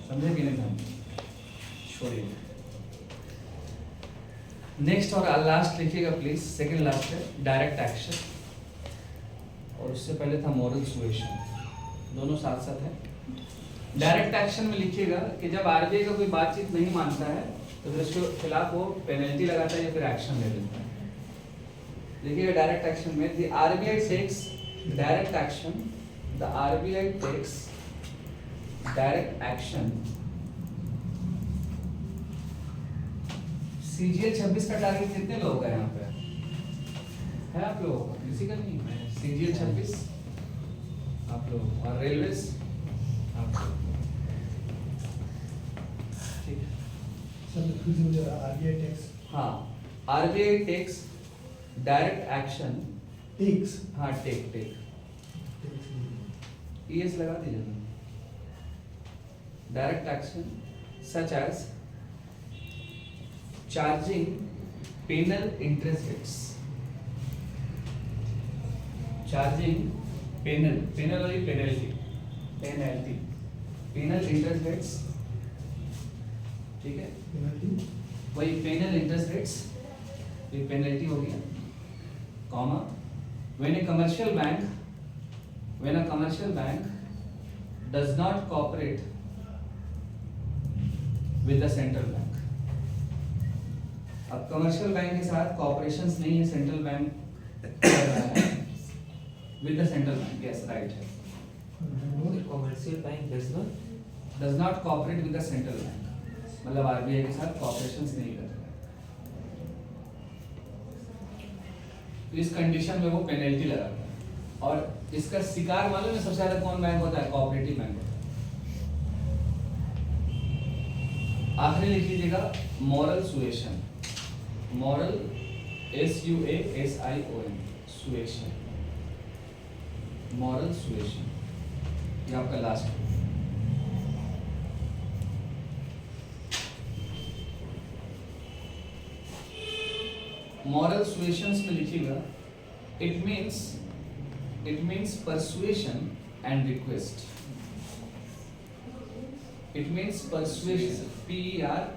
समझे कि नहीं समझे? छोड़िए। नेक्स्ट और लास्ट लिखिएगा प्लीज, सेकंड लास्ट है डायरेक्ट एक्शन, और उससे पहले था मॉरल सुएशन, दोनों साथ साथ है। डायरेक्ट एक्शन में लिखिएगा कि जब आरबीआई का कोई बातचीत नहीं मानता है तो फिर उसके खिलाफ वो पेनल्टी लगाता है या फिर एक्शन ले लेता है। लिखिएगा डायरेक्ट एक्शन में the RBI takes direct action, the RBI takes direct action. CGL 26 का टारगेट कितने लोगों का यहाँ पे है? आप लोगों का किसी का नहीं है? CGL 26 आप लोग, और रेलवेज आप लोग। ठीक है सर फिर से मुझे आरबीआई टैक्स हाँ, RBI takes direct action. Takes हाँ टेक ES लगा दीजिए ना। Direct action such as charging penal interest rates, charging penal और पेनल्टी पेनल इंटरेस्ट रेट्स, ठीक है, पेनल्टी वही पेनल इंटरेस्ट रेट्स, ये पेनल्टी हो गया, comma when a commercial bank does not cooperate with the central bank। अब commercial bank के साथ कॉपरेशंस नहीं है सेंट्रल बैंक कर रहा है with the central bank, yes right है, commercial bank does not cooperate with the central bank, मतलब RBI के साथ कॉपरेशंस नहीं कर रहा है, तो इस कंडीशन में वो पेनल्टी लगाता है। और इसका शिकार मालूम है सबसे ज्यादा कौन बैंक होता है? कोऑपरेटिव बैंक होता है। आखिरी लिख लीजिएगा moral suasion, moral SUASION, suasion, moral suasion, ये आपका लास्ट। मॉरल सुएशंस में लिखिएगा it means persuasion and request, it means persuasion PERSUASSION,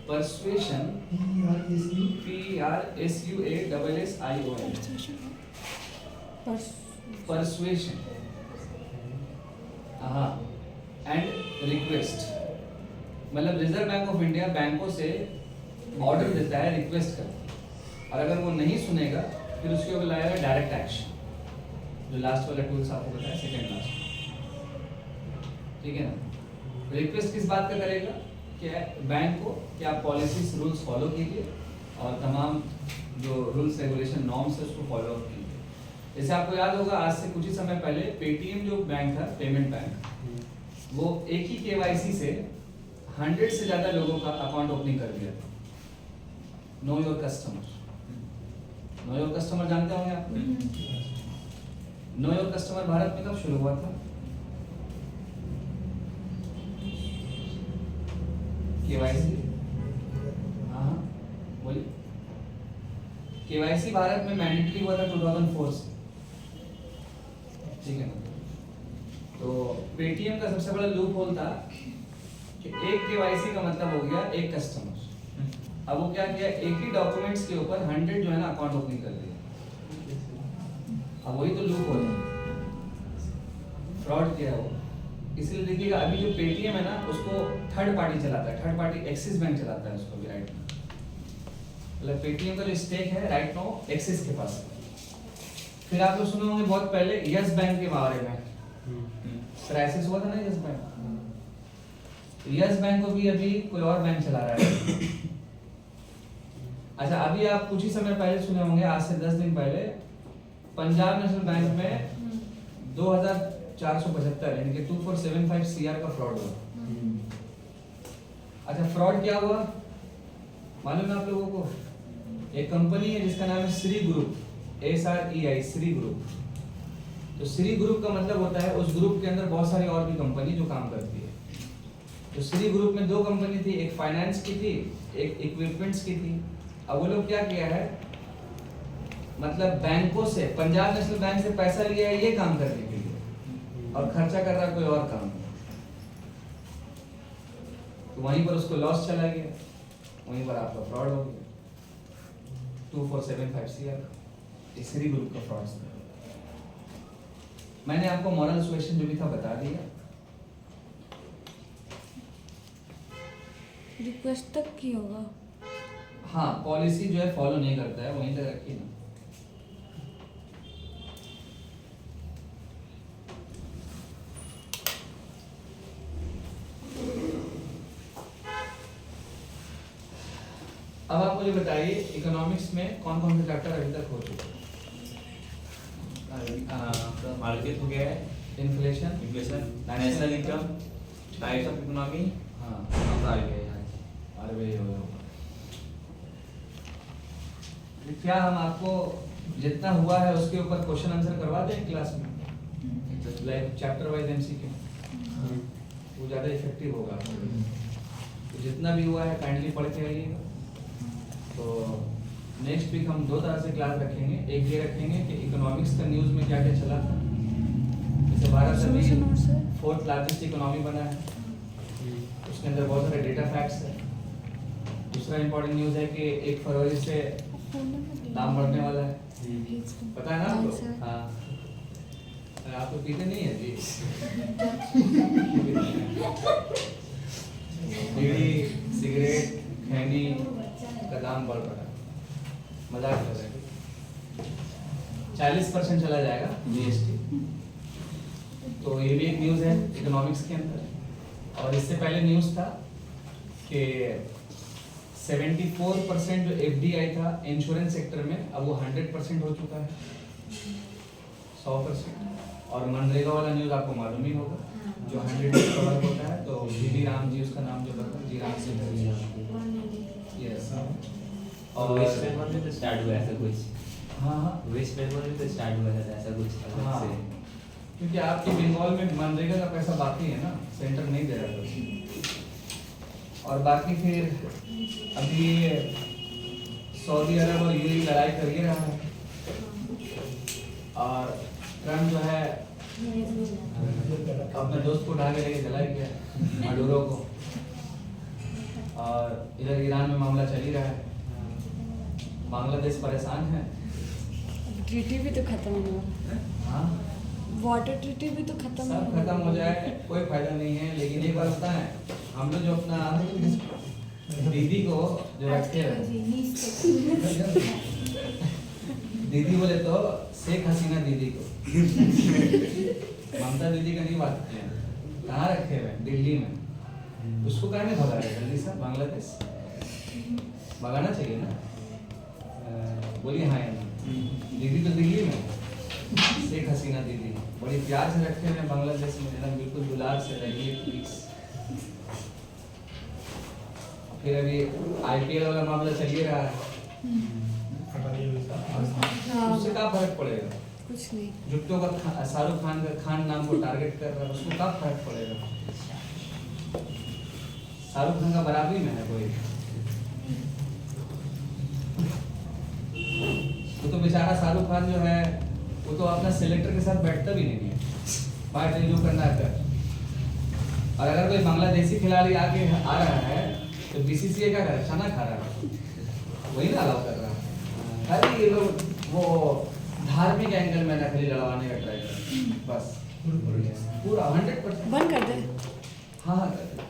persuasion PERSUASSION, persuasion, हाँ, एंड रिक्वेस्ट, मतलब रिजर्व बैंक ऑफ इंडिया बैंकों से ऑर्डर देता है, रिक्वेस्ट करता है, और अगर वो नहीं सुनेगा फिर उसके ऊपर लाएगा डायरेक्ट एक्शन, जो लास्ट वाला टूल्स आपको बताया, सेकेंड लास्ट, ठीक है ना। रिक्वेस्ट किस बात का करेगा कि बैंक को कि आप पॉलिसीज रूल्स फॉलो कीजिए और तमाम जो रूल्स रेगुलेशन नॉर्म्स है उसको फॉलो अप कीजिए। जैसे आपको याद होगा आज से कुछ ही समय पहले पेटीएम जो बैंक था, पेमेंट बैंक, वो एक ही KYC से 100 से ज्यादा लोगों का अकाउंट ओपनिंग कर दिया था। Know your customer, know your customer जानते होंगे आप? नो योर कस्टमर भारत में कब शुरू हुआ था? KYC, हाँ बोलिए। KYC भारत में मैंडेटरी हुआ था 2004 से, ठीक है ना। तो पेटीएम का सबसे बड़ा लूप होल था कि एक KYC का मतलब हो गया एक कस्टमर। अब वो क्या किया, एक ही डॉक्यूमेंट्स के ऊपर 100 जो है ना अकाउंट ओपनिंग कर दिया। अब वही तो लूप होल है, फ्रॉड किया वो। इसलिए देखिएगा अभी जो पेटीएम है ना उसको थर्ड पार्टी चलाता है, थर्ड पार्टी एक्सिस बैंक चलाता है उसको भी राइट नाउ, मतलब पेटीएम का जो स्टेक है राइट नाउ एक्सिस के पास है। फिर आप लोग सुने होंगे बहुत पहले यस बैंक के बारे में, क्राइसिस हुआ था ना यस बैंक, यस बैंक को भी अभी कोई और बैंक चला रहा है। अच्छा, अभी आप कुछ ही समय पहले सुने होंगे, आज से 10 दिन पहले पंजाब नेशनल बैंक में 2475 यानी कि 2475 CR का फ्रॉड हुआ। अच्छा, फ्रॉड क्या हुआ मालूम है आप लोगों को? एक कंपनी है जिसका नाम है Shri group, SREI, Shri group. तो श्री ग्रुप का मतलब होता है उस ग्रुप के अंदर बहुत सारी और भी कंपनी जो काम करती है। तो श्री ग्रुप में 2 कंपनी थी, एक फाइनेंस की थी, एक इक्विपमेंट्स की थी। अब वो लोग क्या किया है, मतलब बैंकों से, पंजाब नेशनल बैंक से पैसा लिया है ये काम करने के लिए और खर्चा कर रहा है कोई और काम, तो वहीं पर उसको लॉस चला गया, वहीं पर आपका फ्रॉड हो गया 2475 CR श्री ग्रुप का फ्रॉड। मैंने आपको मॉरल सुएशन जो भी था बता दिया। रिक्वेस्ट तक की होगा? हाँ, पॉलिसी जो है फॉलो नहीं करता है वहीं तक रखिए ना। अब आप मुझे बताइए इकोनॉमिक्स में कौन कौन से चैप्टर अभी तक हो चुके हैं? मार्केट हो गया है, inflation, national income, types of economy, हाँ, RBI हो गया। क्या हम आपको जितना हुआ है उसके ऊपर क्वेश्चन आंसर करवाते हैं क्लास में, लाइक चैप्टर वाइज एमसीक्यू, वो ज़्यादा इफेक्टिव होगा। तो जितना भी हुआ है काइंडली पढ़ के आइएगा। तो नेक्स्ट वीक हम 2 तरह से क्लास रखेंगे। एक ये रखेंगे कि इकोनॉमिक्स का न्यूज़ में क्या क्या चला था, जैसे भारत अभी 4th लार्जेस्ट इकोनॉमी बना है, उसके अंदर बहुत सारे डेटा फैक्ट्स है। दूसरा इम्पोर्टेंट न्यूज़ है कि 1 फरवरी से दाम बढ़ने वाला है, पता है ना आपको? हाँ अरे आप तो पीते नहीं है जी। बीड़ी, सिगरेट, खैनी का दाम बढ़ रहा है, मजाक कर रहे हैं। 40% चला जाएगा जीएसटी। तो ये भी एक न्यूज़ है इकोनॉमिक्स के अंदर। और इससे पहले न्यूज़ था कि 74% जो एफडीआई था इंश्योरेंस सेक्टर में, अब वो 100% हो चुका है, 100%। और मनरेगा वाला न्यूज़ आपको मालूम ही होगा, जो 100 कवर होता है। तो जीवी राम जी उसका नाम जो बता, जी राम सिंह यस। और वेस्ट बंगाल में तो स्टार्ट हुआ ऐसा कुछ। हाँ हाँ वेस्ट बंगाल में तो स्टार्ट हुआ था ऐसा कुछ अलग हाँ, से। क्योंकि आपके बंगाल में मनरेगा का पैसा बाकी है ना, सेंटर नहीं दे रहा था। और बाकी फिर अभी सऊदी अरब और यूएई लड़ाई कर ही रहा है, और ट्रम्प जो है अपने दोस्त को उठा के लेके चला गया मडूरो को। और इधर ईरान में मामला चल ही रहा है, बांग्लादेश परेशान है। ट्रीटी भी तो खत्म हुआ, हाँ वाटर ट्रीटी भी तो खत्म सब खत्म हो जाए कोई फायदा नहीं है। लेकिन एक बात होता है, हम लोग जो अपना दीदी को जो रखते हैं, दीदी बोले तो शेख हसीना दीदी को, ममता दीदी का नहीं बात किया, कहाँ रखे हुए? दिल्ली में। उसको कहाँ नहीं भगा रहे जल्दी से बांग्लादेश? भगाना चाहिए ना। बोलिए हाँ या नहीं? दीदी तो दिल्ली में, शेख हसीना दीदी बड़ी प्यार से रखे हुए बांग्लादेश में, एकदम बिल्कुल दुलार से रहिए प्लीज। फिर अभी आईपीएल वाला मामला चल ही रहा है, उससे क्या फर्क पड़ेगा? कुछ नहीं। जुट्टो का शाहरुख खान का खान नाम को टारगेट कर रहा है, उसको क्या फर्क पड़ेगा? शाहरुख खान का बराबरी में है कोई? तो बेचारा शाहरुख खान जो है वो तो अपना सिलेक्टर के साथ बैठता भी नहीं है, बाहर जो करना है कर। और अगर कोई बांग्लादेशी खिलाड़ी आके आ रहा है तो बीसीसीआई क्या करे? खाना खा रहा है, वही ना अलाउ कर रहा है। अरे ये लोग वो धार्मिक एंगल में नकली लड़वाने का ट्राई कर रहे हैं, बस पूरा 100%। बंद कर दे। हाँ हाँ कर दे।